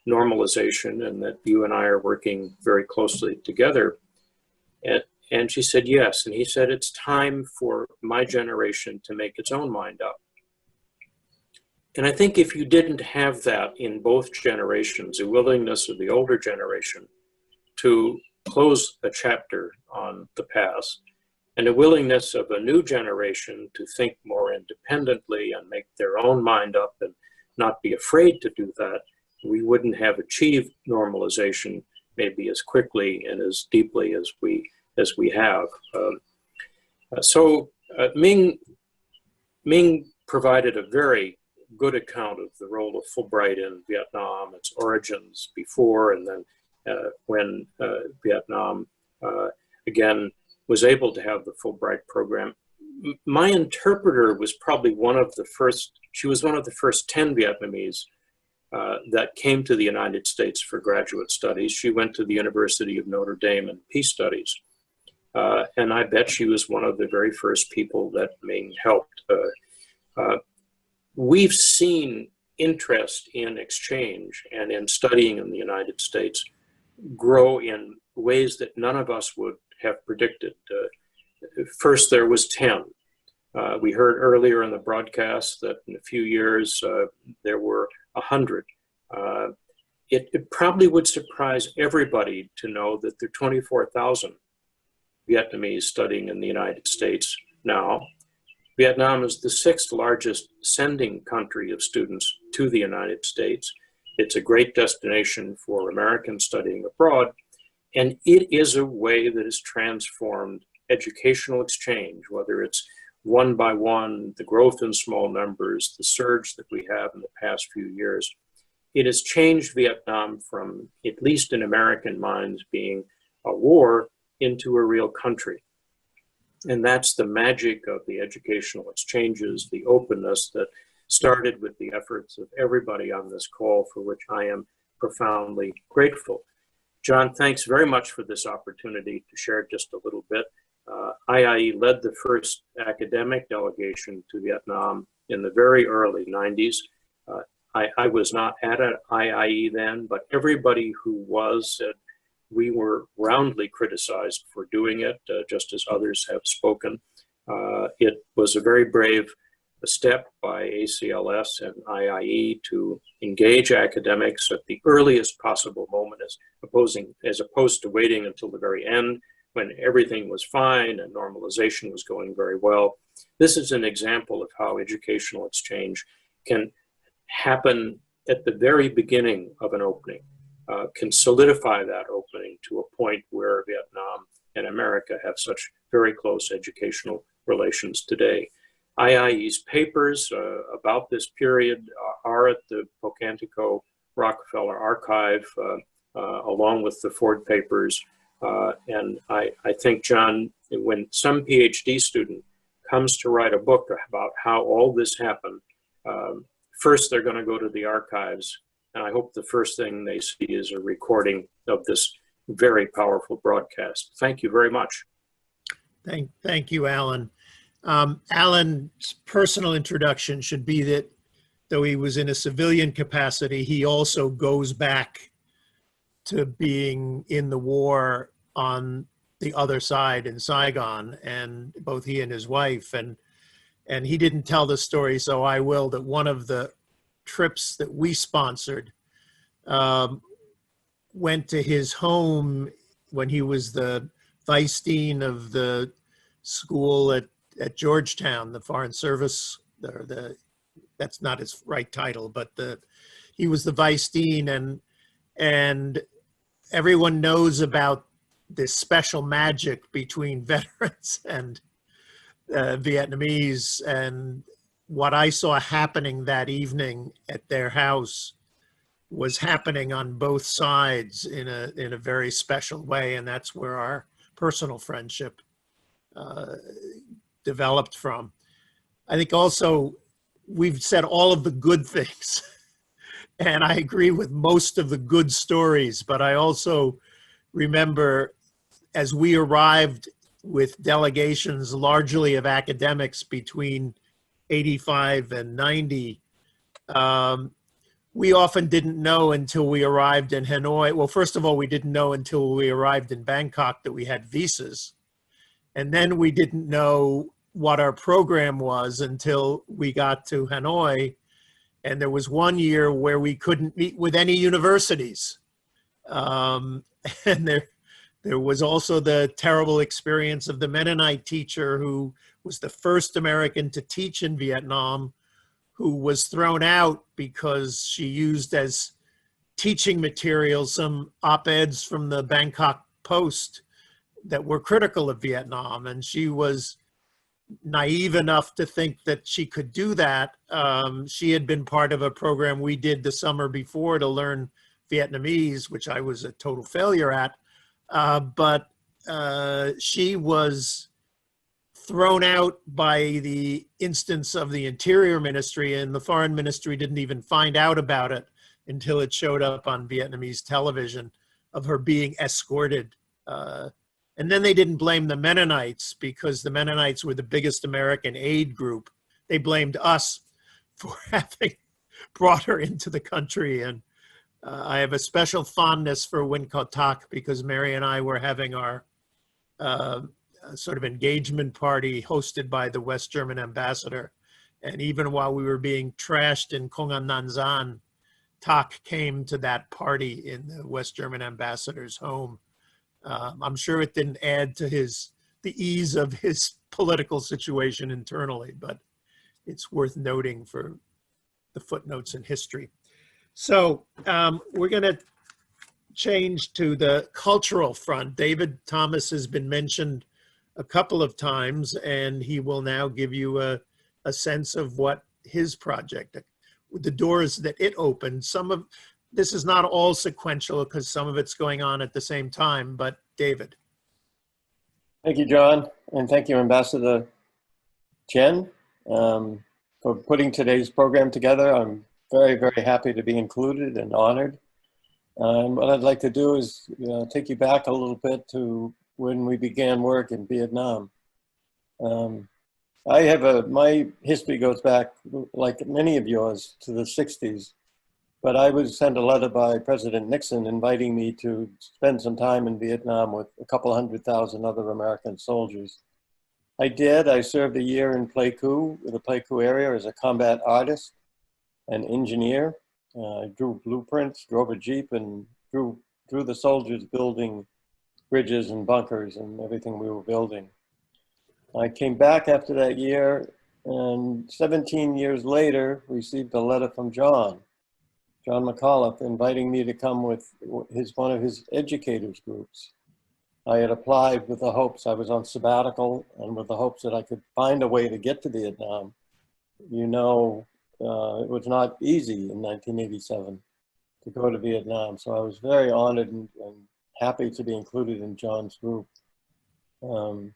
normalization, and that you and I are working very closely together. And she said, yes. And he said, it's time for my generation to make its own mind up. And I think if you didn't have that in both generations, a willingness of the older generation to close a chapter on the past, and a willingness of a new generation to think more independently and make their own mind up and not be afraid to do that, we wouldn't have achieved normalization maybe as quickly and as deeply as we have. Ming provided a very good account of the role of Fulbright in Vietnam, its origins before, and then when Vietnam again was able to have the Fulbright program. My interpreter was probably one of the first 10 Vietnamese that came to the United States for graduate studies. She went to the University of Notre Dame in peace studies. And I bet she was one of the very first people that Ming helped. We've seen interest in exchange and in studying in the United States grow in ways that none of us would have predicted. First, there was 10. We heard earlier in the broadcast that in a few years there were 100. It probably would surprise everybody to know that there are 24,000 Vietnamese studying in the United States now. Vietnam is the 6th largest sending country of students to the United States. It's a great destination for Americans studying abroad, and it is a way that has transformed educational exchange, whether it's one by one, the growth in small numbers, the surge that we have in the past few years. It has changed Vietnam from, at least in American minds, being a war into a real country. And that's the magic of the educational exchanges, the openness that started with the efforts of everybody on this call, for which I am profoundly grateful. John, thanks very much for this opportunity to share just a little bit. IIE led the first academic delegation to Vietnam in the very early 90s. I was not at an IIE then, but everybody who was said we were roundly criticized for doing it, just as others have spoken. It was a very brave step by ACLS and IIE to engage academics at the earliest possible moment, as opposed to waiting until the very end when everything was fine and normalization was going very well. This is an example of how educational exchange can happen at the very beginning of an opening, can solidify that opening to a point where Vietnam and America have such very close educational relations today. IIE's papers about this period are at the Pocantico Rockefeller Archive, along with the Ford papers. And I think, John, when some PhD student comes to write a book about how all this happened, first they're going to go to the archives, and I hope the first thing they see is a recording of this very powerful broadcast. Thank you very much. Thank you, Alan. Alan's personal introduction should be that though he was in a civilian capacity, he also goes back to being in the war on the other side in Saigon, and both he and his wife, and he didn't tell the story, so I will, that one of the trips that we sponsored went to his home when he was the vice dean of the school at Georgetown, the Foreign Service, that's not his right title, but he was the vice dean, and everyone knows about this special magic between veterans and Vietnamese, and what I saw happening that evening at their house was happening on both sides in a very special way, and that's where our personal friendship developed from. I think also we've said all of the good things, and I agree with most of the good stories, but I also remember as we arrived with delegations largely of academics between 85 and 90, we often didn't know until we arrived in Hanoi. Well, first of all, we didn't know until we arrived in Bangkok that we had visas. And then we didn't know what our program was until we got to Hanoi. And there was one year where we couldn't meet with any universities. And there was also the terrible experience of the Mennonite teacher who was the first American to teach in Vietnam, who was thrown out because she used as teaching material some op-eds from the Bangkok Post that were critical of Vietnam. And she was naive enough to think that she could do that. She had been part of a program we did the summer before to learn Vietnamese, which I was a total failure at. But she was thrown out by the instance of the Interior Ministry, and the Foreign Ministry didn't even find out about it until it showed up on Vietnamese television, of her being escorted. And then they didn't blame the Mennonites because the Mennonites were the biggest American aid group. They blamed us for having brought her into the country. And I have a special fondness for Win Ko Tak because Mary and I were having our sort of engagement party hosted by the West German ambassador. And even while we were being trashed in Kongan Nanzan, Tak came to that party in the West German ambassador's home. I'm sure it didn't add to the ease of his political situation internally, but it's worth noting for the footnotes in history. So we're going to change to the cultural front. David Thomas has been mentioned a couple of times, and he will now give you a sense of what his project, the doors that it opened. Some of this is not all sequential because some of it's going on at the same time, but David. Thank you, John, and thank you, Ambassador Chien, for putting today's program together. I'm very, very happy to be included and honored. What I'd like to do is take you back a little bit to when we began work in Vietnam. My history goes back, like many of yours, to the 60s. But I was sent a letter by President Nixon inviting me to spend some time in Vietnam with a couple 100,000 other American soldiers. I did. I served a year in Pleiku, the Pleiku area, as a combat artist and engineer. I drew blueprints, drove a Jeep, and drew the soldiers building bridges and bunkers and everything we were building. I came back after that year, and 17 years later, received a letter from John McAuliff, inviting me to come with one of his educators groups. I had applied with the hopes, I was on sabbatical, and with the hopes that I could find a way to get to Vietnam. You know, it was not easy in 1987 to go to Vietnam, so I was very honored and happy to be included in John's group. It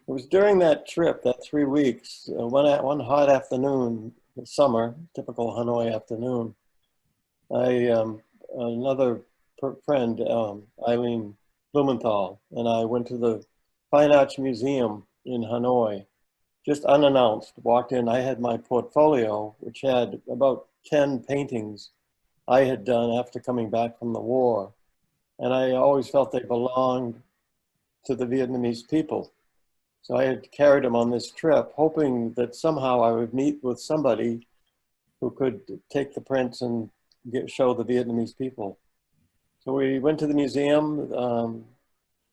was during that trip, that 3 weeks, one hot afternoon, summer, typical Hanoi afternoon, another friend, Eileen Blumenthal, and I went to the Fine Arts Museum in Hanoi, just unannounced, walked in. I had my portfolio, which had about 10 paintings I had done after coming back from the war. And I always felt they belonged to the Vietnamese people. So I had carried them on this trip, hoping that somehow I would meet with somebody who could take the prints and show the Vietnamese people. So we went to the museum.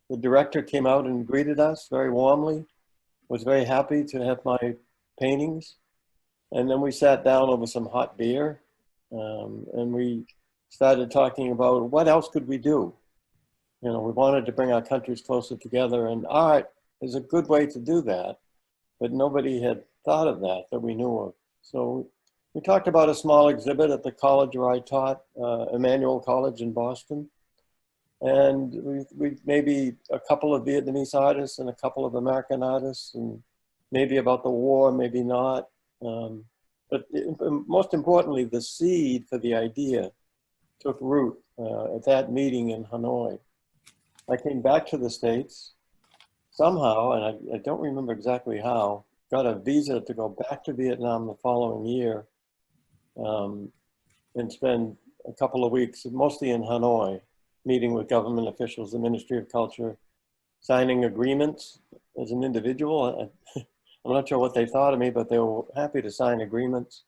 The director came out and greeted us very warmly, was very happy to have my paintings. And then we sat down over some hot beer, and we started talking about what else could we do. You know, we wanted to bring our countries closer together, and art is a good way to do that, but nobody had thought of that we knew of. So We talked about a small exhibit at the college where I taught, Emmanuel College in Boston. And we maybe a couple of Vietnamese artists and a couple of American artists, and maybe about the war, maybe not. But most importantly, the seed for the idea took root at that meeting in Hanoi. I came back to the States somehow, and I don't remember exactly how, got a visa to go back to Vietnam the following year and spend a couple of weeks, mostly in Hanoi, meeting with government officials, the Ministry of Culture, signing agreements as an individual. I'm not sure what they thought of me, but they were happy to sign agreements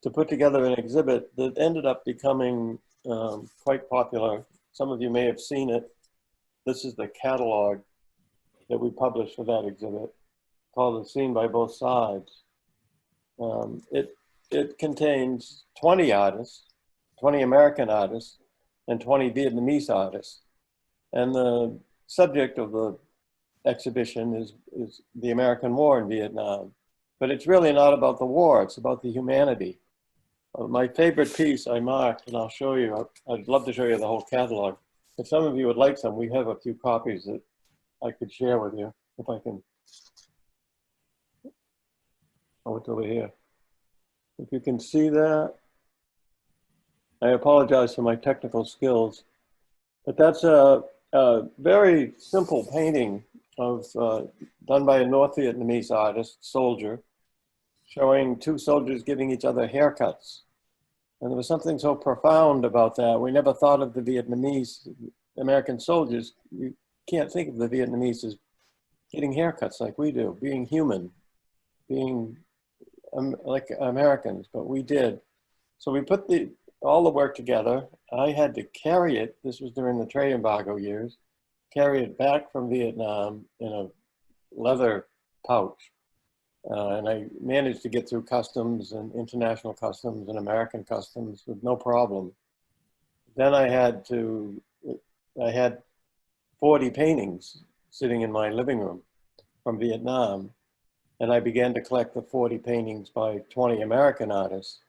to put together an exhibit that ended up becoming quite popular. Some of you may have seen it. This is the catalog that we published for that exhibit, called The Scene by Both Sides. It contains 20 artists, 20 American artists, and 20 Vietnamese artists. And the subject of the exhibition is the American war in Vietnam. But it's really not about the war, it's about the humanity. My favorite piece I marked, and I'll show you, I'd love to show you the whole catalog. If some of you would like some, we have a few copies that I could share with you, if I can. Oh, it's over here. If you can see that. I apologize for my technical skills, but that's a very simple painting of done by a North Vietnamese artist, soldier, showing two soldiers giving each other haircuts. And there was something so profound about that. We never thought of the Vietnamese, American soldiers. You can't think of the Vietnamese as getting haircuts like we do, being human, being like Americans, but we did. So we put all the work together. I had to carry it, this was during the trade embargo years, carry it back from Vietnam in a leather pouch. And I managed to get through customs and international customs and American customs with no problem. Then I had 40 paintings sitting in my living room from Vietnam. And I began to collect the 40 paintings by 20 American artists.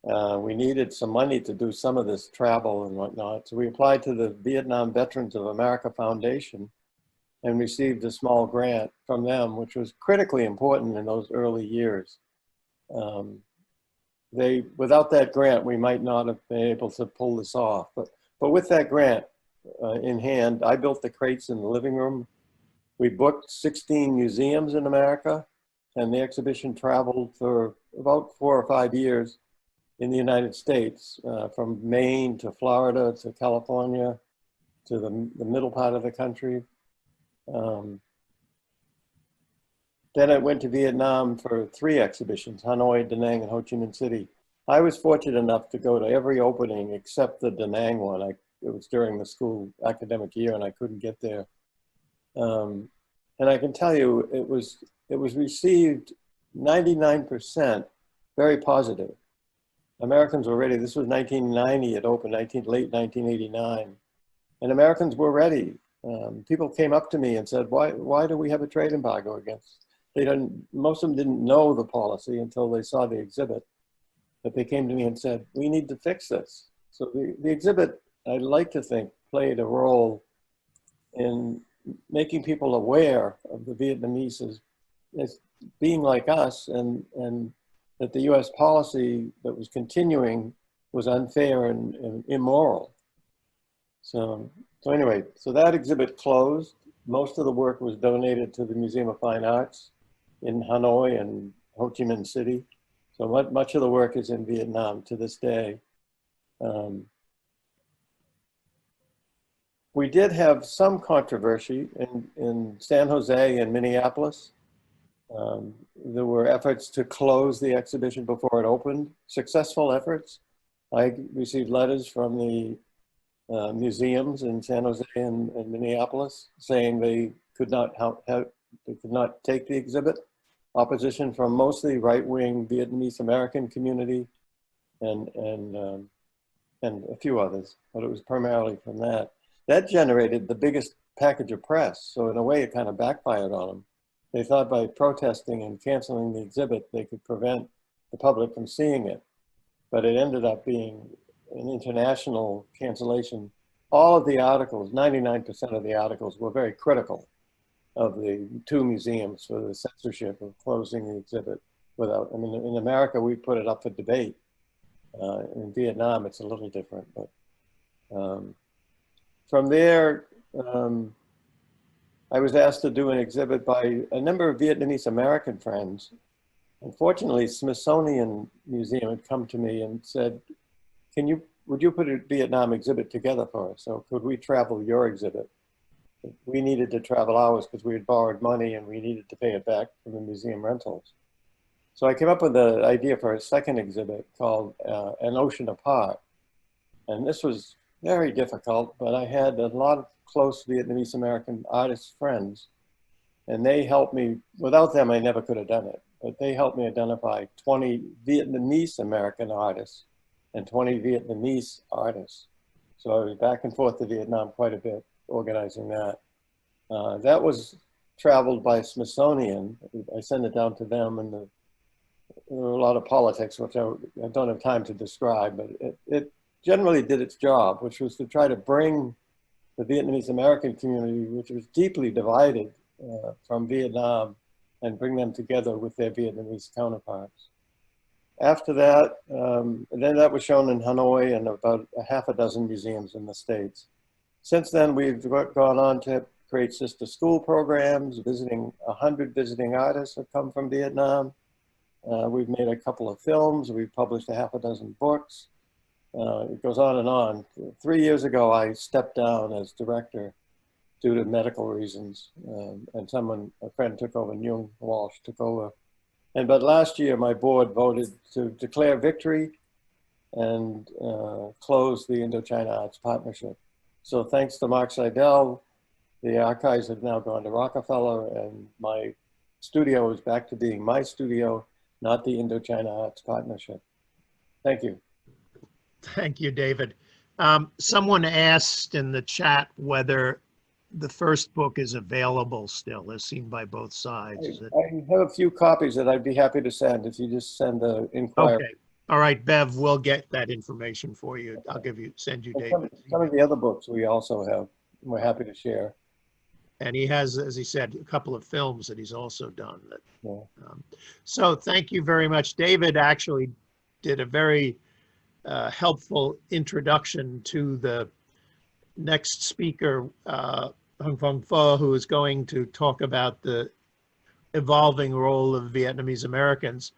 We needed some money to do some of this travel and whatnot. So we applied to the Vietnam Veterans of America Foundation and received a small grant from them, which was critically important in those early years. Without that grant, we might not have been able to pull this off. But with that grant in hand, I built the crates in the living room. We booked 16 museums in America, and the exhibition traveled for about 4 or 5 years in the United States, from Maine to Florida to California to the middle part of the country. Then I went to Vietnam for 3 exhibitions, Hanoi, Da Nang, and Ho Chi Minh City. I was fortunate enough to go to every opening except the Da Nang one. It was during the school academic year and I couldn't get there. And I can tell you, it was received 99% very positive. Americans were ready. This was 1990, it opened late 1989. And Americans were ready. People came up to me and said, why do we have a trade embargo against? Most of them didn't know the policy until they saw the exhibit. But they came to me and said, we need to fix this. So the exhibit, I'd like to think, played a role in making people aware of the Vietnamese as being like us, and that the US policy that was continuing was unfair and immoral. So anyway, so that exhibit closed. Most of the work was donated to the Museum of Fine Arts in Hanoi and Ho Chi Minh City. So much of the work is in Vietnam to this day. We did have some controversy in San Jose and Minneapolis. There were efforts to close the exhibition before it opened, successful efforts. I received letters from the museums in San Jose and Minneapolis saying they could not take the exhibit. Opposition from mostly right-wing Vietnamese American community and a few others, but it was primarily from that. That generated the biggest package of press. So in a way, it kind of backfired on them. They thought by protesting and canceling the exhibit, they could prevent the public from seeing it, but it ended up being an international cancellation. All of the articles, 99% of the articles, were very critical of the two museums for the censorship of closing the exhibit without, I mean, in America, we put it up for debate. In Vietnam, it's a little different, but from there, I was asked to do an exhibit by a number of Vietnamese American friends. Unfortunately, Smithsonian Museum had come to me and said, would you put a Vietnam exhibit together for us? So could we travel your exhibit? We needed to travel ours because we had borrowed money and we needed to pay it back from the museum rentals. So I came up with the idea for a second exhibit called An Ocean Apart. And this was very difficult, but I had a lot of close Vietnamese American artist friends, and they helped me. Without them, I never could have done it, but they helped me identify 20 Vietnamese American artists and 20 Vietnamese artists. So I was back and forth to Vietnam quite a bit, organizing that. That was traveled by Smithsonian. I sent it down to them, and there were a lot of politics, which I don't have time to describe, but it generally did its job, which was to try to bring the Vietnamese American community, which was deeply divided from Vietnam, and bring them together with their Vietnamese counterparts. After that, then that was shown in Hanoi and about a half a dozen museums in the States. Since then, we've gone on to create sister school programs, 100 visiting artists have come from Vietnam. We've made a couple of films, we've published a half a dozen books. It goes on and on. 3 years ago, I stepped down as director due to medical reasons, and a friend took over, Nguyen Walsh took over. But last year, my board voted to declare victory and close the Indochina Arts Partnership. So thanks to Mark Seidel, the archives have now gone to Rockefeller, and my studio is back to being my studio, not the Indochina Arts Partnership. Thank you. Thank you, David. Someone asked in the chat whether the first book is available still, as seen by both sides. I have a few copies that I'd be happy to send if you just send an inquiry. Okay. All right, Bev, we'll get that information for you. I'll send you David. Some of the other books we also have, we're happy to share. And he has, as he said, a couple of films that he's also done. Yeah. So thank you very much. David actually did a very helpful introduction to the next speaker, Hung Phong Pho, who is going to talk about the evolving role of Vietnamese Americans.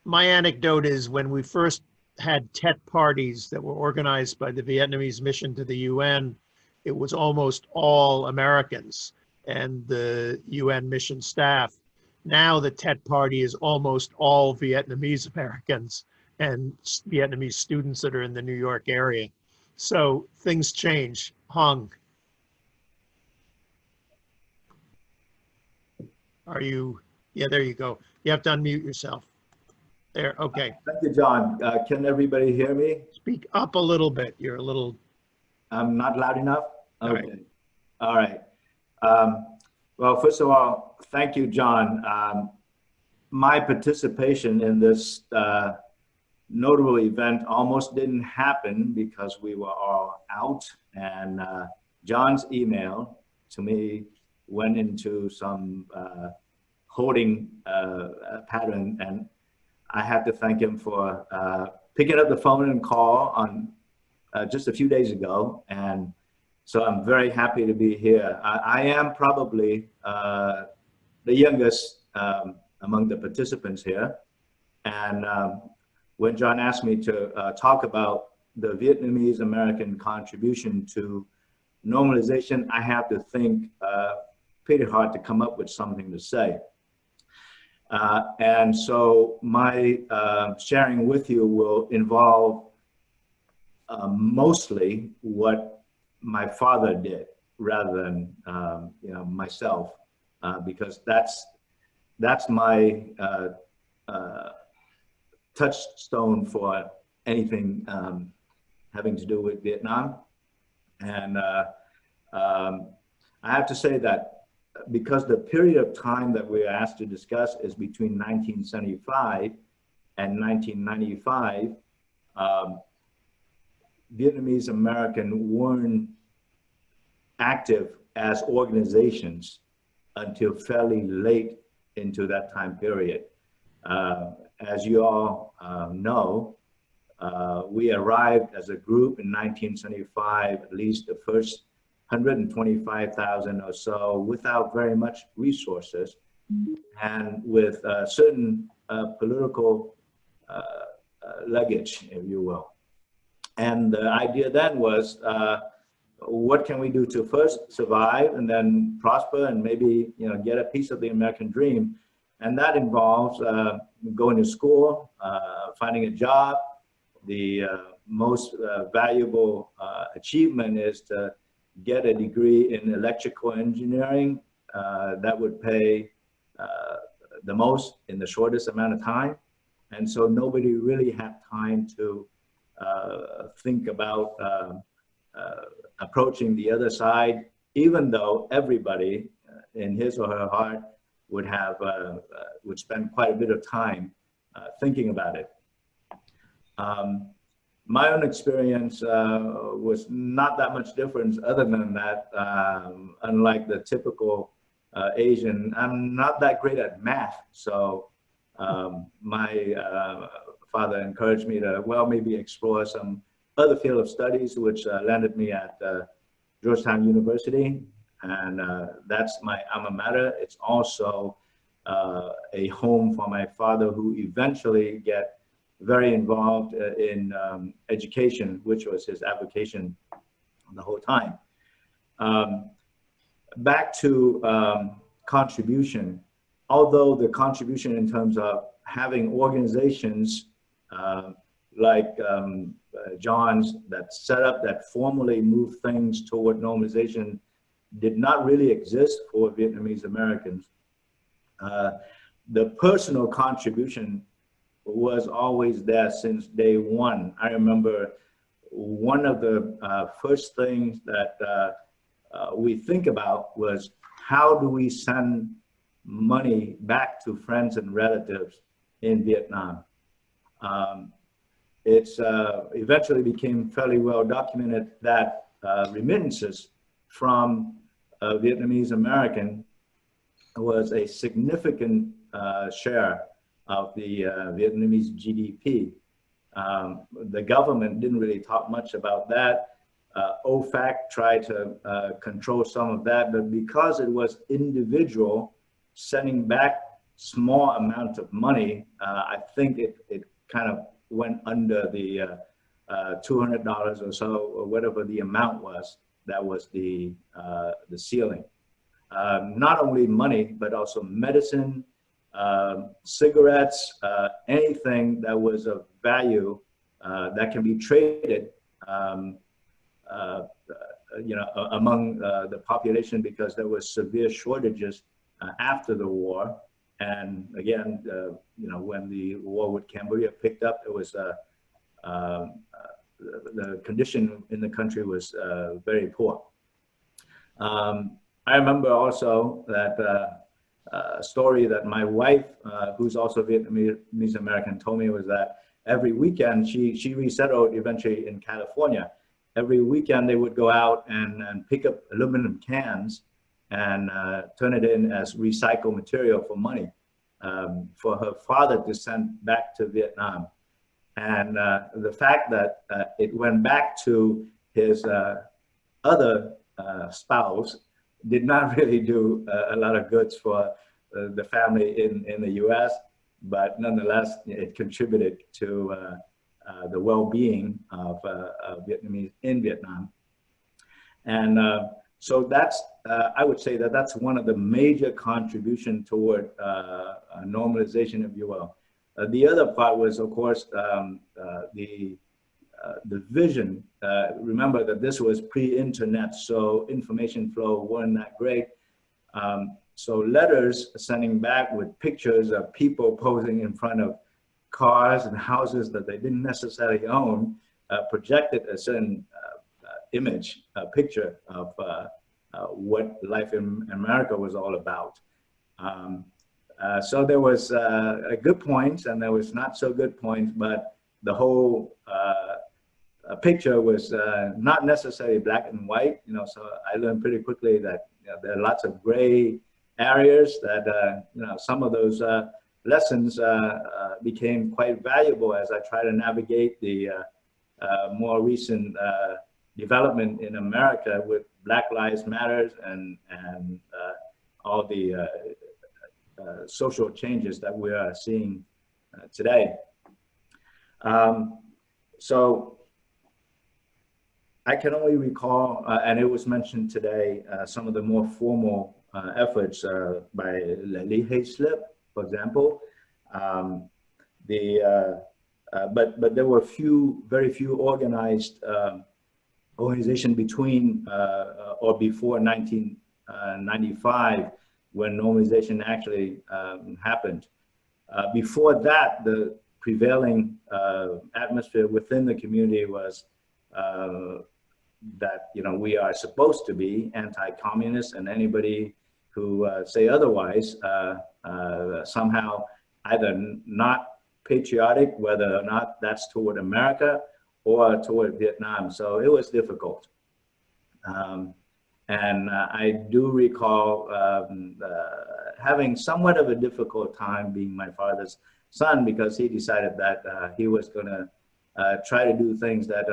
My anecdote is when we first had Tet parties that were organized by the Vietnamese mission to the UN, it was almost all Americans and the UN mission staff. Now the Tet party is almost all Vietnamese Americans and Vietnamese students that are in the New York area. So things change. Hung. Are you, yeah, there you go. You have to unmute yourself. There, okay. Thank you, John. Can everybody hear me? Speak up a little bit. You're a little. I'm not loud enough? Okay. All right. All right. Well, first of all, thank you, John. My participation in this notable event almost didn't happen because we were all out, and John's email to me went into some holding pattern, and I have to thank him for picking up the phone and call on just a few days ago. And so I'm very happy to be here. I am probably the youngest among the participants here. And when John asked me to talk about the Vietnamese American contribution to normalization, I have to think pretty hard to come up with something to say. And so my sharing with you will involve mostly what my father did rather than myself, because that's my touchstone for anything having to do with Vietnam. And I have to say that because the period of time that we're asked to discuss is between 1975 and 1995, Vietnamese American weren't active as organizations until fairly late into that time period. As you all know, we arrived as a group in 1975, at least the first 125,000 or so, without very much resources and with certain political luggage, if you will. And the idea then was, what can we do to first survive and then prosper and maybe, you know, get a piece of the American dream? And that involves going to school, finding a job. The most valuable achievement is to get a degree in electrical engineering that would pay the most in the shortest amount of time. And so nobody really had time to think about approaching the other side, even though everybody in his or her heart would have would spend quite a bit of time thinking about it. My own experience was not that much different other than that. Unlike the typical Asian, I'm not that great at math. So my father encouraged me to, well, maybe explore some other field of studies, which landed me at Georgetown University. And that's my alma mater. It's also a home for my father, who eventually get very involved in education, which was his avocation the whole time. Back to contribution. Although the contribution in terms of having organizations like John's that set up, that formally moved things toward normalization, did not really exist for Vietnamese Americans. The personal contribution was always there since day one. I remember one of the first things that we think about was, how do we send money back to friends and relatives in Vietnam? It's eventually became fairly well documented that remittances from Vietnamese American was a significant share of the Vietnamese GDP. The government didn't really talk much about that. OFAC tried to control some of that, but because it was individual sending back small amounts of money, I think it kind of went under the $200 or so, or whatever the amount was. That was the ceiling. Not only money, but also medicine, cigarettes, anything that was of value that can be traded, you know, among the population, because there were severe shortages after the war. And again, you know, when the war with Cambodia picked up, it was the condition in the country was very poor. I remember also that a story that my wife, who's also Vietnamese American, told me was that every weekend she resettled eventually in California. Every weekend they would go out and pick up aluminum cans and turn it in as recycled material for money for her father to send back to Vietnam. And the fact that it went back to his other spouse did not really do a lot of goods for the family in the US, but nonetheless, it contributed to the well-being of Vietnamese in Vietnam. And so that's, I would say that that's one of the major contributions toward normalization, if you will. The other part was, of course, the vision. Remember that this was pre-internet, so information flow weren't that great. So letters sending back with pictures of people posing in front of cars and houses that they didn't necessarily own projected a certain image, a picture of what life in America was all about. So there was a good points and there was not so good points, but the whole picture was not necessarily black and white. So I learned pretty quickly that there are lots of gray areas that some of those lessons became quite valuable as I try to navigate the more recent development in America with Black Lives Matter and all the social changes that we are seeing today. So I can only recall, and it was mentioned today, some of the more formal efforts by Lee Hayslip, for example. But there were very few organized organization between or before 1995 when normalization actually happened. Before that, the prevailing atmosphere within the community was that we are supposed to be anti-communist, and anybody who say otherwise somehow either not patriotic, whether or not that's toward America or toward Vietnam. So it was difficult. And I do recall having somewhat of a difficult time being my father's son, because he decided that he was going to try to do things that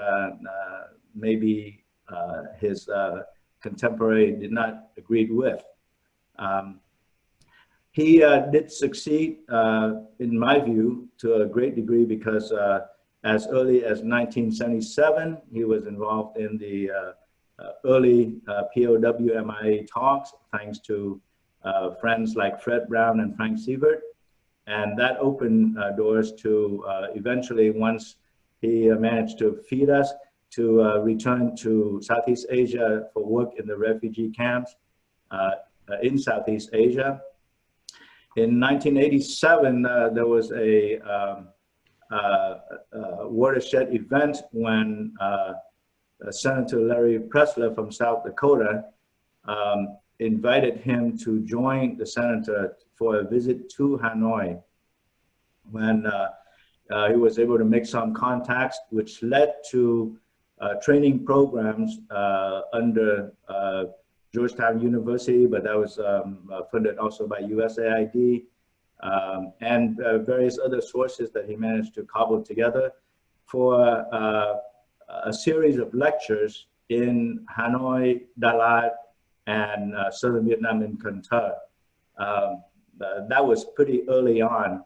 maybe his contemporary did not agree with. He did succeed, in my view, to a great degree, because as early as 1977, he was involved in the early POW MIA talks, thanks to friends like Fred Brown and Frank Hiebert. And that opened doors to eventually, once he managed to feed us, to return to Southeast Asia for work in the refugee camps in Southeast Asia. In 1987, there was a watershed event when Senator Larry Pressler from South Dakota invited him to join the senator for a visit to Hanoi, when he was able to make some contacts, which led to training programs under Georgetown University, but that was funded also by USAID, and various other sources that he managed to cobble together for a series of lectures in Hanoi, Dalat, and Southern Vietnam in Can Tho. That was pretty early on.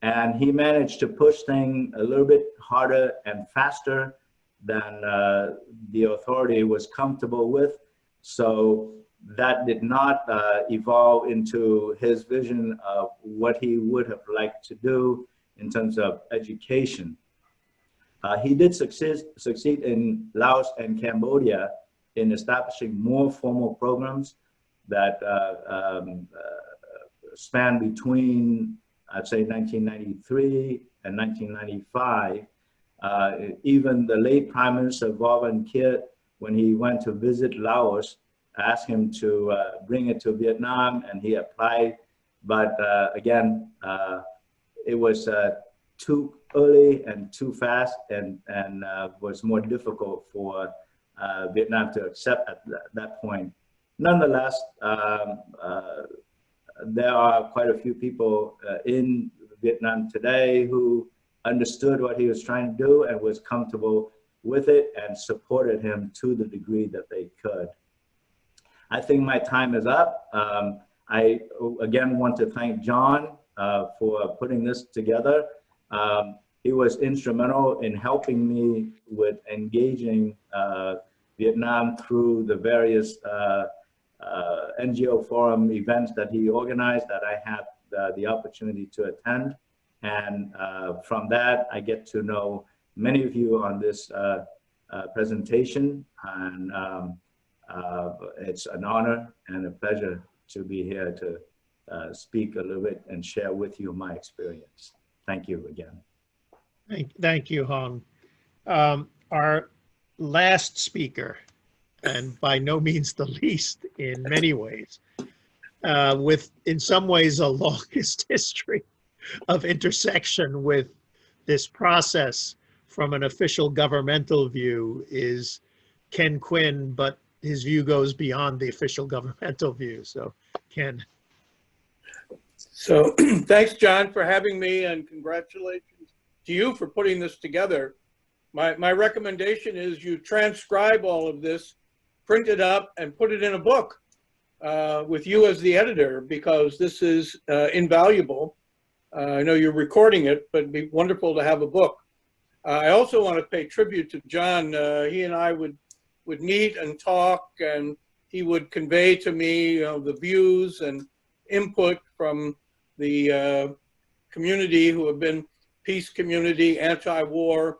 And he managed to push things a little bit harder and faster than the authority was comfortable with. So that did not evolve into his vision of what he would have liked to do in terms of education. He did succeed in Laos and Cambodia in establishing more formal programs that span between, I'd say, 1993 and 1995. Even the late Prime Minister Vo Van Kiet, when he went to visit Laos, asked him to bring it to Vietnam, and he applied. But again, it was too early and too fast, and was more difficult for Vietnam to accept at that point. Nonetheless, there are quite a few people in Vietnam today who understood what he was trying to do and was comfortable with it and supported him to the degree that they could. I think my time is up. I again want to thank John for putting this together. He was instrumental in helping me with engaging Vietnam through the various NGO forum events that he organized that I had the opportunity to attend. And from that, I get to know many of you on this presentation. And it's an honor and a pleasure to be here to speak a little bit and share with you my experience. Thank you again. Thank you, Hong. Our last speaker, and by no means the least in many ways, with, in some ways, a longest history of intersection with this process from an official governmental view is Ken Quinn, but his view goes beyond the official governmental view. So, Ken. So thanks, John, for having me, and congratulations to you for putting this together. My recommendation is you transcribe all of this, print it up, and put it in a book with you as the editor, because this is invaluable. I know you're recording it, but it'd be wonderful to have a book. I also want to pay tribute to John. He and I would meet and talk, and he would convey to me, the views and input from the community who have been peace community, anti-war,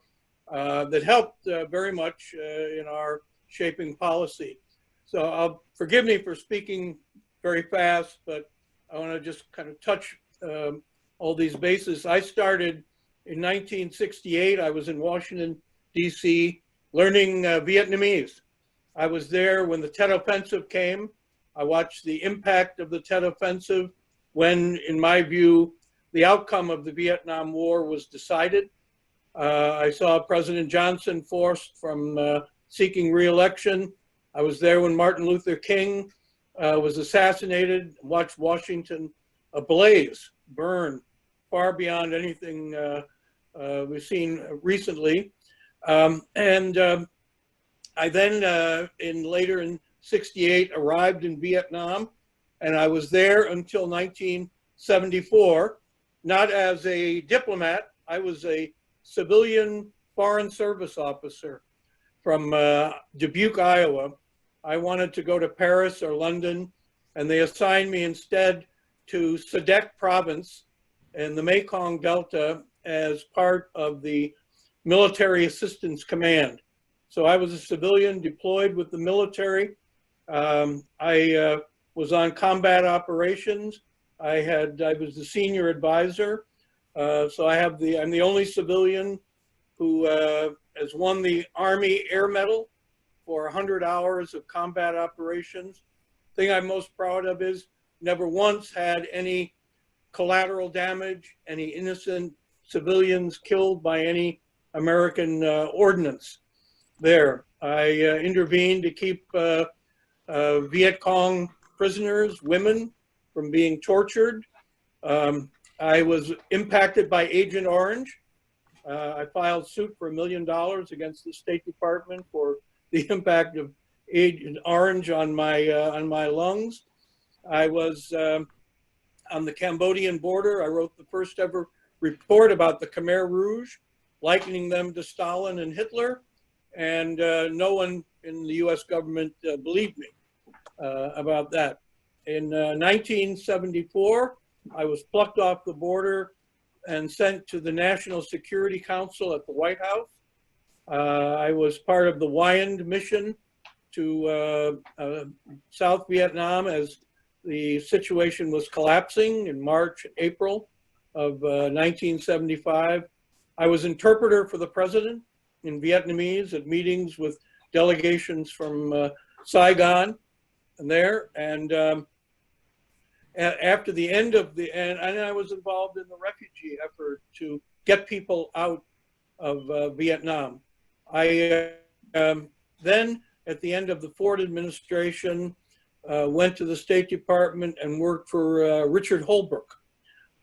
that helped very much in our shaping policy. So forgive me for speaking very fast, but I want to just kind of touch all these bases. I started in 1968. I was in Washington, D.C., learning Vietnamese. I was there when the Tet Offensive came. I watched the impact of the Tet Offensive when, in my view, the outcome of the Vietnam War was decided. I saw President Johnson forced from seeking re-election. I was there when Martin Luther King was assassinated, watched Washington ablaze, burn, far beyond anything we've seen recently. I then, later in '68, arrived in Vietnam, and I was there until 1974, not as a diplomat. I was a civilian foreign service officer from Dubuque, Iowa. I wanted to go to Paris or London, and they assigned me instead to Sadek province in the Mekong Delta as part of the Military Assistance Command. So I was a civilian deployed with the military. I was on combat operations. I was the senior advisor. So I'm the only civilian who has won the Army Air Medal for 100 hours of combat operations. The thing I'm most proud of is never once had any collateral damage, any innocent civilians killed by any American ordnance there. I intervened to keep Viet Cong prisoners, women, from being tortured. I was impacted by Agent Orange. I filed suit for $1 million against the State Department for the impact of Agent Orange on my lungs. I was on the Cambodian border. I wrote the first ever report about the Khmer Rouge, likening them to Stalin and Hitler, and no one in the US government believed me about that. In 1974, I was plucked off the border and sent to the National Security Council at the White House. I was part of the Nguyen mission to South Vietnam as the situation was collapsing in March, April of 1975. I was interpreter for the president in Vietnamese at meetings with delegations from Saigon and there. And after the end of and I was involved in the refugee effort to get people out of Vietnam. I then, at the end of the Ford administration, went to the State Department and worked for Richard Holbrooke.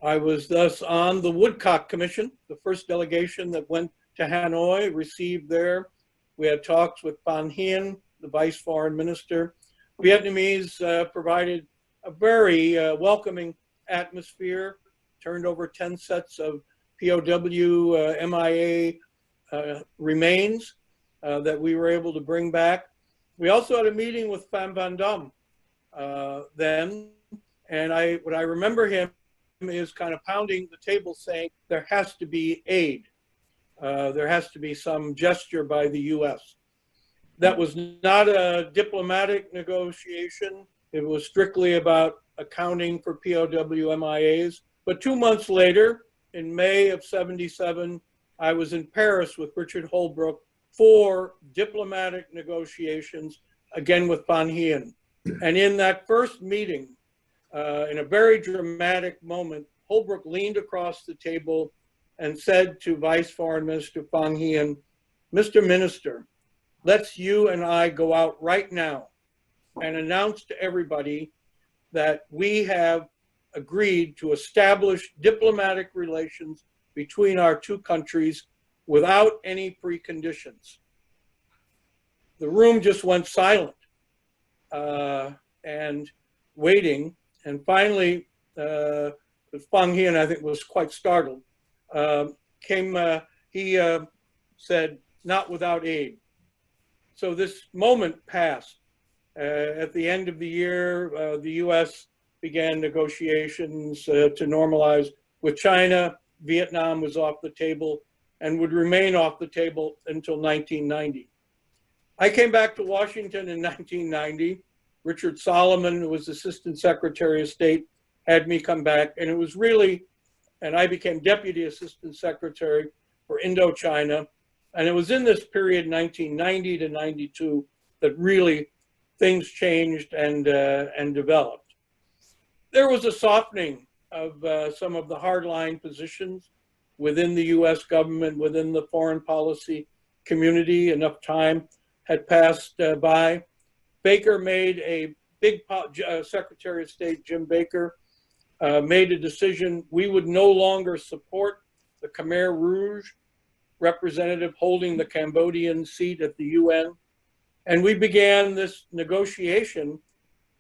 I was thus on the Woodcock Commission, the first delegation that went to Hanoi, received there. We had talks with Van Hien, the vice foreign minister. Vietnamese provided a very welcoming atmosphere, turned over 10 sets of POW MIA remains that we were able to bring back. We also had a meeting with Pham Van Dam then, and what I remember him is kind of pounding the table saying there has to be aid. There has to be some gesture by the US. That was not a diplomatic negotiation. It was strictly about accounting for POW MIAs. But 2 months later, in May of '77, I was in Paris with Richard Holbrooke for diplomatic negotiations, again with Van Hien. And in that first meeting, in a very dramatic moment, Holbrooke leaned across the table and said to Vice Foreign Minister Phang Hien, "Mr. Minister, let's you and I go out right now and announce to everybody that we have agreed to establish diplomatic relations between our two countries without any preconditions." The room just went silent and waiting. And finally, Phang Hien, I think, was quite startled. He said, "Not without aid." So this moment passed. At the end of the year, the US began negotiations to normalize with China. Vietnam was off the table and would remain off the table until 1990. I came back to Washington in 1990. Richard Solomon, who was Assistant Secretary of State, had me come back, and it was really, and I became Deputy Assistant Secretary for Indochina. And it was in this period, 1990 to 92, that really things changed and developed. There was a softening of some of the hardline positions within the US government, within the foreign policy community. Enough time had passed by. Baker made a big, Secretary of State Jim Baker made a decision. We would no longer support the Khmer Rouge representative holding the Cambodian seat at the UN. And we began this negotiation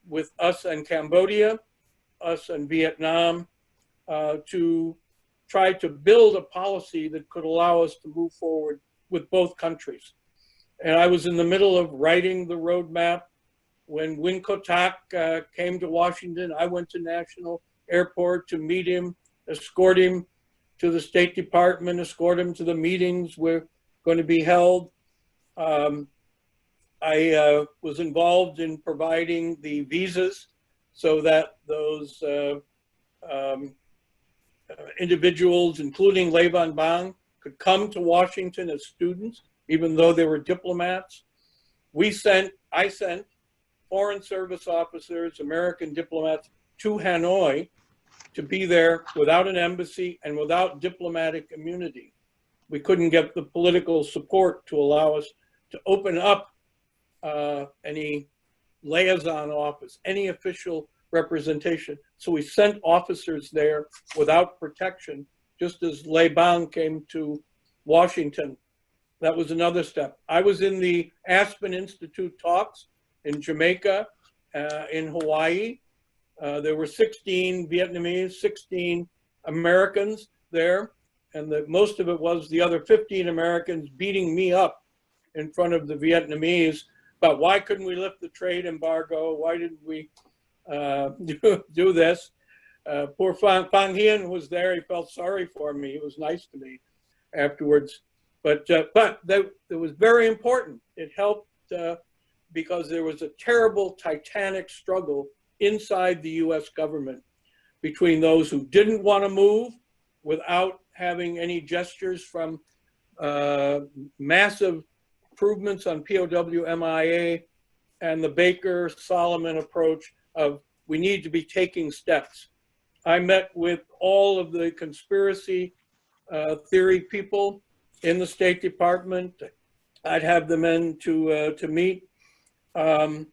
with us and Cambodia, us and Vietnam, to try to build a policy that could allow us to move forward with both countries. And I was in the middle of writing the roadmap when Nguyen Kotak came to Washington. I went to National Airport to meet him, escort him to the State Department, escort him to the meetings were going to be held. I was involved in providing the visas so that those individuals, including Le Van Bang, could come to Washington as students, even though they were diplomats. I sent Foreign Service officers, American diplomats, to Hanoi to be there without an embassy and without diplomatic immunity. We couldn't get the political support to allow us to open up any liaison office, any official representation. So we sent officers there without protection, just as Le Bang came to Washington. That was another step. I was in the Aspen Institute talks in Jamaica, in Hawaii. There were 16 Vietnamese, 16 Americans there, and most of it was the other 15 Americans beating me up in front of the Vietnamese about why couldn't we lift the trade embargo? Why didn't we do this? Poor Phang Hien was there. He felt sorry for me. He was nice to me afterwards. But that was very important. It helped because there was a terrible, titanic struggle inside the US government between those who didn't want to move without having any gestures from massive improvements on POW MIA and the Baker-Solomon approach of we need to be taking steps. I met with all of the conspiracy theory people in the State Department. I'd have them in to meet. And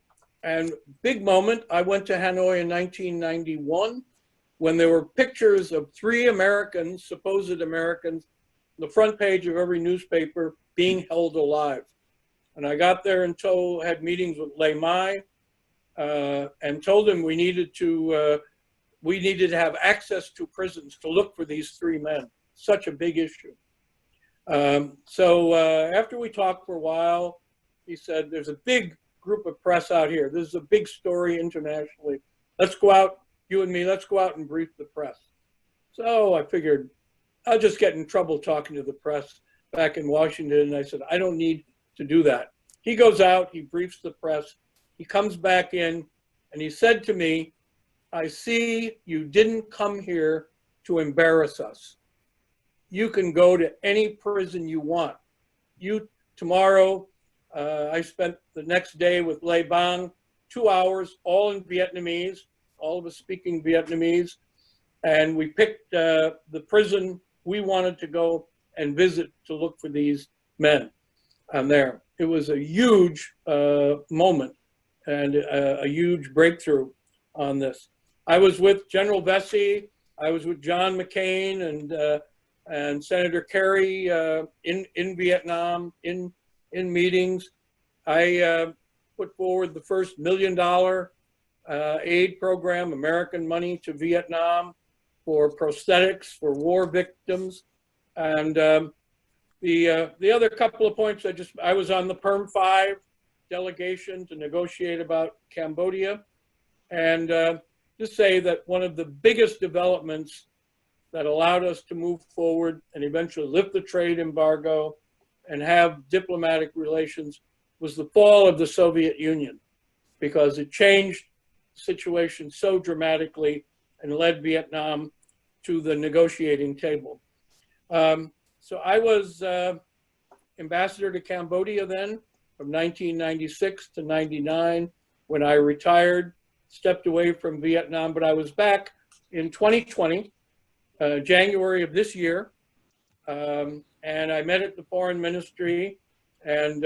big moment, I went to Hanoi in 1991 when there were pictures of 3 Americans, supposed Americans, the front page of every newspaper being held alive. And I got there and had meetings with Lei Mai and told him we needed to have access to prisons to look for these 3 men. Such a big issue. So after we talked for a while, he said, there's a big group of press out here. This is a big story internationally. Let's go out, you and me, let's go out and brief the press. So I figured I'll just get in trouble talking to the press back in Washington. And I said, I don't need to do that. He goes out, he briefs the press. He comes back in and he said to me, I see you didn't come here to embarrass us. You can go to any prison you want. Tomorrow, I spent the next day with Le Bang, 2 hours, all in Vietnamese, all of us speaking Vietnamese, and we picked the prison we wanted to go and visit to look for these men there. It was a huge moment and a huge breakthrough on this. I was with General Vesey, I was with John McCain and Senator Kerry in Vietnam, in meetings. I put forward the first $1 million aid program, American money to Vietnam for prosthetics for war victims. And the other couple of points, I was on the Perm 5 delegation to negotiate about Cambodia. And just say that one of the biggest developments that allowed us to move forward and eventually lift the trade embargo and have diplomatic relations was the fall of the Soviet Union, because it changed the situation so dramatically and led Vietnam to the negotiating table. So I was ambassador to Cambodia then from 1996 to 99. When I retired, stepped away from Vietnam, but I was back in 2020, January of this year, and I met at the foreign ministry and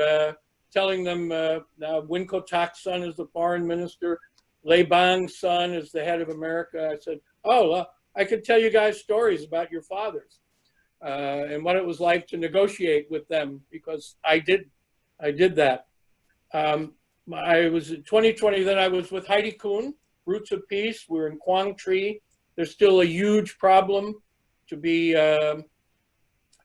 telling them now Win Ko Tak's son is the foreign minister, Lê Bang's son is the head of America. I said, oh, I could tell you guys stories about your fathers and what it was like to negotiate with them, because I did that. I was in 2020, then I was with Heidi Kuhn, Roots of Peace. We're in Quang Tri. There's still a huge problem to be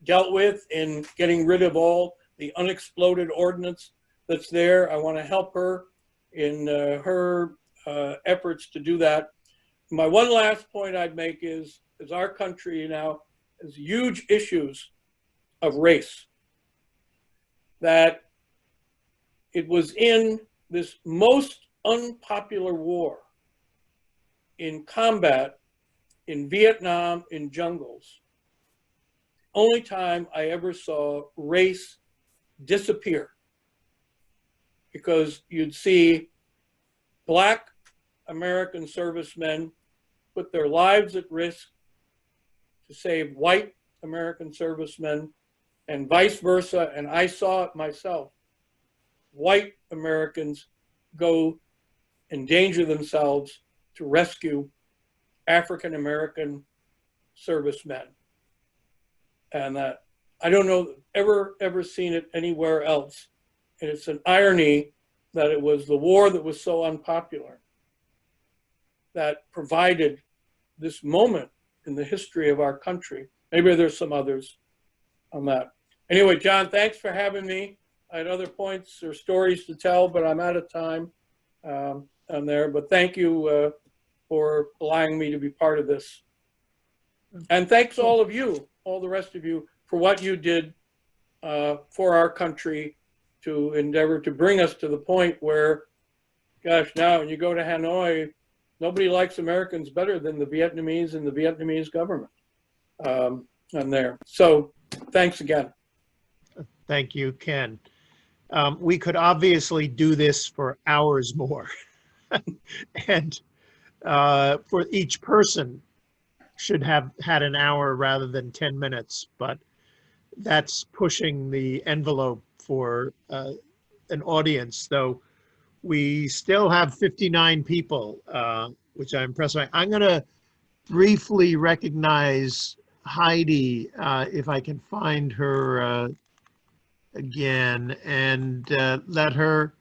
dealt with in getting rid of all the unexploded ordnance that's there. I want to help her in her efforts to do that. My one last point I'd make is our country now has huge issues of race, that it was in this most unpopular war in combat in Vietnam in jungles. Only time I ever saw race disappear, because you'd see Black American servicemen put their lives at risk to save white American servicemen, and vice versa, and I saw it myself. White Americans go endanger themselves to rescue African American servicemen. And that, I don't know, ever seen it anywhere else. And it's an irony that it was the war that was so unpopular that provided this moment in the history of our country. Maybe there's some others on that. Anyway, John, thanks for having me. I had other points or stories to tell, but I'm out of time on there. But thank you for allowing me to be part of this. And thanks all of you, all the rest of you, for what you did for our country to endeavor to bring us to the point where, gosh, now when you go to Hanoi, nobody likes Americans better than the Vietnamese and the Vietnamese government on there. So thanks again. Thank you, Ken. We could obviously do this for hours more. And for each person should have had an hour rather than 10 minutes, but that's pushing the envelope for an audience, though we still have 59 people, which I'm impressed by. I'm gonna briefly recognize Heidi, if I can find her again, and let her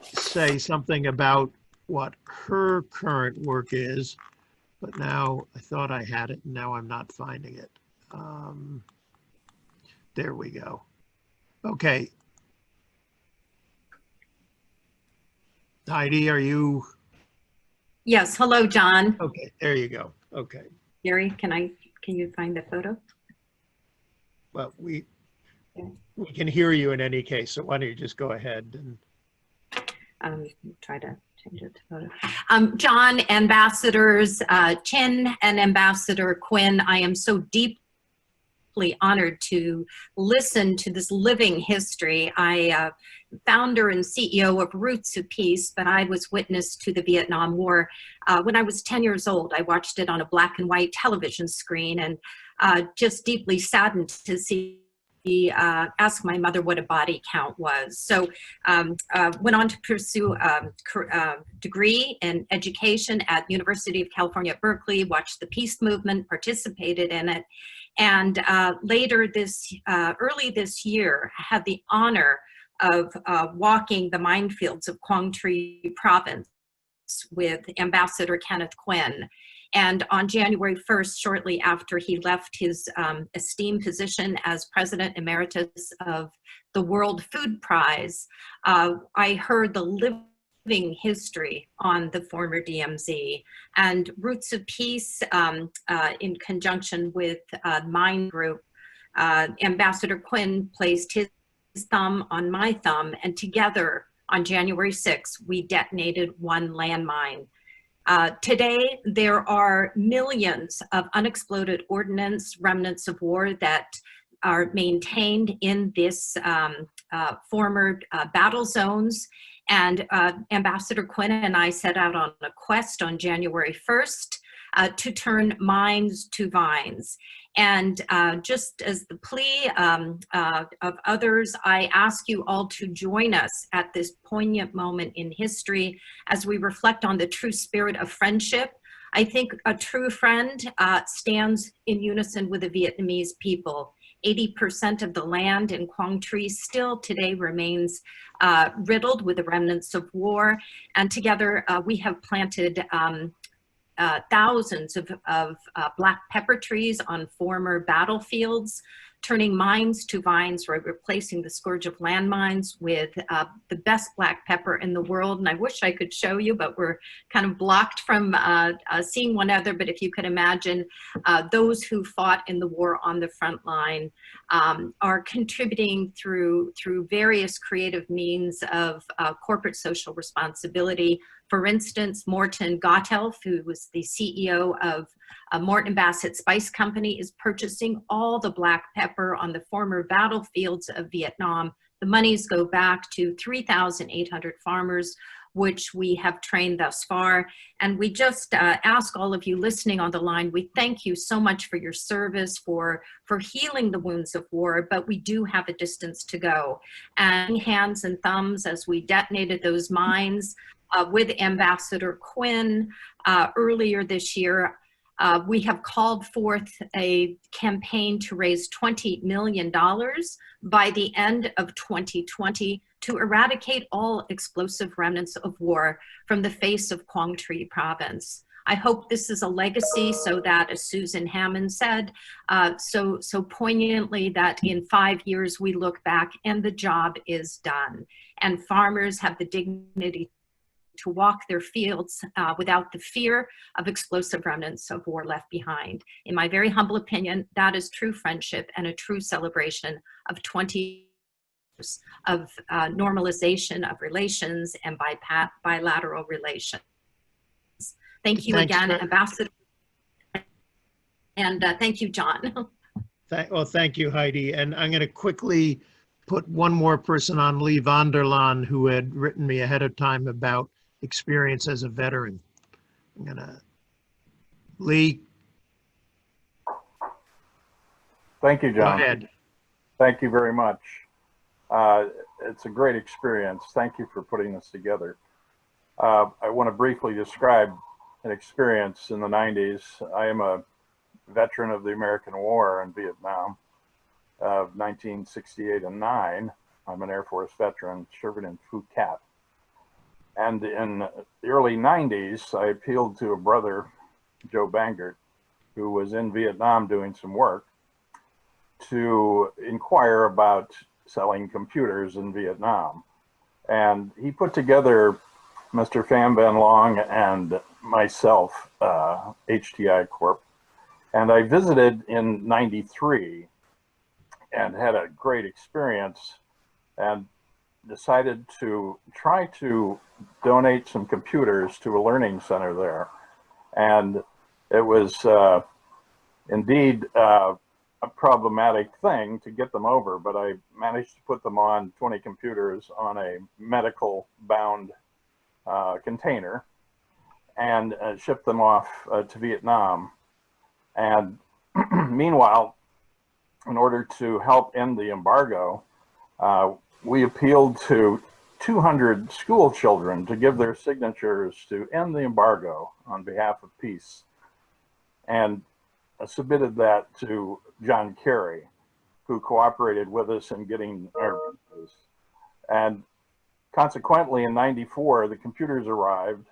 say something about what her current work is. But now I thought I had it, and now I'm not finding it. There we go. Okay. Heidi, are you? Yes. Hello, John. Okay, there you go. Okay. Gary, can you find the photo? Well, we can hear you in any case, so why don't you just go ahead and try to change it to photo. John, Ambassadors Chien and Ambassador Quinn, I am so deeply deeply honored to listen to this living history. I founder and CEO of Roots of Peace, but I was witness to the Vietnam War when I was 10 years old. I watched it on a black and white television screen, and just deeply saddened to see ask my mother what a body count was. So went on to pursue a degree in education at University of California at Berkeley, watched the peace movement, participated in it. And later early this year, had the honor of walking the minefields of Quang Tri province with Ambassador Kenneth Quinn. And on January 1st, shortly after he left his esteemed position as President Emeritus of the World Food Prize, I heard the living history on the former DMZ. And Roots of Peace, in conjunction with Mine Group, Ambassador Quinn placed his thumb on my thumb, and together on January 6th, we detonated one landmine. Today, there are millions of unexploded ordnance, remnants of war that are maintained in this former battle zones. And Ambassador Quinn and I set out on a quest on January 1st to turn mines to vines. And just as the plea of others, I ask you all to join us at this poignant moment in history as we reflect on the true spirit of friendship. I think a true friend stands in unison with the Vietnamese people. 80% of the land in Quang Tri still today remains riddled with the remnants of war. And together we have planted thousands of black pepper trees on former battlefields, turning mines to vines, right, replacing the scourge of landmines with the best black pepper in the world. And I wish I could show you, but we're kind of blocked from seeing one another. But if you could imagine, those who fought in the war on the front line are contributing through various creative means of corporate social responsibility. For instance, Morton Gottelf, who was the CEO of Morton Bassett Spice Company, is purchasing all the black pepper on the former battlefields of Vietnam. The monies go back to 3,800 farmers, which we have trained thus far. And we just ask all of you listening on the line, we thank you so much for your service, for healing the wounds of war, but we do have a distance to go. And hands and thumbs as we detonated those mines with Ambassador Quinn earlier this year, we have called forth a campaign to raise $20 million by the end of 2020 to eradicate all explosive remnants of war from the face of Quang Tri province. I hope this is a legacy so that, as Susan Hammond said so poignantly, that in 5 years we look back and the job is done. And farmers have the dignity to walk their fields without the fear of explosive remnants of war left behind. In my very humble opinion, that is true friendship and a true celebration of 20 years of normalization of relations and bilateral relations. Thank you again, Ambassador. And thank you, John. Well, thank you, Heidi. And I'm going to quickly put one more person on, Lee Vonderlaan, who had written me ahead of time about experience as a veteran. I'm gonna, Lee. Thank you, John. Go ahead. Thank you very much. It's a great experience. Thank you for putting this together. I want to briefly describe an experience in the 90s. I am a veteran of the American War in Vietnam of 1968 and 9. I'm an Air Force veteran serving in Phu Cat. And in the early 90s, I appealed to a brother, Joe Bangert, who was in Vietnam doing some work, to inquire about selling computers in Vietnam. And he put together Mr. Pham Van Long and myself, HTI Corp. And I visited in 93 and had a great experience and decided to try to donate some computers to a learning center there. And it was indeed a problematic thing to get them over, but I managed to put them on 20 computers on a medical bound container and ship them off to Vietnam. And meanwhile, in order to help end the embargo, we appealed to 200 school children to give their signatures to end the embargo on behalf of peace, and submitted that to John Kerry, who cooperated with us in getting our visas. And consequently, in '94, the computers arrived,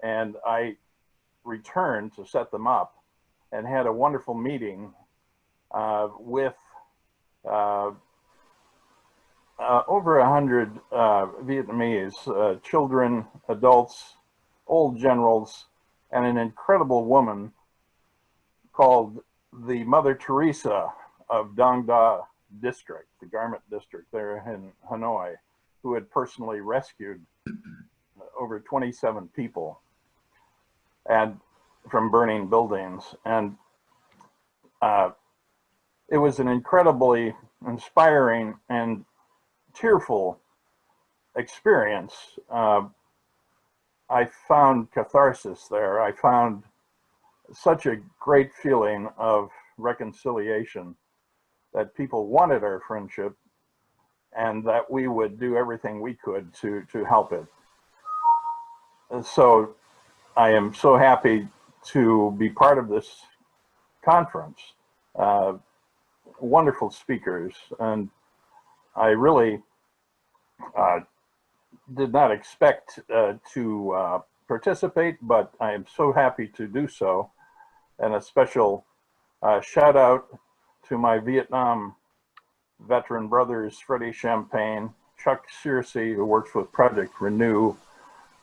and I returned to set them up and had a wonderful meeting with over 100 Vietnamese children, adults, old generals, and an incredible woman called the Mother Teresa of Dong Da district, the garment district there in Hanoi, who had personally rescued over 27 people and from burning buildings. And it was an incredibly inspiring and tearful experience. I found catharsis there. I found such a great feeling of reconciliation, that people wanted our friendship and that we would do everything we could to help it. And so I am so happy to be part of this conference. Wonderful speakers, and I really did not expect to participate, but I am so happy to do so. And a special shout out to my Vietnam veteran brothers, Freddie Champagne, Chuck Searcy, who works with Project Renew,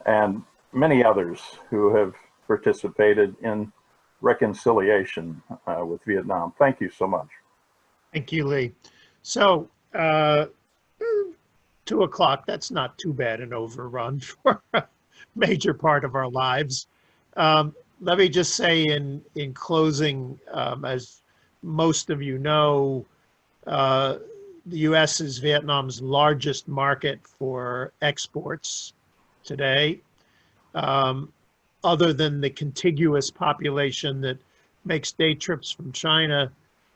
and many others who have participated in reconciliation with Vietnam. Thank you so much. Thank you, Lee. So 2 o'clock, that's not too bad an overrun for a major part of our lives. Let me just say in closing, as most of you know, the US is Vietnam's largest market for exports today. Other than the contiguous population that makes day trips from China,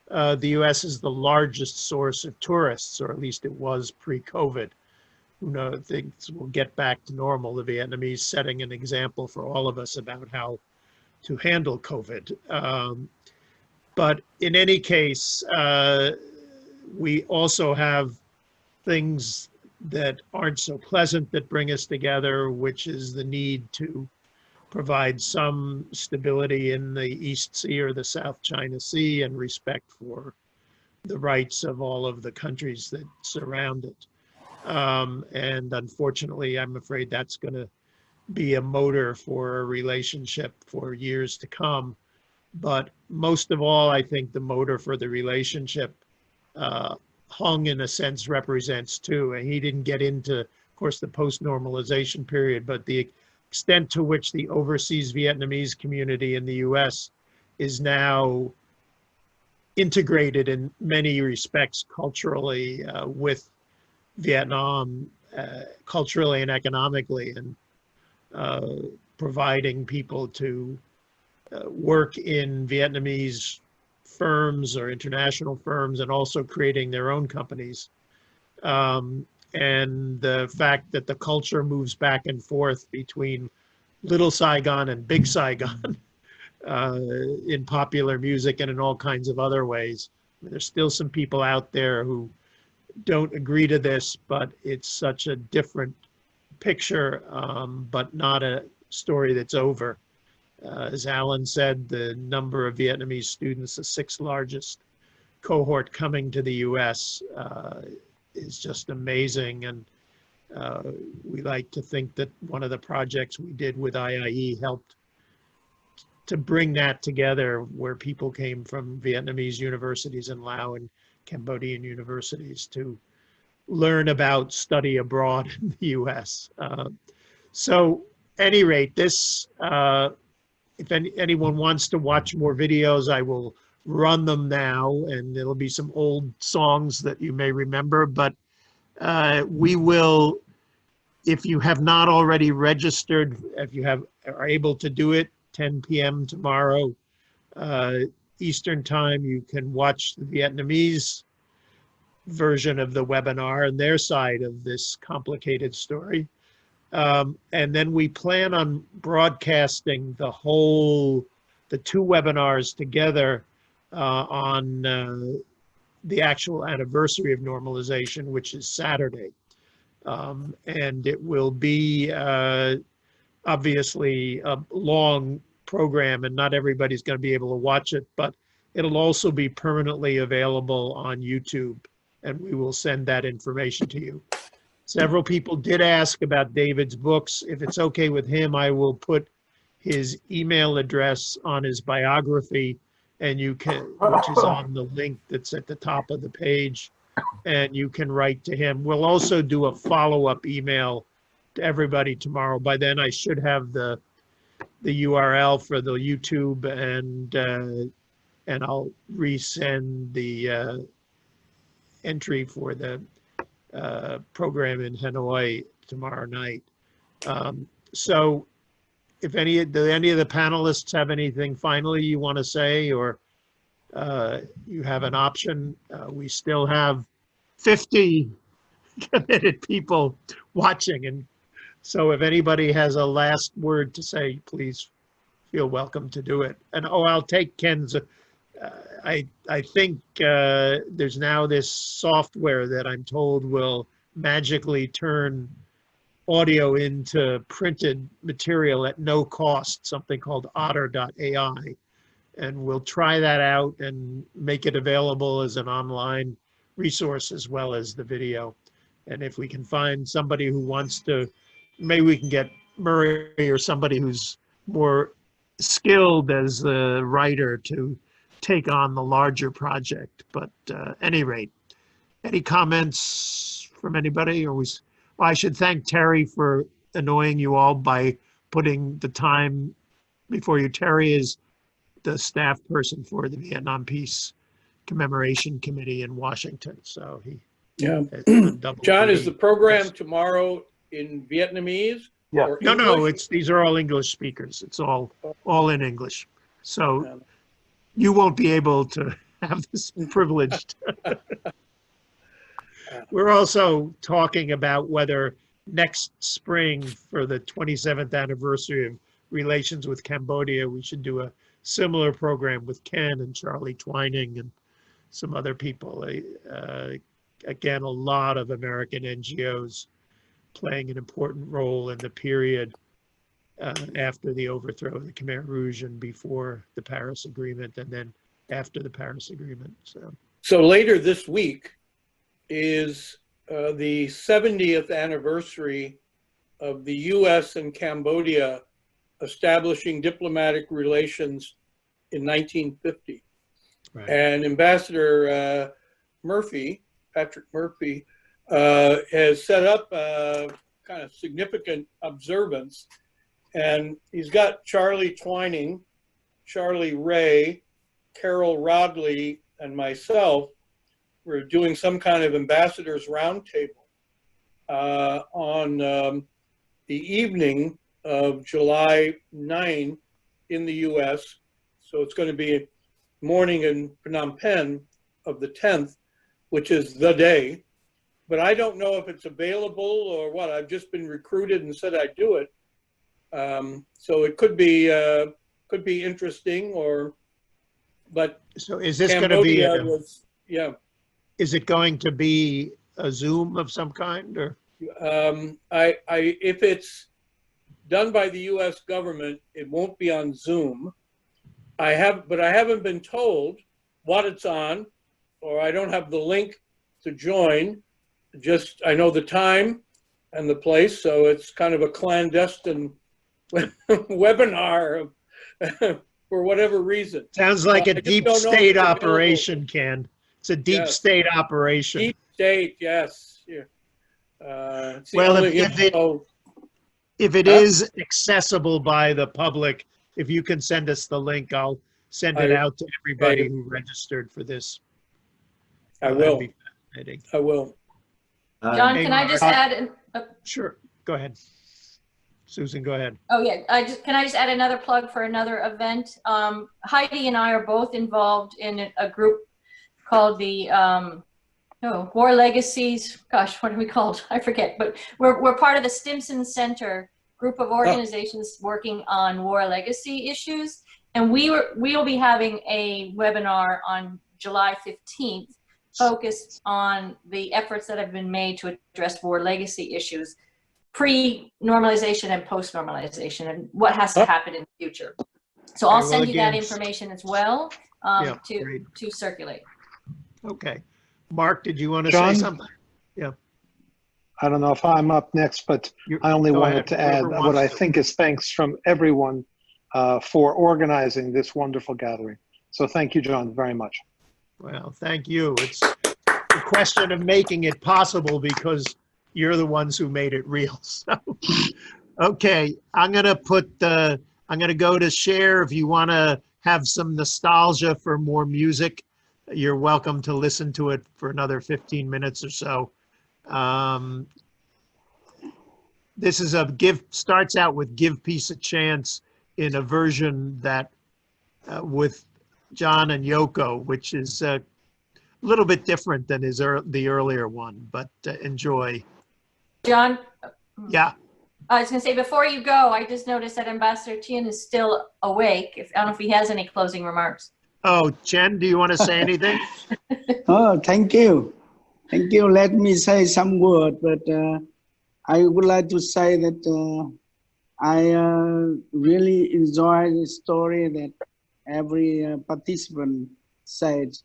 the US is the largest source of tourists, or at least it was pre-COVID. Who knows, things will get back to normal. The Vietnamese setting an example for all of us about how to handle COVID. But in any case, we also have things that aren't so pleasant that bring us together, which is the need to provide some stability in the East Sea or the South China Sea and respect for the rights of all of the countries that surround it. And unfortunately, I'm afraid that's going to be a motor for a relationship for years to come. But most of all, I think the motor for the relationship, Hung in a sense represents too. And he didn't get into, of course, the post-normalization period, but the extent to which the overseas Vietnamese community in the US is now integrated in many respects culturally with Vietnam, culturally and economically, and providing people to work in Vietnamese firms or international firms, and also creating their own companies. And the fact that the culture moves back and forth between Little Saigon and Big Saigon in popular music and in all kinds of other ways. There's still some people out there who don't agree to this, but it's such a different picture, but not a story that's over. As Alan said, the number of Vietnamese students, the 6th largest cohort coming to the US, is just amazing. And we like to think that one of the projects we did with IIE helped to bring that together, where people came from Vietnamese universities in Laos and Cambodian universities to learn about study abroad in the US. So at any rate, this, if anyone wants to watch more videos, I will run them now, and it'll be some old songs that you may remember, but we will, if you have not already registered, if you are able to do it, 10 p.m. tomorrow Eastern time, you can watch the Vietnamese version of the webinar and their side of this complicated story. And then we plan on broadcasting the two webinars together on the actual anniversary of normalization, which is Saturday. And it will be obviously a long program, and not everybody's going to be able to watch it, but it'll also be permanently available on YouTube, and we will send that information to you. Several people did ask about David's books. If it's okay with him, I will put his email address on his biography, and you can, which is on the link that's at the top of the page, and you can write to him. We'll also do a follow-up email to everybody tomorrow. By then, I should have the URL for the YouTube, and I'll resend the entry for the program in Hanoi tomorrow night. So if any of the panelists have anything finally you want to say, or you have an option, we still have 50 committed people watching, and so if anybody has a last word to say, please feel welcome to do it. And I'll take Ken's. I think there's now this software that I'm told will magically turn audio into printed material at no cost, something called otter.ai. And we'll try that out and make it available as an online resource as well as the video. And if we can find somebody who wants to, maybe we can get Murray or somebody who's more skilled as the writer to take on the larger project. But at any rate, any comments from anybody? Well, I should thank Terry for annoying you all by putting the time before you. Terry is the staff person for the Vietnam Peace Commemoration Committee in Washington. So he has done double John, duty. is the program tomorrow in Vietnamese? Yeah. Or No, no, English? these are all English speakers. It's all in English. So you won't be able to have this privilege. We're also talking about whether next spring, for the 27th anniversary of relations with Cambodia, we should do a similar program with Ken and Charlie Twining and some other people. Again, a lot of American NGOs playing an important role in the period after the overthrow of the Khmer Rouge and before the Paris Agreement, and then after the Paris Agreement. So later this week is the 70th anniversary of the US and Cambodia establishing diplomatic relations in 1950. Right. And Ambassador Patrick Murphy, has set up a kind of significant observance. And he's got Charlie Twining, Charlie Ray, Carol Rodley, and myself. We're doing some kind of ambassadors roundtable on the evening of July 9 in the US. So it's going to be morning in Phnom Penh of the 10th, which is the day. But I don't know if it's available or what. I've just been recruited and said I'd do it. So it could be interesting, but So is this going to be, yeah. Is it going to be a Zoom of some kind, or? If it's done by the US government, it won't be on Zoom. But I haven't been told what it's on, or I don't have the link to join. Just, I know the time and the place, so it's kind of a clandestine webinar for whatever reason. Sounds like a deep state operation, Ken. It's a deep state operation. Deep state, yes. Yeah. Well, if it is accessible by the public, if you can send us the link, I'll send it out to everybody who registered for this. I will. That'd be fascinating. I will. John, can I just add? Sure. Go ahead. Susan, go ahead. Oh yeah, can I just add another plug for another event? Heidi and I are both involved in a group called the War Legacies. Gosh, what are we called? I forget. But we're part of the Stimson Center group of organizations working on war legacy issues, and we will be having a webinar on July 15th focused on the efforts that have been made to address war legacy issues, pre-normalization and post-normalization, and what has to happen in the future. So I'll send you that information as well to circulate. Okay. Mark, did you want to John? say something? Yeah. I don't know if I'm up next, but I only wanted to add what I think is thanks from everyone for organizing this wonderful gathering. So thank you, John, very much. Well, thank you. It's a question of making it possible because you're the ones who made it real. So, okay, I'm gonna go to share. If you want to have some nostalgia for more music, you're welcome to listen to it for another 15 minutes or so. This is starts out with Give Peace a Chance in a version that with John and Yoko, which is a little bit different than the earlier one, but enjoy. John? Yeah. I was going to say, before you go, I just noticed that Ambassador Chien is still awake. I don't know if he has any closing remarks. Oh, Chien, do you want to say anything? Oh, thank you. Thank you. Let me say some word, but I would like to say that I really enjoy the story that every participant said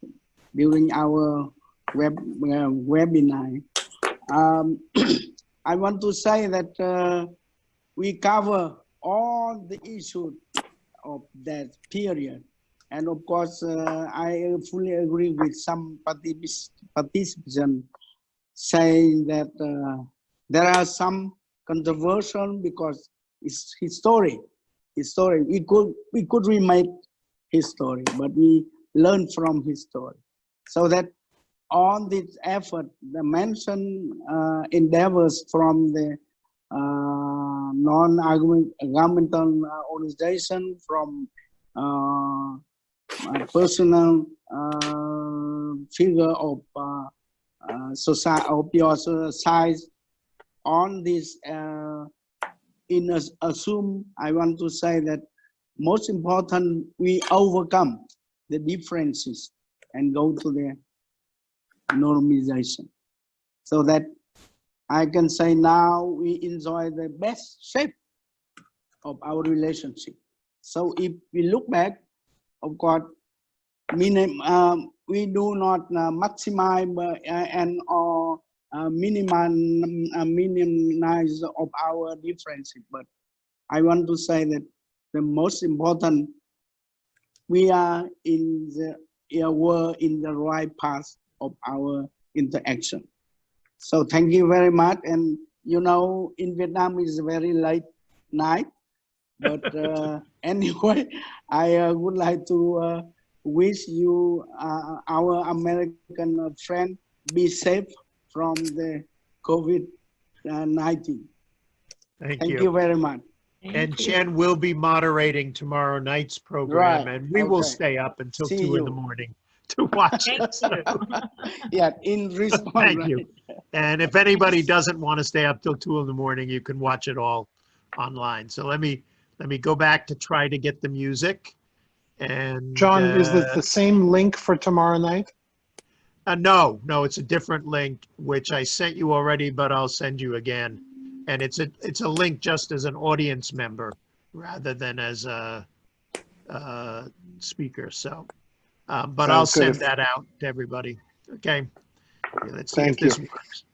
during our webinar. I want to say that we cover all the issues of that period. And of course, I fully agree with some participants saying that there are some controversial because it's history. We could remake history, but we learn from history. So that on this effort, the mentioned endeavors from the non-governmental organization, from personal figure of society, of your society, on this assume, I want to say that most important, we overcome the differences and go to the normalization. So that I can say now we enjoy the best shape of our relationship. So if we look back, of course, we do not maximize and or minimize of our differences, but I want to say that the most important, we are in the right path of our interaction. So thank you very much. And you know, in Vietnam is very late night, but anyway, I would like to wish you, our American friend, be safe from the COVID-19. Thank you. Thank you very much. And Chien will be moderating tomorrow night's program, right. and we will stay up until 2 in the morning to watch us. Yeah, in response. Thank you. And if anybody doesn't want to stay up till 2 in the morning, you can watch it all online. So let me go back to try to get the music. And John, is it the same link for tomorrow night? No, it's a different link, which I sent you already, but I'll send you again. And it's a link just as an audience member rather than as a speaker. So, but I'll send that out to everybody. Okay. Let's see if this works.